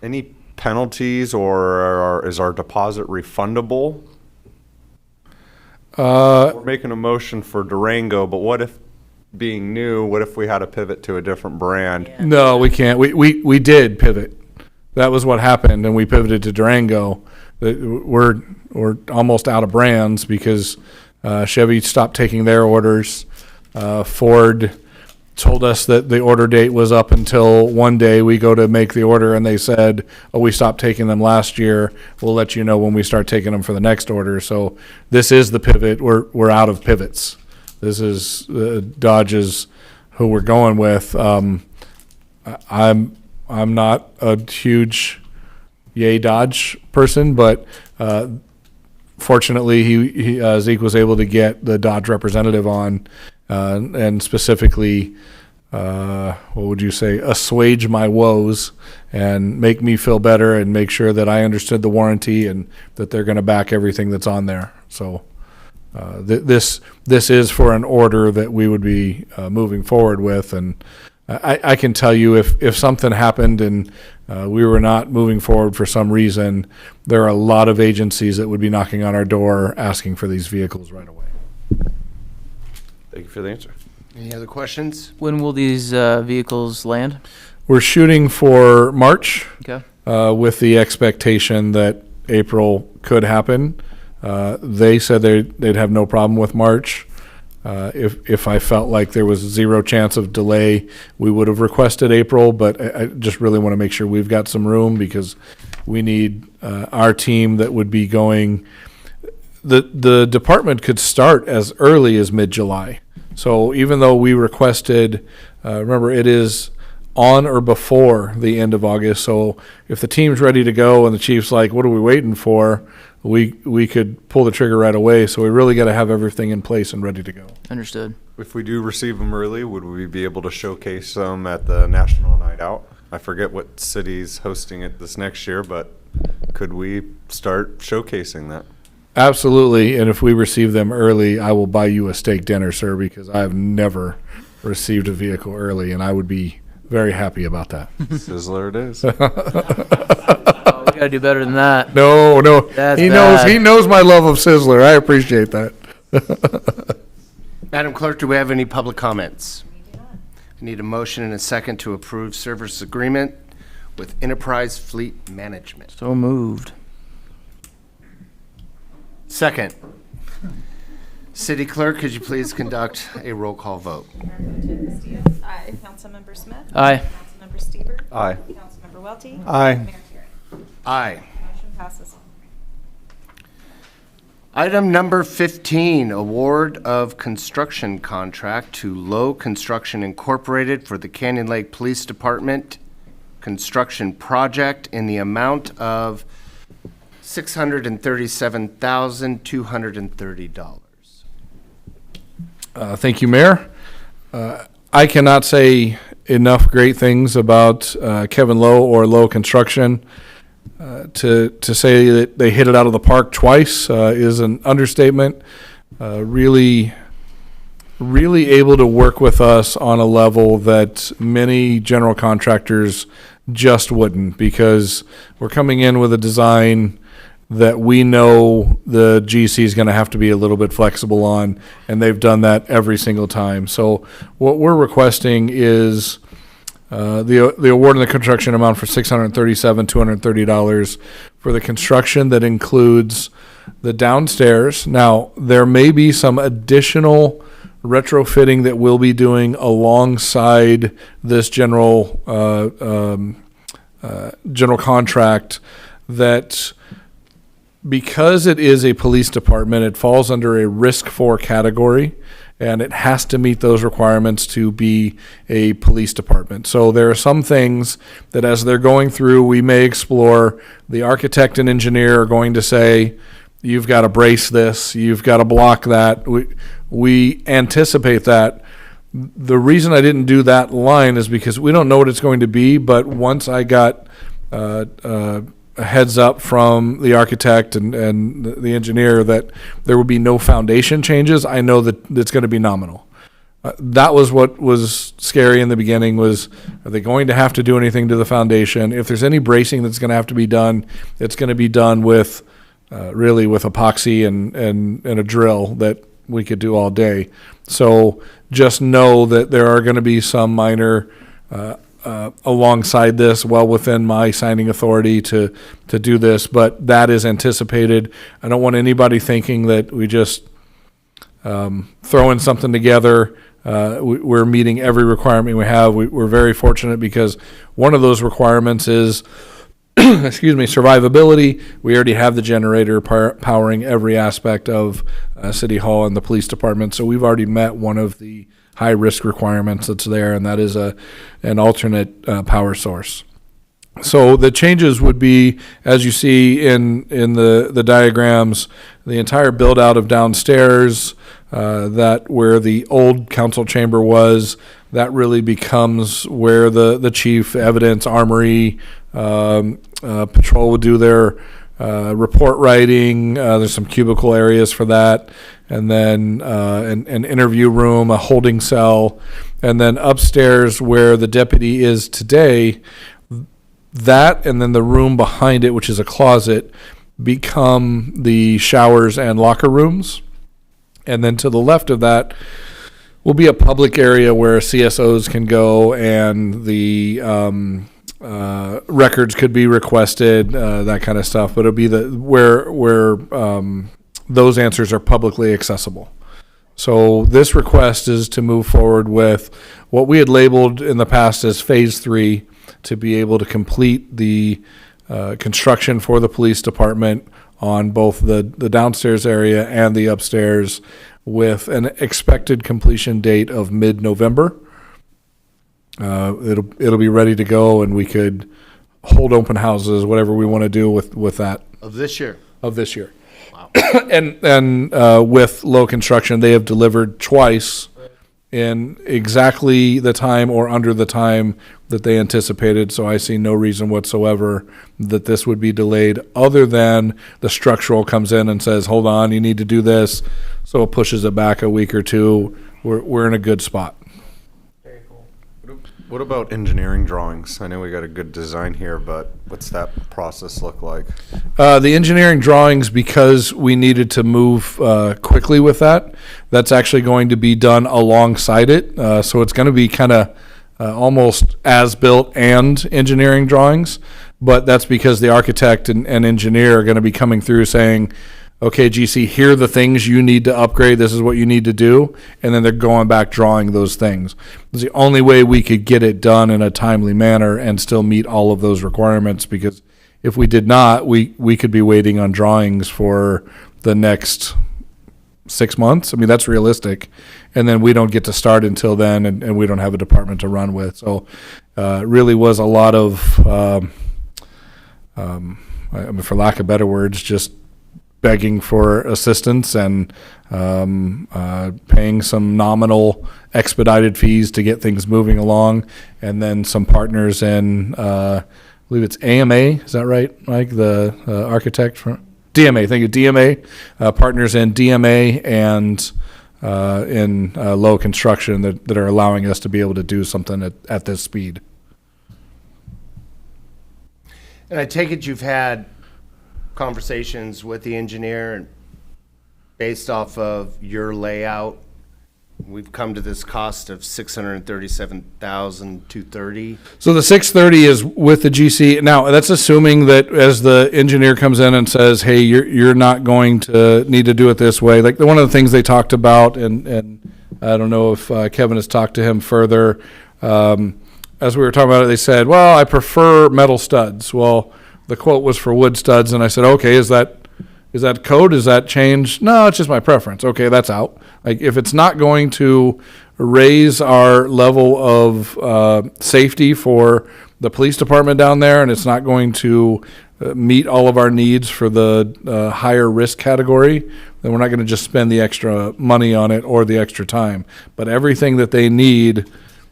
any penalties or is our deposit refundable? We're making a motion for Durango, but what if, being new, what if we had to pivot to a different brand? No, we can't. We did pivot. That was what happened, and we pivoted to Durango. We're almost out of brands because Chevy stopped taking their orders. Ford told us that the order date was up until one day we go to make the order and they said, oh, we stopped taking them last year. We'll let you know when we start taking them for the next order. So this is the pivot. We're out of pivots. This is Dodge's who we're going with. I'm not a huge yay Dodge person, but fortunately Zeke was able to get the Dodge representative on and specifically, what would you say, assuage my woes and make me feel better and make sure that I understood the warranty and that they're going to back everything that's on there. So this is for an order that we would be moving forward with. And I can tell you if something happened and we were not moving forward for some reason, there are a lot of agencies that would be knocking on our door asking for these vehicles right away. Thank you for the answer. Any other questions? When will these vehicles land? We're shooting for March Okay. with the expectation that April could happen. They said they'd have no problem with March. If I felt like there was zero chance of delay, we would have requested April, but I just really want to make sure we've got some room because we need our team that would be going. The department could start as early as mid-July. So even though we requested, remember it is on or before the end of August. So if the team's ready to go and the chief's like, what are we waiting for? We could pull the trigger right away. So we really got to have everything in place and ready to go. Understood. If we do receive them early, would we be able to showcase them at the National Night Out? I forget what city's hosting it this next year, but could we start showcasing that? Absolutely. And if we receive them early, I will buy you a steak dinner, sir, because I have never received a vehicle early, and I would be very happy about that. Sizzler it is. Oh, we got to do better than that. No. That's He bad. knows my love of Sizzler. I appreciate that. Madam Clerk, do we have any public comments? I need a motion and a second to approve service agreement with Enterprise Fleet Management. So moved. Second. City Clerk, could you please conduct a roll call vote? Aye. Councilmember Smith? Aye. Councilmember Stieber? Aye. Councilmember Welty? Aye. Mayor Carey? Aye. Motion passes. Item number 15, award of construction contract to Low Construction Incorporated for the Canyon Lake Police Department construction project in the amount of $637,230. Thank you, Mayor. I cannot say enough great things about Kevin Lowe or Lowe Construction. To say that they hit it out of the park twice is an understatement. Really able to work with us on a level that many general contractors just wouldn't, because we're coming in with a design that we know the GC is going to have to be a little bit flexible on, and they've done that every single time. So what we're requesting is the award and the construction amount for $637,230 for the construction that includes the downstairs. Now, there may be some additional retrofitting that we'll be doing alongside this general contract that, because it is a police department, it falls under a risk 4 category, and it has to meet those requirements to be a police department. So there are some things that as they're going through, we may explore. The architect and engineer are going to say, you've got to brace this, you've got to block that. We anticipate that. The reason I didn't do that line is because we don't know what it's going to be, but once I got a heads up from the architect and the engineer that there will be no foundation changes, I know that it's going to be nominal. That was what was scary in the beginning was, are they going to have to do anything to the foundation? If there's any bracing that's going to have to be done, it's going to be done with, really with epoxy and a drill that we could do all day. So just know that there are going to be some minor, alongside this, well within my signing authority to do this, but that is anticipated. I don't want anybody thinking that we just throwing something together. We're meeting every requirement we have. We're very fortunate because one of those requirements is, excuse me, survivability. We already have the generator powering every aspect of City Hall and the police department. So we've already met one of the high risk requirements that's there, and that is an alternate power source. So the changes would be, as you see in the diagrams, the entire build out of downstairs, that where the old council chamber was, that really becomes where the chief, evidence, armory, patrol would do their report writing. There's some cubicle areas for that. And then an interview room, a holding cell. And then upstairs where the deputy is today, that and then the room behind it, which is a closet, become the showers and locker rooms. And then to the left of that will be a public area where CSOs can go and the records could be requested, that kind of stuff. But it'll be where those answers are publicly accessible. So this request is to move forward with what we had labeled in the past as Phase 3, to be able to complete the construction for the police department on both the downstairs area and the upstairs, with an expected completion date of mid-November. It'll be ready to go, and we could hold open houses, whatever we want to do with that. Of this year? Of this year. Wow. and with low construction, they have delivered twice in exactly the time or under the time that they anticipated. So I see no reason whatsoever that this would be delayed, other than the structural comes in and says, hold on, you need to do this. So it pushes it back a week or two. We're in a good spot. What about engineering drawings? I know we got a good design here, but what's that process look like? The engineering drawings, because we needed to move quickly with that, that's actually going to be done alongside it. So it's going to be kind of almost as-built and engineering drawings, but that's because the architect and engineer are going to be coming through saying, okay, GC, here are the things you need to upgrade. This is what you need to do. And then they're going back drawing those things. It's the only way we could get it done in a timely manner and still meet all of those requirements, because if we did not, we could be waiting on drawings for the next 6 months. I mean, that's realistic. And then we don't get to start until then, and we don't have a department to run with. So it really was a lot of, I mean, for lack of better words, just begging for assistance and paying some nominal expedited fees to get things moving along, and then some partners in, I believe it's AMA, is that right, Mike? The architect from DMA, thank you, DMA, partners in DMA and in low construction that are allowing us to be able to do something at this speed. And I take it you've had conversations with the engineer, and based off of your layout, we've come to this cost of $637,230. So the 630 is with the GC. Now that's assuming that as the engineer comes in and says, "Hey, you're not going to need to do it this way." Like one of the things they talked about, and I don't know if Kevin has talked to him further. As we were talking about it, they said, "Well, I prefer metal studs." Well, the quote was for wood studs, and I said, "Okay, is that code? Is that changed?" "No, it's just my preference." Okay, that's out. Like if it's not going to raise our level of safety for the police department down there, and it's not going to meet all of our needs for the higher risk category, then we're not going to just spend the extra money on it or the extra time. But everything that they need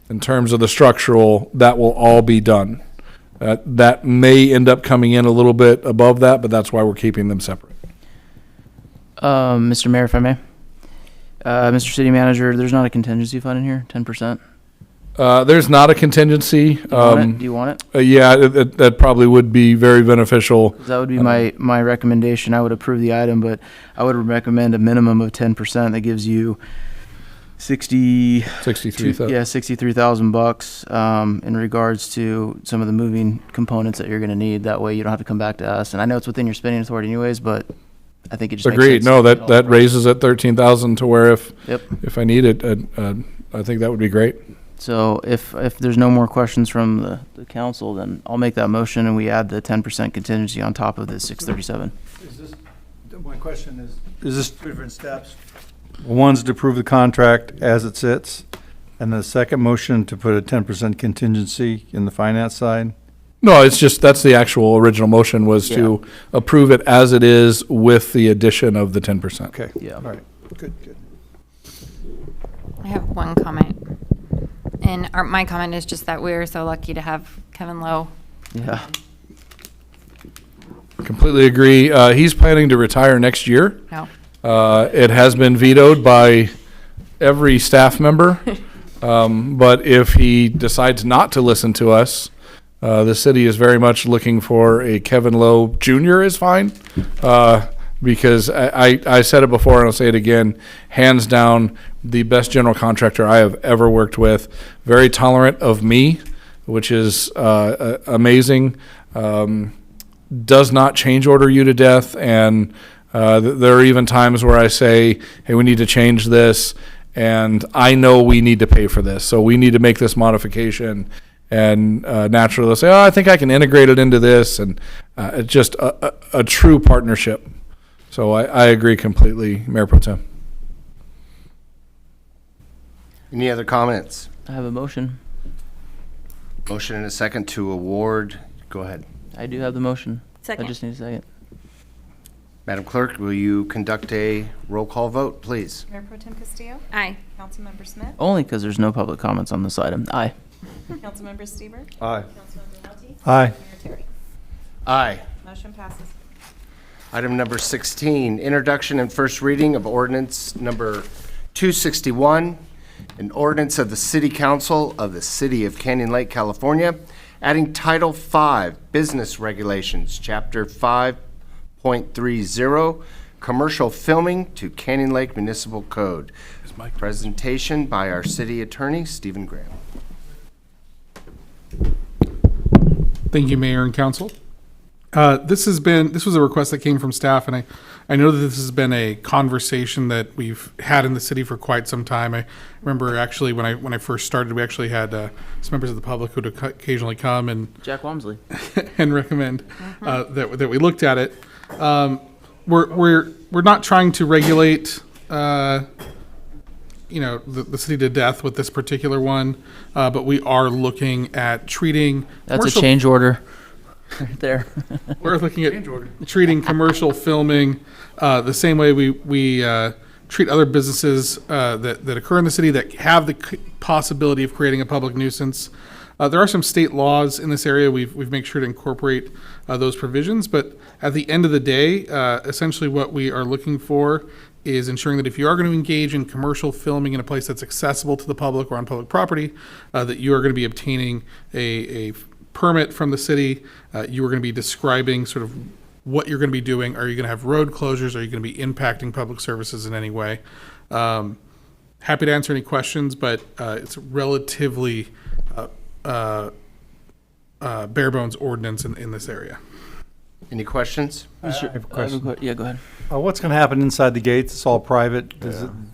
in terms of the structural, that will all be done. That may end up coming in a little bit above that, but that's why we're keeping them separate. Mr. Mayor, if I may. Mr. City Manager, there's not a contingency fund in here, 10%? There's not a contingency. Do you want it? Yeah, that probably would be very beneficial. That would be my recommendation. I would approve the item, but I would recommend a minimum of 10%. That gives you 63,000 bucks in regards to some of the moving components that you're going to need. That way you don't have to come back to us. And I know it's within your spending authority anyways, but I think it just makes Agreed. sense. No, that raises at 13,000 to where if I need it, I think that would be great. So if there's no more questions from the council, then I'll make that motion and we add the 10% contingency on top of the 637. My question is this two different steps? One's to approve the contract as it sits, and the second motion to put a 10% contingency in the finance side? No, it's just, that's the actual original motion was to approve it as it is with the addition of the 10%. Okay. Yeah. All right. Good. I have one comment. And my comment is just that we're so lucky to have Kevin Lowe. Yeah. Completely agree. He's planning to retire next year. No. It has been vetoed by every staff member. But if he decides not to listen to us, the city is very much looking for a Kevin Lowe Jr. is fine. Because I said it before and I'll say it again, hands down, the best general contractor I have ever worked with. Very tolerant of me, which is amazing. Does not change order you to death. And there are even times where I say, hey, we need to change this. And I know we need to pay for this. So we need to make this modification. And naturally they'll say, oh, I think I can integrate it into this. And it's just a true partnership. So I agree completely, Mayor Pro Tem. Any other comments? I have a motion. Motion and a second to award. Go ahead. I do have the motion. Second. I just need a second. Madam Clerk, will you conduct a roll call vote, please? Mayor Pro Tem Castillo? Aye. Councilmember Smith? Only because there's no public comments on this item. Aye. Councilmember Stieber? Aye. Councilmember Welty? Aye. Mayor Terry? Aye. Motion passes. Item number 16, introduction and first reading of ordinance number 261, an ordinance of the City Council of the City of Canyon Lake, California, adding Title V, Business Regulations, Chapter 5.30, Commercial Filming to Canyon Lake Municipal Code. Presentation by our City Attorney, Stephen Graham. Thank you, Mayor and Council. This was a request that came from staff, and I know that this has been a conversation that we've had in the city for quite some time. I remember actually when I first started, we actually had some members of the public who would occasionally come and Jack Wamsley. and recommend that we looked at it. We're not trying to regulate the city to death with this particular one, but we are looking at treating That's a change order. Right there. We're looking at treating commercial filming the same way we treat other businesses that occur in the city that have the possibility of creating a public nuisance. There are some state laws in this area. We've made sure to incorporate those provisions, but at the end of the day, essentially what we are looking for is ensuring that if you are going to engage in commercial filming in a place that's accessible to the public or on public property, that you are going to be obtaining a permit from the city. You are going to be describing sort of what you're going to be doing. Are you going to have road closures? Are you going to be impacting public services in any way? Happy to answer any questions, but it's relatively bare bones ordinance in this area. Any questions? I have a question. Yeah, go ahead. What's going to happen inside the gates? It's all private.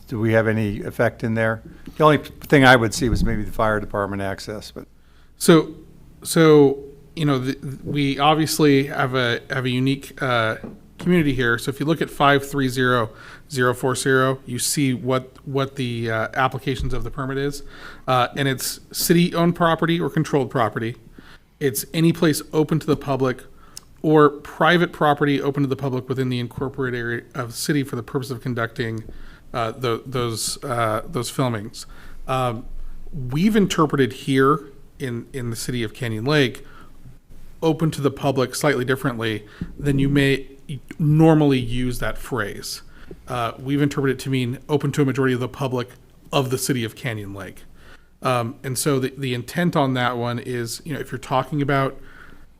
Do we have any effect in there? The only thing I would see was maybe the fire department access, but. So we obviously have a unique community here. So if you look at 530040, you see what the applications of the permit is, and it's city-owned property or controlled property. It's any place open to the public or private property open to the public within the incorporated area of the city for the purpose of conducting those filmings. We've interpreted here in the city of Canyon Lake open to the public slightly differently than you may normally use that phrase. We've interpreted it to mean open to a majority of the public of the city of Canyon Lake. And so the intent on that one is, if you're talking about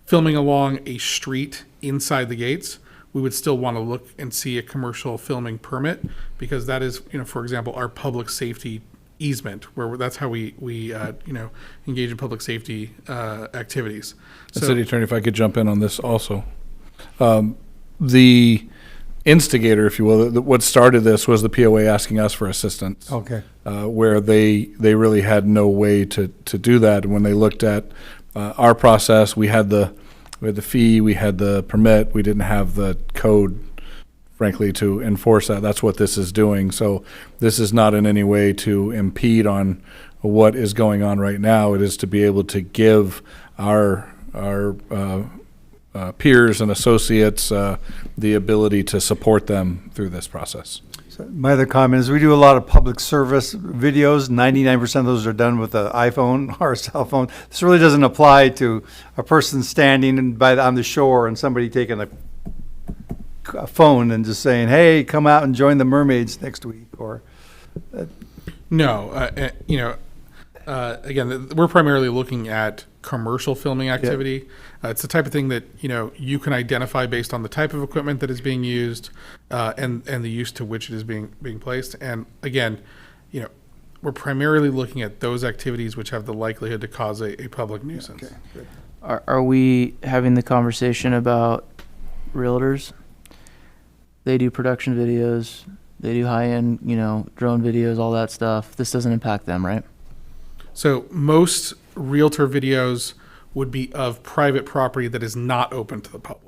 filming along a street inside the gates, we would still want to look and see a commercial filming permit, because that is, for example, our public safety easement, where that's how we engage in public safety activities. City Attorney, if I could jump in on this also. The instigator, if you will, what started this was the POA asking us for assistance. Okay. Where they really had no way to do that. And when they looked at our process, we had the fee, we had the permit, we didn't have the code, frankly, to enforce that. That's what this is doing. So this is not in any way to impede on what is going on right now. It is to be able to give our peers and associates the ability to support them through this process. So my other comment is we do a lot of public service videos. 99% of those are done with an iPhone or a cell phone. This really doesn't apply to a person standing on the shore and somebody taking a phone and just saying, hey, come out and join the mermaids next week. Or No, again, we're primarily looking at commercial filming activity. It's the type of thing that you can identify based on the type of equipment that is being used and the use to which it is being placed. And again, we're primarily looking at those activities which have the likelihood to cause a public nuisance. Okay, good. Are we having the conversation about realtors? They do production videos, they do high-end, drone videos, all that stuff. This doesn't impact them, right? So most realtor videos would be of private property that is not open to the public.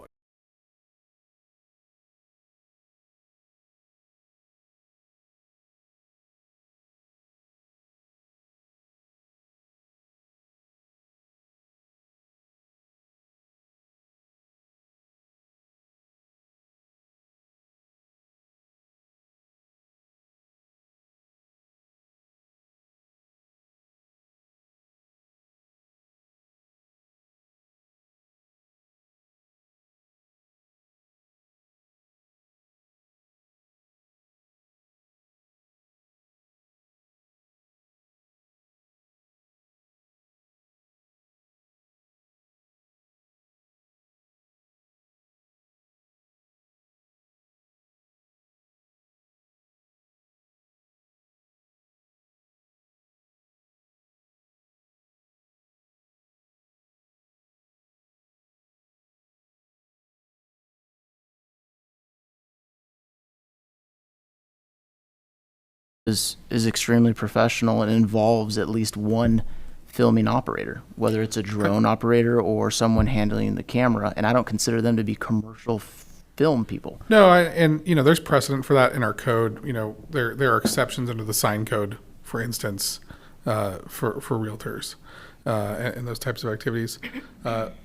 Is extremely professional and involves at least one filming operator, whether it's a drone operator or someone handling the camera, and I don't consider them to be commercial film people. No, there's precedent for that in our code. There are exceptions under the sign code, for instance, for realtors and those types of activities.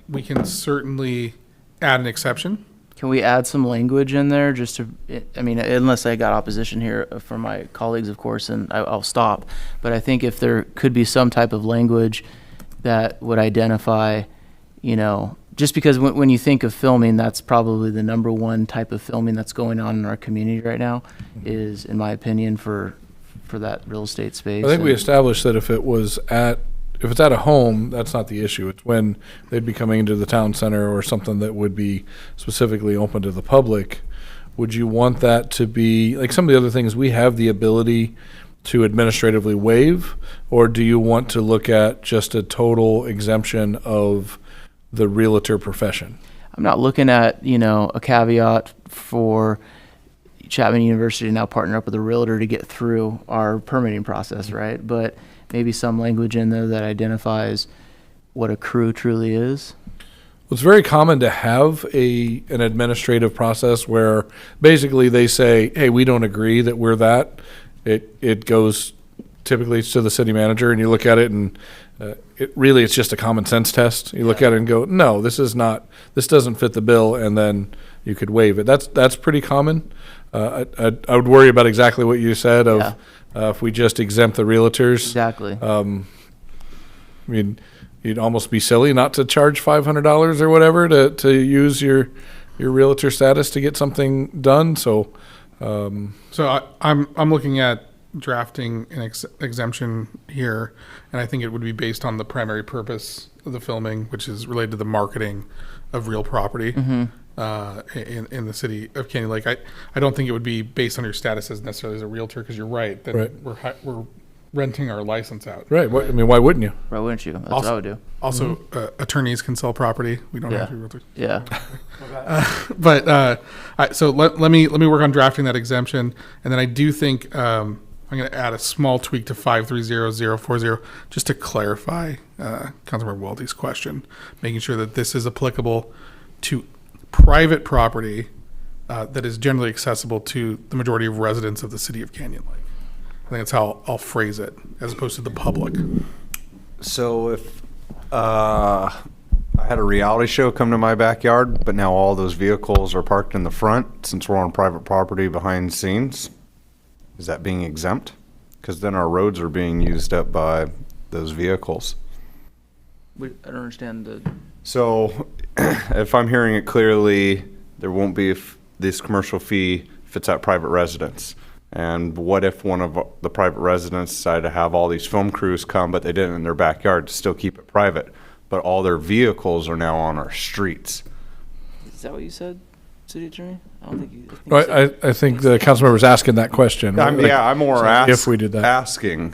We can certainly add an exception. Can we add some language in there just to, unless I got opposition here from my colleagues, of course, and I'll stop. But I think if there could be some type of language that would identify, just because when you think of filming, that's probably the number one type of filming that's going on in our community right now, is, in my opinion, for that real estate space. I think we established that if it's at a home, that's not the issue. It's when they'd be coming into the town center or something that would be specifically open to the public. Would you want that to be, like some of the other things, we have the ability to administratively waive, or do you want to look at just a total exemption of the realtor profession? I'm not looking at, a caveat for Chapman University to now partner up with a realtor to get through our permitting process, right? But maybe some language in there that identifies what a crew truly is. Well, it's very common to have an administrative process where basically they say, hey, we don't agree that we're that. It goes typically to the city manager, and you look at it and it's just a common sense test. You look at it and go, no, this doesn't fit the bill, and then you could waive it. That's pretty common. I would worry about exactly what you said of if we just exempt the realtors. Exactly. you'd almost be silly not to charge $500 or whatever to use your realtor status to get something done. So, So I'm looking at drafting an exemption here, and I think it would be based on the primary purpose of the filming, which is related to the marketing of real property in the city of Canyon Lake. I don't think it would be based on your status as necessarily as a realtor, because you're right that we're renting our license out. right. What, I mean, why wouldn't you? Why wouldn't you? That's Also- what I would do. Also, attorneys can sell property. We don't have to be realtors. Yeah. So let me work on drafting that exemption, and then I do think I'm going to add a small tweak to 530040 just to clarify Councilmember Welty's question, making sure that this is applicable to private property that is generally accessible to the majority of residents of the city of Canyon Lake. I think that's how I'll phrase it, as opposed to the public. So if I had a reality show come to my backyard, but now all those vehicles are parked in the front, since we're on private property behind the scenes, is that being exempt? Because then our roads are being used up by those vehicles. I don't understand the. So if I'm hearing it clearly, there won't be if this commercial fee if it's at private residence. And what if one of the private residents decided to have all these film crews come, but they didn't in their backyard to still keep it private, but all their vehicles are now on our streets? Is that what you said, City Attorney? I don't think you. I think the council member's asking that question. I'm more if we did that. asking,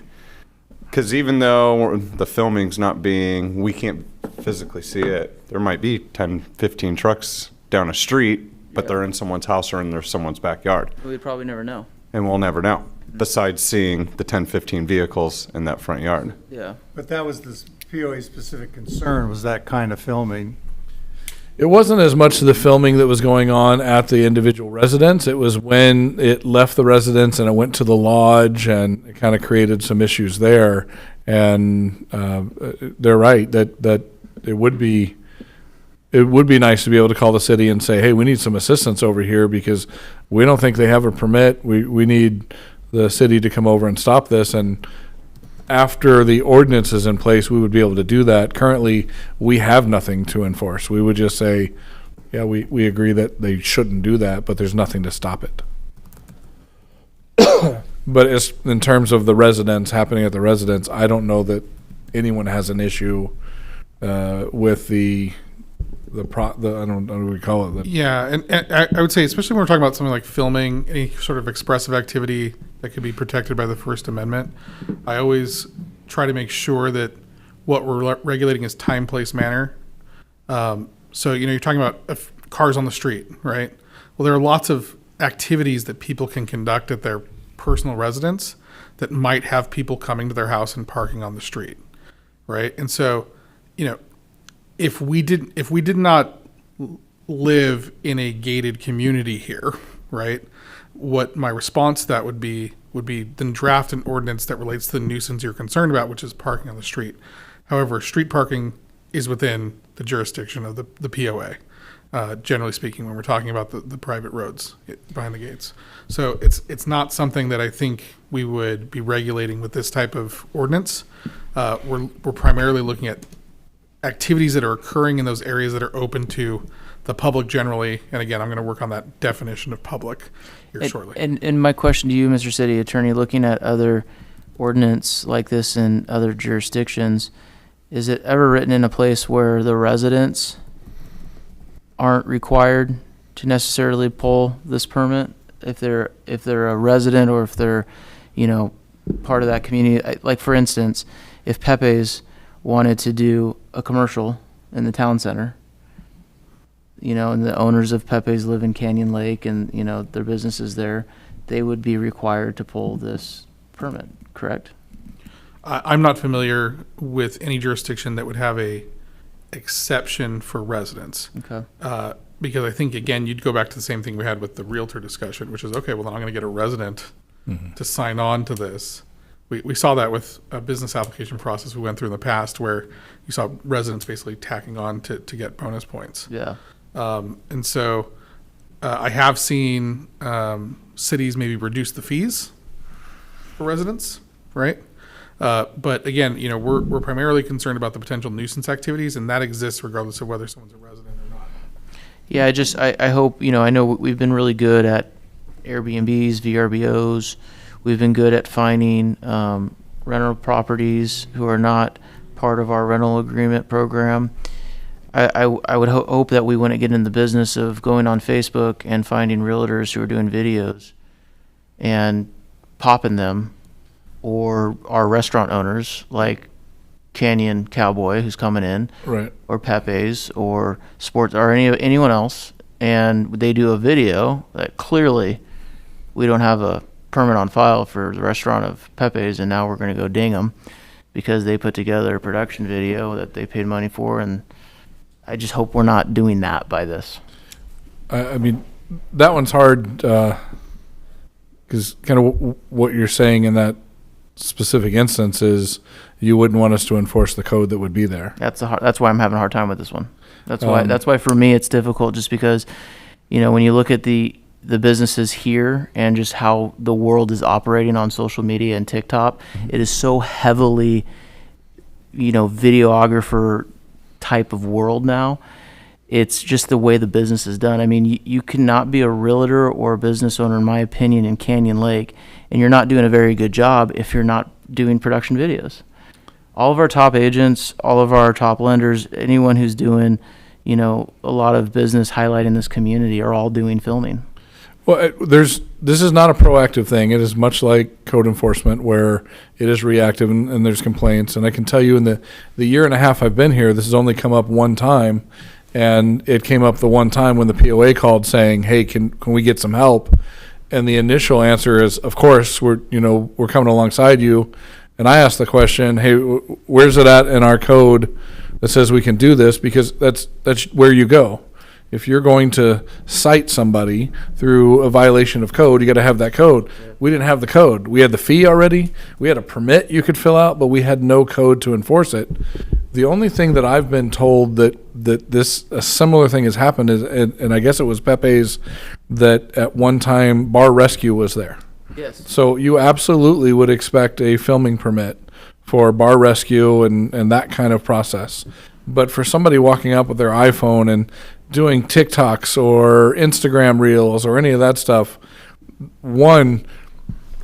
because even though the filming's not being, we can't physically see it, there might be 10, 15 trucks down a street, but they're in someone's house or in someone's backyard. We'd probably never know. And we'll never know, besides seeing the 10, 15 vehicles in that front yard. Yeah. But that was the POA specific concern, was that kind of filming. It wasn't as much the filming that was going on at the individual residence. It was when it left the residence and it went to the lodge, and it kind of created some issues there. And they're right that it would be nice to be able to call the city and say, hey, we need some assistance over here because we don't think they have a permit. We need the city to come over and stop this. And after the ordinance is in place, we would be able to do that. Currently, we have nothing to enforce. We would just say, yeah, we agree that they shouldn't do that, but there's nothing to stop it. But it's, in terms of the residence, happening at the residence, I don't know that anyone has an issue with I don't know what we call it. Yeah, and I would say, especially when we're talking about something like filming, any sort of expressive activity that could be protected by the First Amendment, I always try to make sure that what we're regulating is time, place, manner. So, you're talking about cars on the street, right? Well, there are lots of activities that people can conduct at their personal residence that might have people coming to their house and parking on the street, right? And so, if we did not live in a gated community here, right, what my response to that would be then draft an ordinance that relates to the nuisance you're concerned about, which is parking on the street. However, street parking is within the jurisdiction of the POA, generally speaking, when we're talking about the private roads behind the gates. So it's not something that I think we would be regulating with this type of ordinance. We're primarily looking at activities that are occurring in those areas that are open to the public generally. And again, I'm going to work on that definition of public here shortly. And my question to you, Mr. City Attorney, looking at other ordinance like this in other jurisdictions, is it ever written in a place where the residents aren't required to necessarily pull this permit if they're a resident or if they're, part of that community? Like, for instance, if Pepe's wanted to do a commercial in the town center, and the owners of Pepe's live in Canyon Lake and, their business is there, they would be required to pull this permit, correct? I'm not familiar with any jurisdiction that would have a exception for residents. Okay. Because I think, again, you'd go back to the same thing we had with the realtor discussion, which is, okay, well, then I'm going to get a resident to sign on to this. We saw that with a business application process we went through in the past where you saw residents basically tacking on to get bonus points. Yeah. And so I have seen cities maybe reduce the fees for residents, right? But again, we're primarily concerned about the potential nuisance activities, and that exists regardless of whether someone's a resident or not. Yeah, I hope, I know we've been really good at Airbnbs, VRBOs. We've been good at finding rental properties who are not part of our rental agreement program. I would hope that we wouldn't get in the business of going on Facebook and finding realtors who are doing videos and popping them, or our restaurant owners like Canyon Cowboy, who's coming in, Right. or Pepe's, or Sports, or anyone else, and they do a video that clearly we don't have a permit on file for the restaurant of Pepe's, and now we're going to go ding them because they put together a production video that they paid money for, and I just hope we're not doing that by this. I mean, that one's hard because kind of what you're saying in that specific instance is you wouldn't want us to enforce the code that would be there. That's why I'm having a hard time with this one. That's why for me it's difficult, just because, when you look at the businesses here and just how the world is operating on social media and TikTok, it is so heavily, videographer type of world now. It's just the way the business is done. I mean, you cannot be a realtor or a business owner, in my opinion, in Canyon Lake, and you're not doing a very good job if you're not doing production videos. All of our top agents, all of our top lenders, anyone who's doing, a lot of business highlighting this community are all doing filming. Well, this is not a proactive thing. It is much like code enforcement, where it is reactive and there's complaints. And I can tell you, in the year and a half I've been here, this has only come up one time, and it came up the one time when the POA called saying, "Hey, can we get some help?" And the initial answer is, "Of course, we're coming alongside you." And I asked the question, "Hey, where's it at in our code that says we can do this?" Because that's where you go. If you're going to cite somebody through a violation of code, you got to have that code. Yeah. We didn't have the code. We had the fee already. We had a permit you could fill out, but we had no code to enforce it. The only thing that I've been told that a similar thing has happened is, and I guess it was Pepe's, that at one time Bar Rescue was there. Yes. So you absolutely would expect a filming permit for Bar Rescue and that kind of process. But for somebody walking up with their iPhone and doing TikToks or Instagram Reels or any of that stuff, one,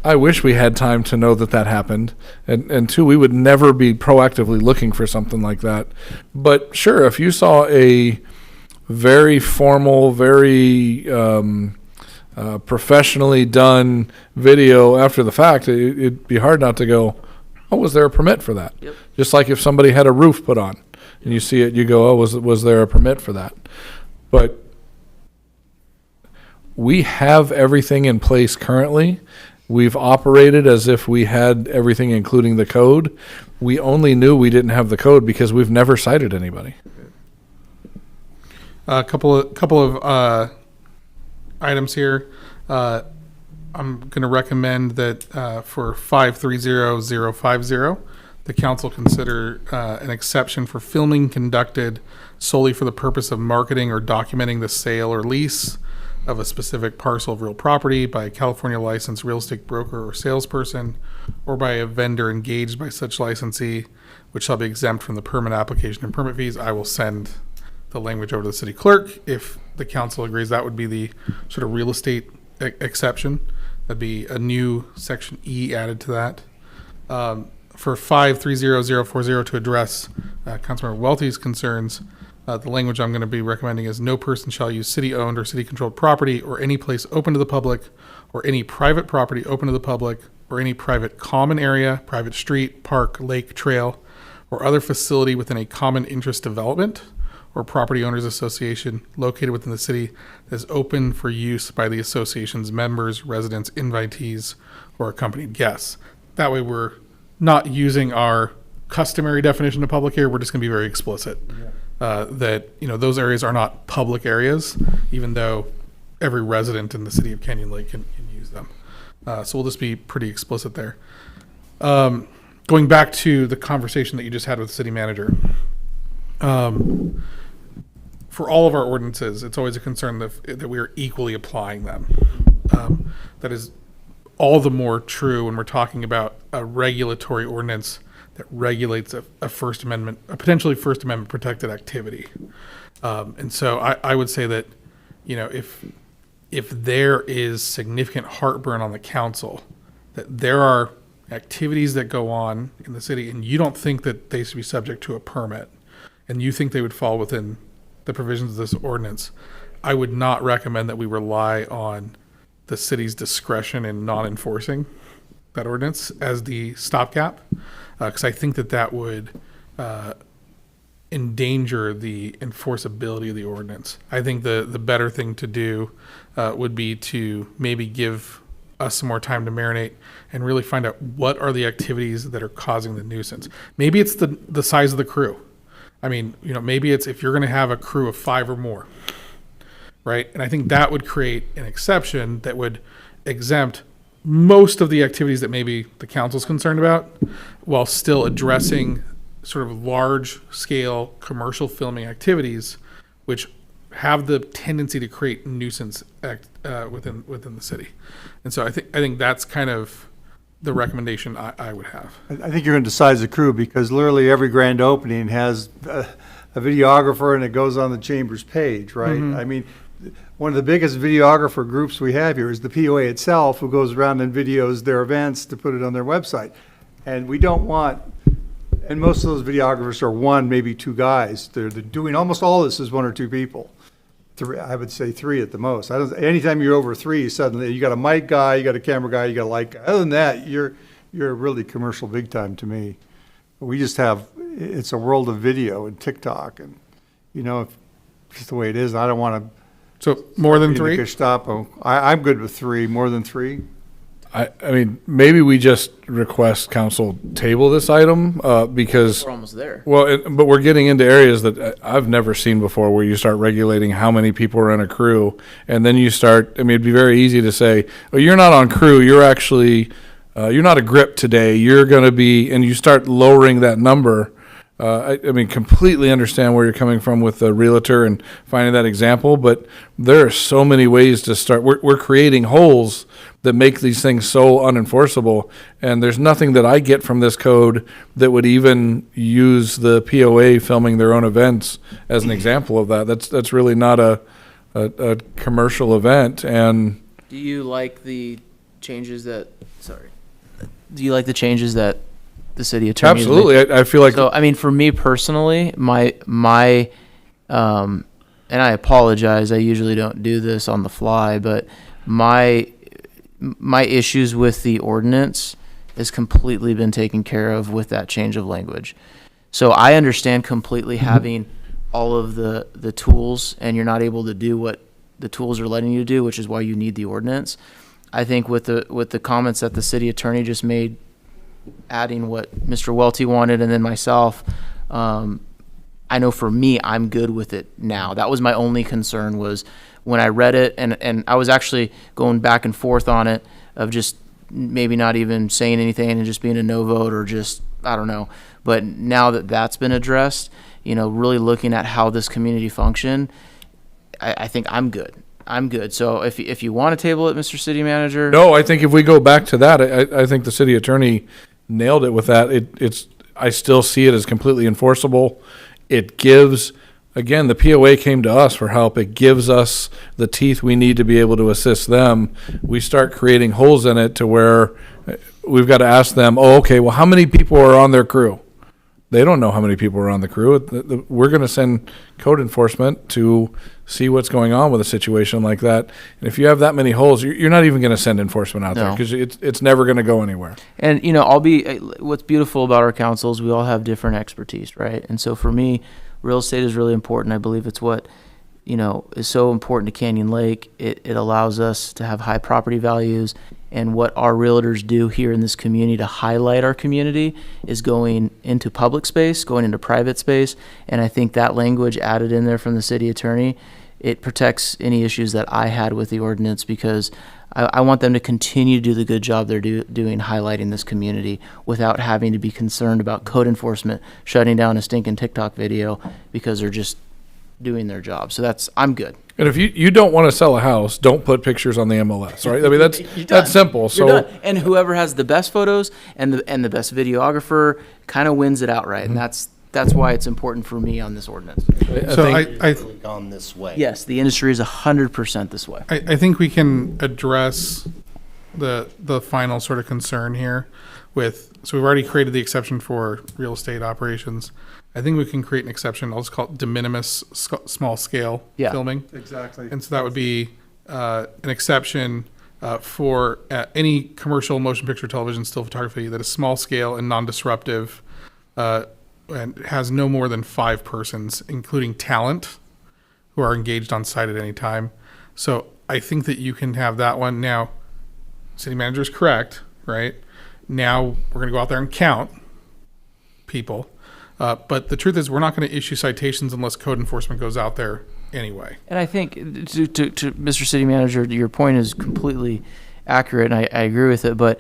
I wish we had time to know that happened. And two, we would never be proactively looking for something like that. But sure, if you saw a very formal, very professionally done video after the fact, it'd be hard not to go, "Oh, was there a permit for that?" Yep. Just like if somebody had a roof put on and you see it, you go, "Oh, was there a permit for that?" But we have everything in place currently. We've operated as if we had everything, including the code. We only knew we didn't have the code because we've never cited anybody. A couple of items here. I'm going to recommend that for 530050, the council consider an exception for filming conducted solely for the purpose of marketing or documenting the sale or lease of a specific parcel of real property by a California licensed real estate broker or salesperson, or by a vendor engaged by such licensee, which shall be exempt from the permit application and permit fees. I will send the language over to the city clerk. If the council agrees, that would be the sort of real estate exception. That'd be a new section E added to that. For 530040, to address Councilmember Welty's concerns, the language I'm going to be recommending is no person shall use city-owned or city-controlled property or any place open to the public or any private property open to the public or any private common area, private street, park, lake, trail, or other facility within a common interest development or property owners association located within the city that is open for use by the association's members, residents, invitees, or accompanied guests. That way we're not using our customary definition of public here. We're just going to be very explicit. Yeah. That those areas are not public areas, even though every resident in the city of Canyon Lake can use them. So we'll just be pretty explicit there. Going back to the conversation that you just had with the city manager, for all of our ordinances, it's always a concern that we are equally applying them. That is all the more true when we're talking about a regulatory ordinance that regulates a potentially First Amendment protected activity. And so I would say that, if there is significant heartburn on the council that there are activities that go on in the city and you don't think that they should be subject to a permit and you think they would fall within the provisions of this ordinance, I would not recommend that we rely on the city's discretion in not enforcing that ordinance as the stopgap, because I think that would endanger the enforceability of the ordinance. I think the better thing to do would be to maybe give us some more time to marinate and really find out what are the activities that are causing the nuisance. Maybe it's the size of the crew. I mean, maybe it's if you're going to have a crew of 5 or more, right? And I think that would create an exception that would exempt most of the activities that maybe the council's concerned about, while still addressing sort of large scale commercial filming activities, which have the tendency to create nuisance within the city. And so I think that's kind of the recommendation I would have. I think you're going to decide the crew, because literally every grand opening has a videographer and it goes on the chamber's page, right? Mhm. I mean, one of the biggest videographer groups we have here is the POA itself, who goes around and videos their events to put it on their website. And we don't want, and most of those videographers are 1, maybe 2 guys. They're doing almost all this is 1 or 2 people. 3, I would say 3 at the most. Anytime you're over 3, suddenly you got a mic guy, you got a camera guy, you got a light guy. Other than that, you're really commercial big time to me. We just have, it's a world of video and TikTok, and just the way it is. I don't want to. So more than 3? Gestapo. I'm good with 3. More than 3? I mean, maybe we just request council table this item because We're almost there. Well, but we're getting into areas that I've never seen before, where you start regulating how many people are in a crew, and then you start. I mean, it'd be very easy to say, "Oh, you're not on crew. You're actually you're not a grip today. You're going to be," and you start lowering that number. I mean, completely understand where you're coming from with the realtor and finding that example, but there are so many ways to start. We're creating holes that make these things so unenforceable, and there's nothing that I get from this code that would even use the POA filming their own events as an example of that. That's really not a commercial event. And Do you like the changes that? Do you like the changes that the city attorney? Absolutely, I feel like. So I mean, for me personally, my and I apologize. I usually don't do this on the fly, but my issues with the ordinance has completely been taken care of with that change of language. So I understand completely having all of the tools, and you're not able to do what the tools are letting you do, which is why you need the ordinance. I think with the comments that the city attorney just made, adding what Mr. Welty wanted and then myself, I know for me, I'm good with it now. That was my only concern, was when I read it, and I was actually going back and forth on it, of just maybe not even saying anything and just being a no vote, or just, I don't know. But now that that's been addressed, really looking at how this community function, I think I'm good. I'm good. So if you want to table it, Mr. City Manager. No, I think if we go back to that, I think the city attorney nailed it with that. I still see it as completely enforceable. It gives, again, the POA came to us for help. It gives us the teeth we need to be able to assist them. We start creating holes in it to where we've got to ask them, oh, okay, well, how many people are on their crew? They don't know how many people are on the crew. We're going to send code enforcement to see what's going on with a situation like that. And if you have that many holes, you're not even going to send enforcement out there, because it's never going to go anywhere. And, what's beautiful about our council is we all have different expertise, right? And so for me, real estate is really important. I believe it's what, is so important to Canyon Lake. It allows us to have high property values. And what our realtors do here in this community to highlight our community is going into public space, going into private space. And I think that language added in there from the city attorney, it protects any issues that I had with the ordinance, because I want them to continue to do the good job they're doing highlighting this community without having to be concerned about code enforcement shutting down a stinking TikTok video because they're just doing their job. So I'm good. And if you don't want to sell a house, don't put pictures on the MLS, right? I mean, You're done. that's simple. You're So done. And whoever has the best photos and the best videographer kind of wins it outright. And that's why it's important for me on this ordinance. So I Gone this way. Yes, the industry is 100% this way. I think we can address the final sort of concern here with, so we've already created the exception for real estate operations. I think we can create an exception, I'll just call it de minimis, small scale Yeah. filming. Exactly. And so that would be an exception for any commercial motion picture, television, still photography that is small scale and non-disruptive and has no more than 5 persons, including talent, who are engaged on site at any time. So I think that you can have that one. Now, city manager is correct, right? Now we're going to go out there and count people. But the truth is, we're not going to issue citations unless code enforcement goes out there anyway. And I think, to Mr. City Manager, your point is completely accurate, and I agree with it, but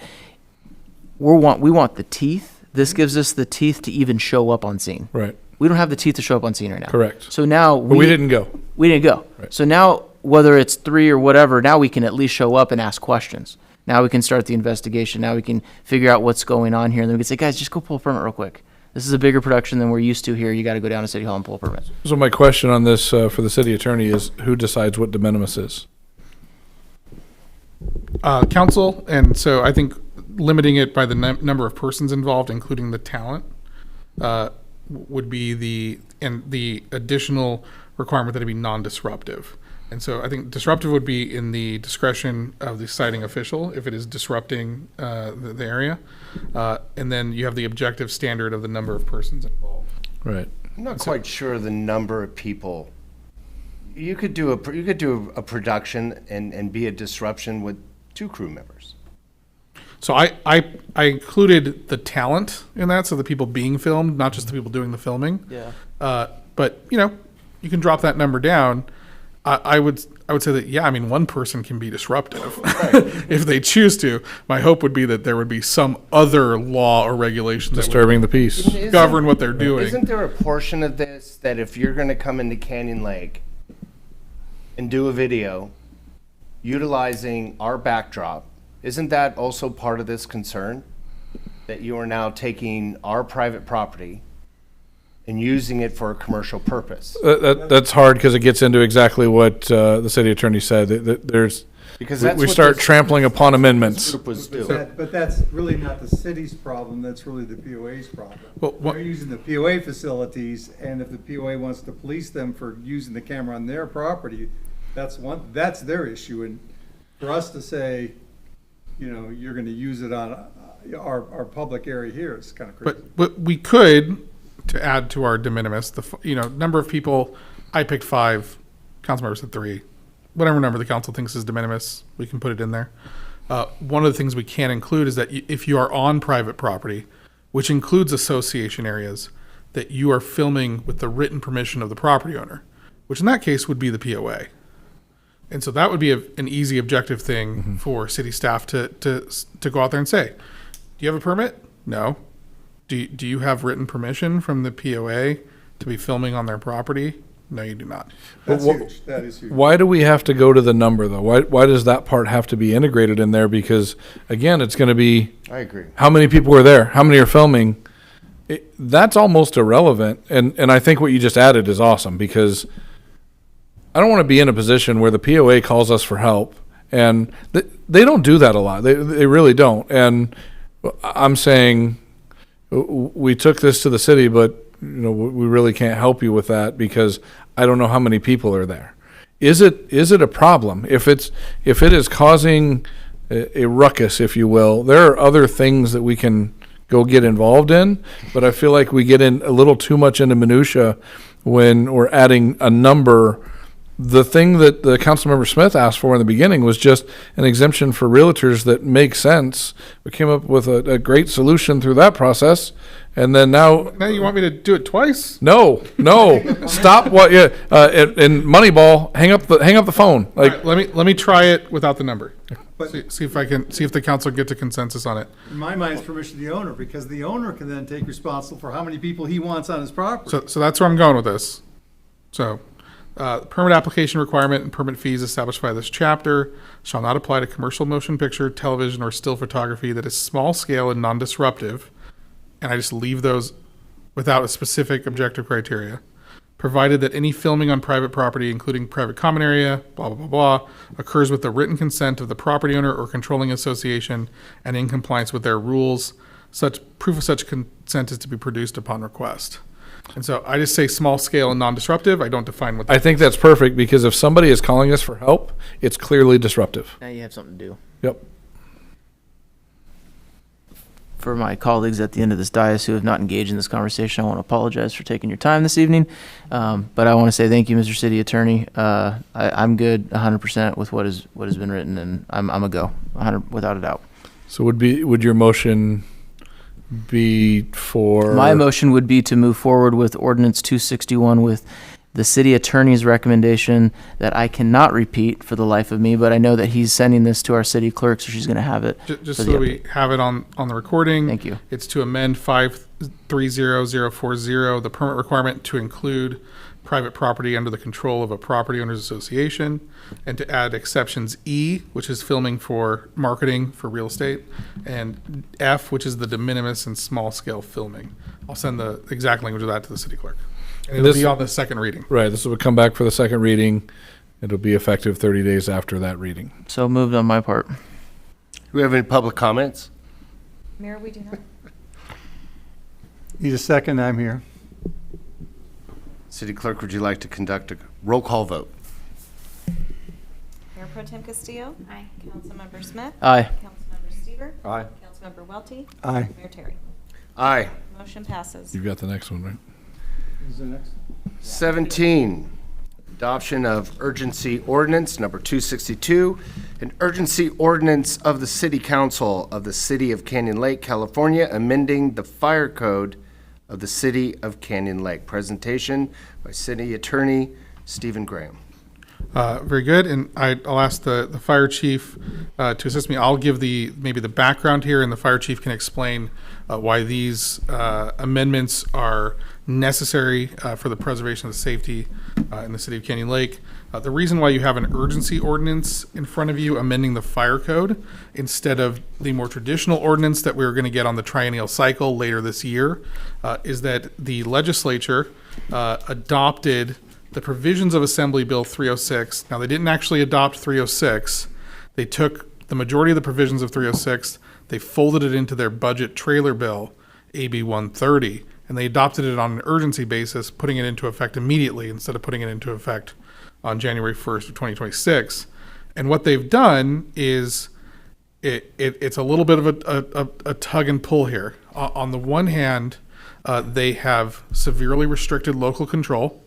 we want the teeth. This gives us the teeth to even show up on scene. right, We don't have the teeth to show up on scene right now. correct. So now But we didn't go. We didn't go. Right. So now, whether it's 3 or whatever, now we can at least show up and ask questions. Now we can start the investigation. Now we can figure out what's going on here. And then we can say, guys, just go pull a permit real quick. This is a bigger production than we're used to here. You got to go down to City Hall and pull a permit. So my question on this for the city attorney is, who decides what de minimis is? Council, and so I think limiting it by the number of persons involved, including the talent, would be the additional requirement that it be non-disruptive. And so I think disruptive would be in the discretion of the citing official if it is disrupting the area. And then you have the objective standard of the number of persons involved. Right. I'm not quite sure the number of people. You could do a production and be a disruption with 2 crew members. So I included the talent in that, so the people being filmed, not just the people doing the filming. Yeah. But you can drop that number down. I would say that, yeah, I mean, one person can be disruptive if they choose to. My hope would be that there would be some other law or regulation that Disturbing the peace. would govern what they're doing. Isn't there a portion of this that if you're going to come into Canyon Lake and do a video utilizing our backdrop, isn't that also part of this concern? That you are now taking our private property and using it for a commercial purpose? That's hard because it gets into exactly what the city attorney said. That there's Because we- that's we what start this- trampling upon amendments. Group was doing. But that's really not the city's problem, that's really the POA's problem. Well, what- They're using the POA facilities, and if the POA wants to police them for using the camera on their property, that's their issue. And for us to say, you're gonna use it on our public area here is kind of crazy. But we could, to add to our de minimis, number of people, I picked 5, council members said 3. Whatever number the council thinks is de minimis, we can put it in there. One of the things we can include is that if you are on private property, which includes association areas, that you are filming with the written permission of the property owner, which in that case would be the POA. And so that would be an easy objective thing for city staff to go out there and say, do you have a permit? No. Do you have written permission from the POA to be filming on their property? No, you do not. That's huge, that is huge. Why do we have to go to the number though? Why does that part have to be integrated in there? Because again, it's going to be, I agree. how many people are there? How many are filming? That's almost irrelevant. And I think what you just added is awesome because I don't want to be in a position where the POA calls us for help, and they don't do that a lot. They really don't. And I'm saying we took this to the city, but we really can't help you with that because I don't know how many people are there. Is it a problem? If it is causing a ruckus, if you will, there are other things that we can go get involved in, but I feel like we get in a little too much into minutia when we're adding a number. The thing that the Councilmember Smith asked for in the beginning was just an exemption for realtors that makes sense. We came up with a great solution through that process, and then now you want me to do it twice? No, stop what you in Moneyball. Hang up the phone. All right, let me try it without the number. See if the council gets a consensus on it. In my mind, it's permission of the owner, because the owner can then take responsible for how many people he wants on his property. So that's where I'm going with this. So Permit application requirement and permit fees established by this chapter shall not apply to commercial motion picture, television, or still photography that is small scale and non-disruptive. And I just leave those without a specific objective criteria. Provided that any filming on private property, including private common area, blah, blah, blah, blah, occurs with the written consent of the property owner or controlling association and in compliance with their rules. Such proof of such consent is to be produced upon request. And so I just say small scale and non-disruptive. I don't define what. I think that's perfect, because if somebody is calling us for help, it's clearly disruptive. Now you have something to do. Yep. For my colleagues at the end of this dais who have not engaged in this conversation, I want to apologize for taking your time this evening. But I want to say thank you, Mr. City Attorney. I'm good 100% with what has been written, and I'm a go 100 without a doubt. So would your motion be for? My motion would be to move forward with Ordinance 261 with the city attorney's recommendation that I cannot repeat for the life of me, but I know that he's sending this to our city clerk, so she's going to have it. Just for so the we have it on the recording. Thank you. It's to amend 530040, the permit requirement to include private property under the control of a property owners association, and to add exceptions E, which is filming for marketing for real estate, and F, which is the de minimis and small scale filming. I'll send the exact language of that to the city clerk. And it'll be on the second reading. Right, this will come back for the second reading. It'll be effective 30 days after that reading. So moved on my part. Do we have any public comments? Mayor, we do not. Need a second? I'm here. City Clerk, would you like to conduct a roll call vote? Mayor Pro Tem Castillo? Aye. Councilmember Smith? Aye. Councilmember Seaver? Aye. Councilmember Welty? Aye. Mayor Terry? Aye. Motion passes. You've got the next one, right? 17, adoption of urgency ordinance number 262, an urgency ordinance of the City Council of the City of Canyon Lake, California, amending the fire code of the City of Canyon Lake. Presentation by City Attorney Stephen Graham. Very good, and I'll ask the fire chief to assist me. I'll give maybe the background here, and the fire chief can explain why these amendments are necessary for the preservation of the safety in the City of Canyon Lake. The reason why you have an urgency ordinance in front of you amending the fire code instead of the more traditional ordinance that we were going to get on the triennial cycle later this year is that the legislature adopted the provisions of Assembly Bill 306. Now, they didn't actually adopt 306. They took the majority of the provisions of 306, they folded it into their budget trailer bill, AB 130, and they adopted it on an urgency basis, putting it into effect immediately instead of putting it into effect on January 1st of 2026. And what they've done is it's a little bit of a tug and pull here. On the one hand, they have severely restricted local control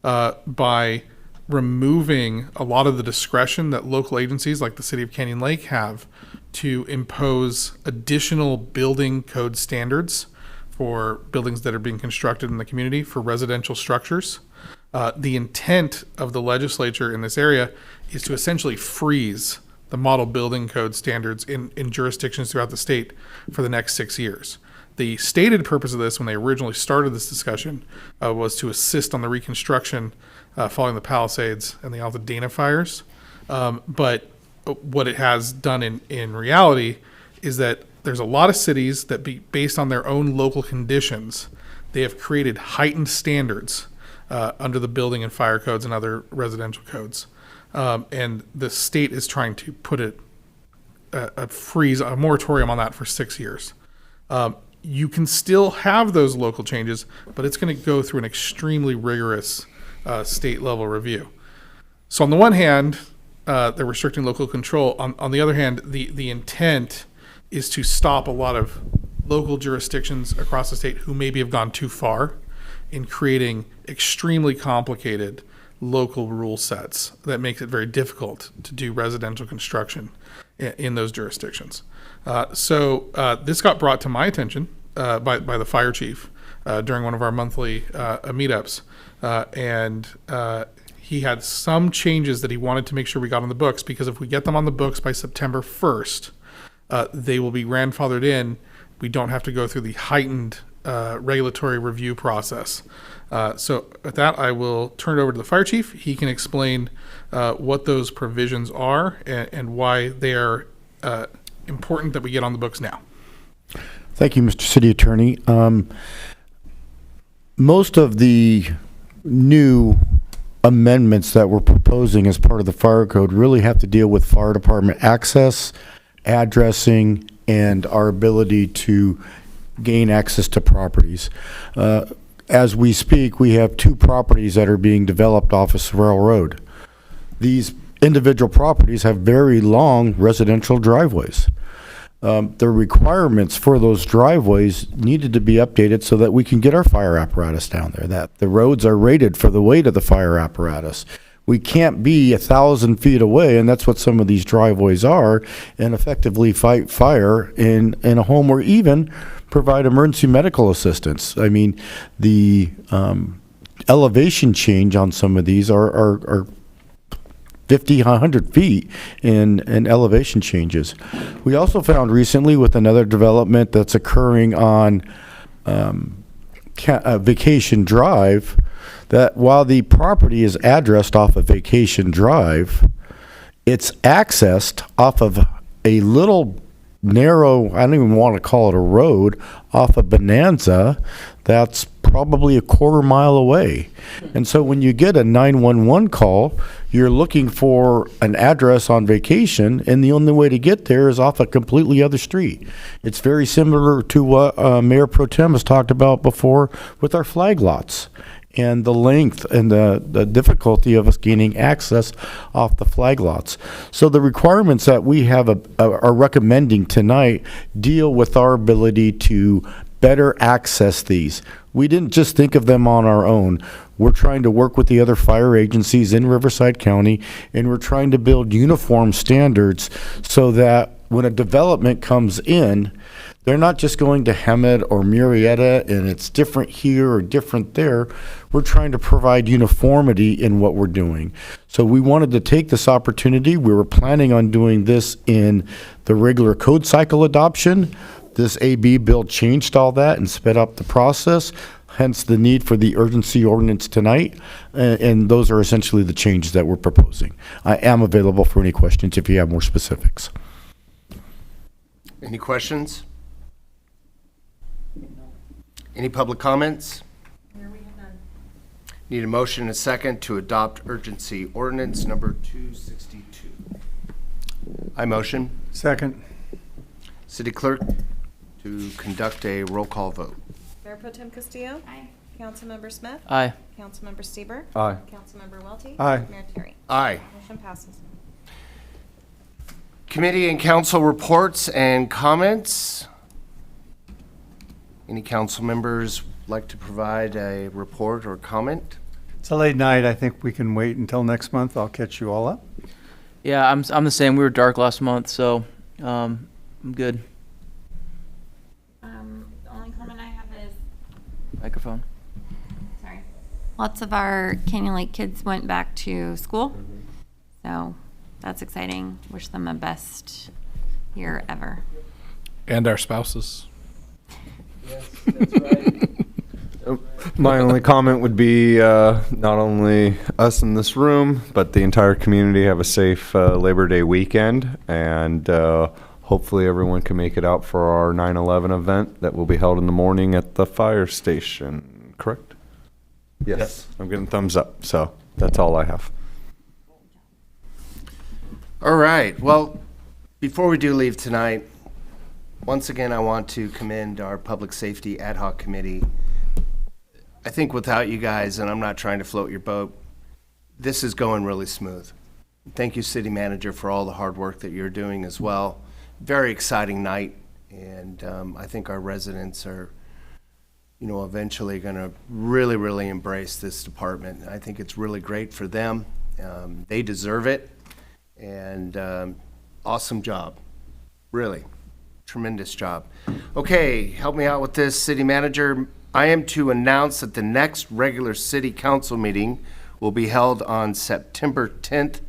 by removing a lot of the discretion that local agencies like the City of Canyon Lake have to impose additional building code standards for buildings that are being constructed in the community for residential structures. The intent of the legislature in this area is to essentially freeze the model building code standards in jurisdictions throughout the state for the next 6 years. The stated purpose of this, when they originally started this discussion, was to assist on the reconstruction following the Palisades and the Altadena fires. But what it has done in reality is that there's a lot of cities that, based on their own local conditions, they have created heightened standards under the building and fire codes and other residential codes. And the state is trying to put a moratorium on that for 6 years. You can still have those local changes, but it's going to go through an extremely rigorous state level review. So on the one hand, they're restricting local control. On the other hand, the intent is to stop a lot of local jurisdictions across the state who maybe have gone too far in creating extremely complicated local rule sets that makes it very difficult to do residential construction in those jurisdictions. So this got brought to my attention by the fire chief during one of our monthly meetups, and he had some changes that he wanted to make sure we got on the books, because if we get them on the books by September 1st, they will be grandfathered in. We don't have to go through the heightened regulatory review process. So with that, I will turn it over to the fire chief. He can explain what those provisions are and why they are important that we get on the books now. Thank you, Mr. City Attorney. Most of the new amendments that we're proposing as part of the fire code really have to deal with fire department access, addressing, and our ability to gain access to properties. As we speak, we have 2 properties that are being developed off of Sorrel Road. These individual properties have very long residential driveways. The requirements for those driveways needed to be updated so that we can get our fire apparatus down there, that the roads are rated for the weight of the fire apparatus. We can't be 1,000 feet away, and that's what some of these driveways are, and effectively fight fire in a home or even provide emergency medical assistance. I mean, the elevation change on some of these are 50, 100 feet in elevation changes. We also found recently with another development that's occurring on Vacation Drive, that while the property is addressed off of Vacation Drive, it's accessed off of a little narrow, I don't even want to call it a road, off of Bonanza that's probably a quarter-mile away. And so when you get a 911 call, you're looking for an address on Vacation, and the only way to get there is off a completely other street. It's very similar to what Mayor Pro Tem has talked about before with our flag lots and the length and the difficulty of us gaining access off the flag lots. So the requirements that we have are recommending tonight deal with our ability to better access these. We didn't just think of them on our own. We're trying to work with the other fire agencies in Riverside County, and we're trying to build uniform standards so that when a development comes in, they're not just going to Hemet or Murrieta and it's different here or different there. We're trying to provide uniformity in what we're doing. So we wanted to take this opportunity. We were planning on doing this in the regular code cycle adoption. This AB bill changed all that and sped up the process, hence the need for the urgency ordinance tonight. And those are essentially the changes that we're proposing. I am available for any questions if you have more specifics. Any questions? Any public comments? Need a motion and a second to adopt urgency ordinance number 262. I motion. Second. City Clerk to conduct a roll call vote. Mayor Pro Tem Castillo? Aye. Councilmember Smith? Aye. Councilmember Stieber? Aye. Councilmember Welty? Aye. Mayor Terry? Aye. Motion passes. Committee and council reports and comments. Any council members like to provide a report or comment? It's a late night. I think we can wait until next month. I'll catch you all up. Yeah, I'm the same. We were dark last month, so I'm good. The only comment I have is, Microphone. sorry, lots of our Canyon Lake kids went back to school. So that's exciting. Wish them the best year ever. And our spouses. Yes, that's right. My only comment would be not only us in this room, but the entire community have a safe Labor Day weekend, and hopefully everyone can make it out for our 9/11 event that will be held in the morning at the fire station, correct? Yes. I'm getting thumbs up, so that's all I have. All right. Well, before we do leave tonight, once again, I want to commend our Public Safety Ad Hoc Committee. I think without you guys, and I'm not trying to float your boat, this is going really smooth. Thank you, City Manager, for all the hard work that you're doing as well. Very exciting night, and I think our residents are, eventually going to really, really embrace this department. I think it's really great for them. They deserve it, and awesome job. Really, tremendous job. Okay, help me out with this, City Manager. I am to announce that the next regular City Council meeting will be held on September 10th,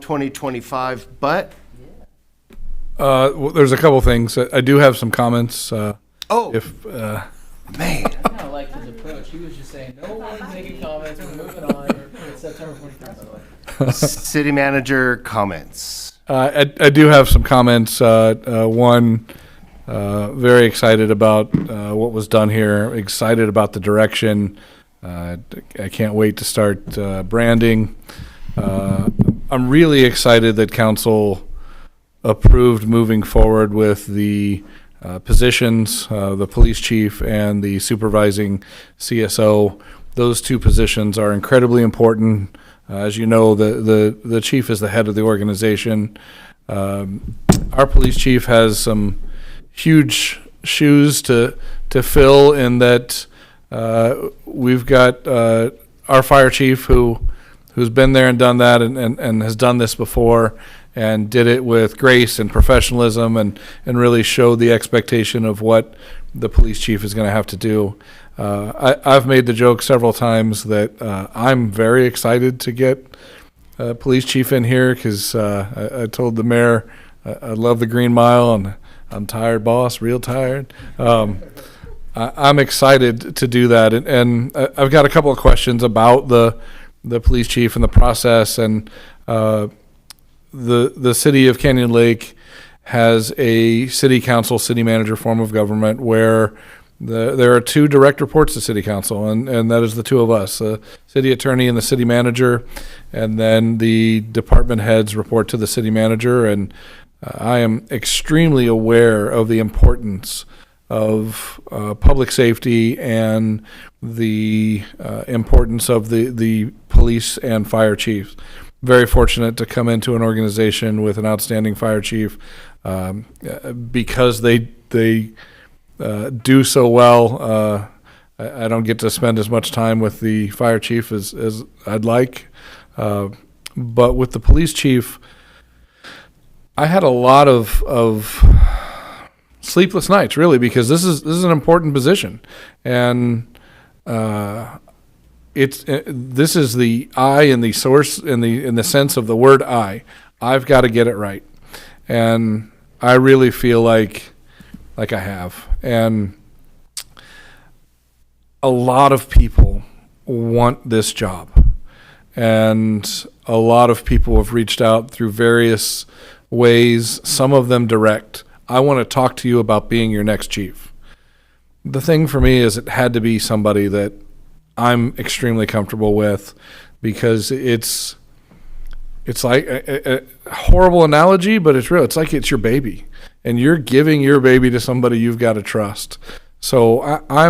2025, but Well, there's a couple things. I do have some comments. If Man. I kind of liked his approach. He was just saying, no one's making comments, we're moving on. It's September 21st, by the way. City manager comments. I do have some comments. One, very excited about what was done here, excited about the direction. I can't wait to start branding. I'm really excited that council approved moving forward with the positions, the police chief and the supervising CSO. Those two positions are incredibly important. As you know, the chief is the head of the organization. Our police chief has some huge shoes to fill in that we've got our fire chief who's been there and done that and has done this before and did it with grace and professionalism and really showed the expectation of what the police chief is going to have to do. I've made the joke several times that I'm very excited to get police chief in here because I told the mayor I love the Green Mile and I'm tired, boss, real tired. I'm excited to do that, and I've got a couple of questions about the police chief and the process. And the city of Canyon Lake has a city council, city manager form of government where there are two direct reports to city council, and that is the two of us, the city attorney and the city manager, and then the department heads report to the city manager. And I am extremely aware of the importance of public safety and the importance of the police and fire chiefs. Very fortunate to come into an organization with an outstanding fire chief because they do so well. I don't get to spend as much time with the fire chief as I'd like, but with the police chief, I had a lot of sleepless nights, really, because this is an important position, and this is the I in the source in the sense of the word I. I've got to get it right, and I really feel like I have. And a lot of people want this job, and a lot of people have reached out through various ways, some of them direct. I want to talk to you about being your next chief. The thing for me is it had to be somebody that I'm extremely comfortable with, because it's like a horrible analogy, but it's real. It's like it's your baby, and you're giving your baby to somebody you've got to trust. So I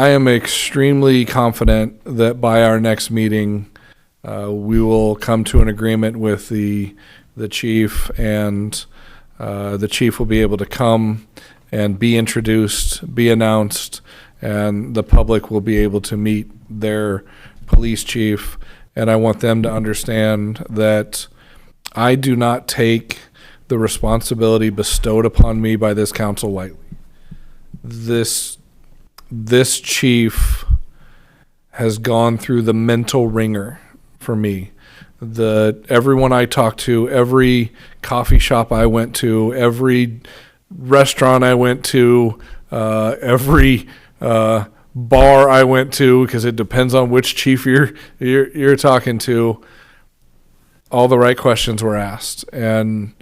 am extremely confident that by our next meeting, we will come to an agreement with the chief, and the chief will be able to come and be introduced, be announced, and the public will be able to meet their police chief. And I want them to understand that I do not take the responsibility bestowed upon me by this council lightly. This chief has gone through the mental ringer for me. Everyone I talked to, every coffee shop I went to, every restaurant I went to, every bar I went to, because it depends on which chief you're talking to, all the right questions were asked. And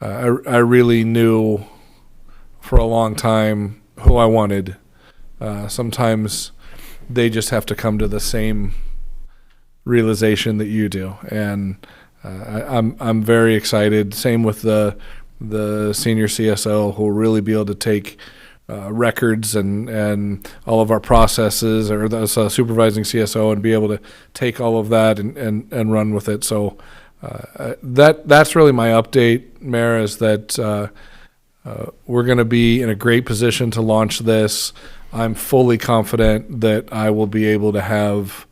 I really knew for a long time who I wanted. Sometimes they just have to come to the same realization that you do, and I'm very excited. Same with the senior CSO, who will really be able to take records and all of our processes, or the supervising CSO, and be able to take all of that and run with it. So that's really my update, Mayor, is that we're going to be in a great position to launch this. I'm fully confident that I will be able to have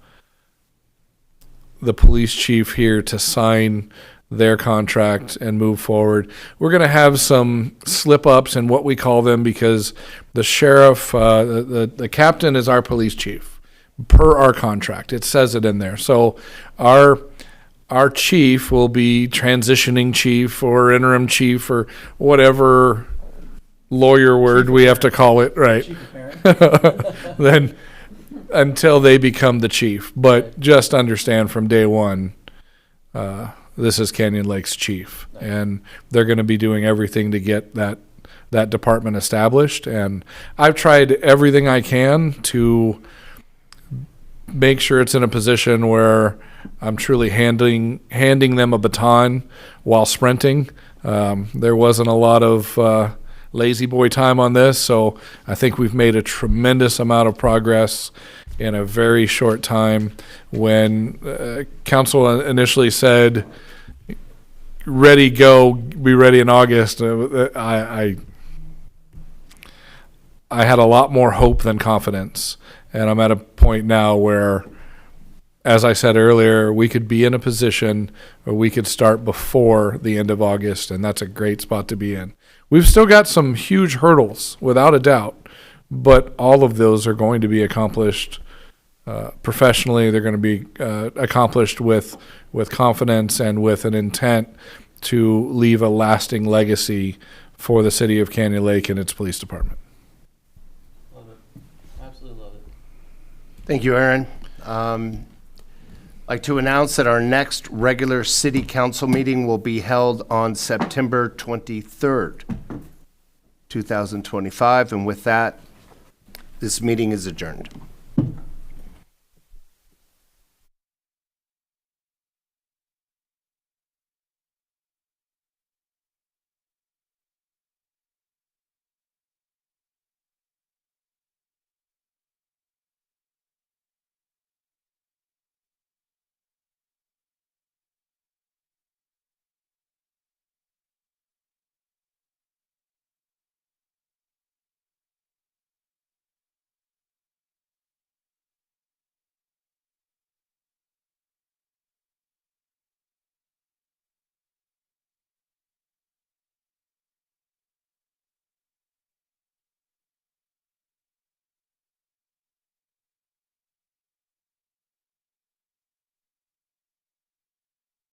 the police chief here to sign their contract and move forward. We're going to have some slip-ups in what we call them, because the sheriff, the captain is our police chief per our contract. It says it in there. So our chief will be transitioning chief or interim chief or whatever lawyer word we have to call it, right? Then, until they become the chief. But just understand from day one, this is Canyon Lake's chief. And they're going to be doing everything to get that department established. And I've tried everything I can to make sure it's in a position where I'm truly handing them a baton while sprinting. There wasn't a lot of lazy boy time on this, so I think we've made a tremendous amount of progress in a very short time. When council initially said, ready, go, be ready in August, I had a lot more hope than confidence. And I'm at a point now where, as I said earlier, we could be in a position where we could start before the end of August, and that's a great spot to be in. We've still got some huge hurdles, without a doubt, but all of those are going to be accomplished professionally. They're going to be accomplished with confidence and with an intent to leave a lasting legacy for the city of Canyon Lake and its police department. Love it. Absolutely love it. Thank you, Aaron. I'd like to announce that our next regular city council meeting will be held on September 23rd, 2025. And with that, this meeting is adjourned.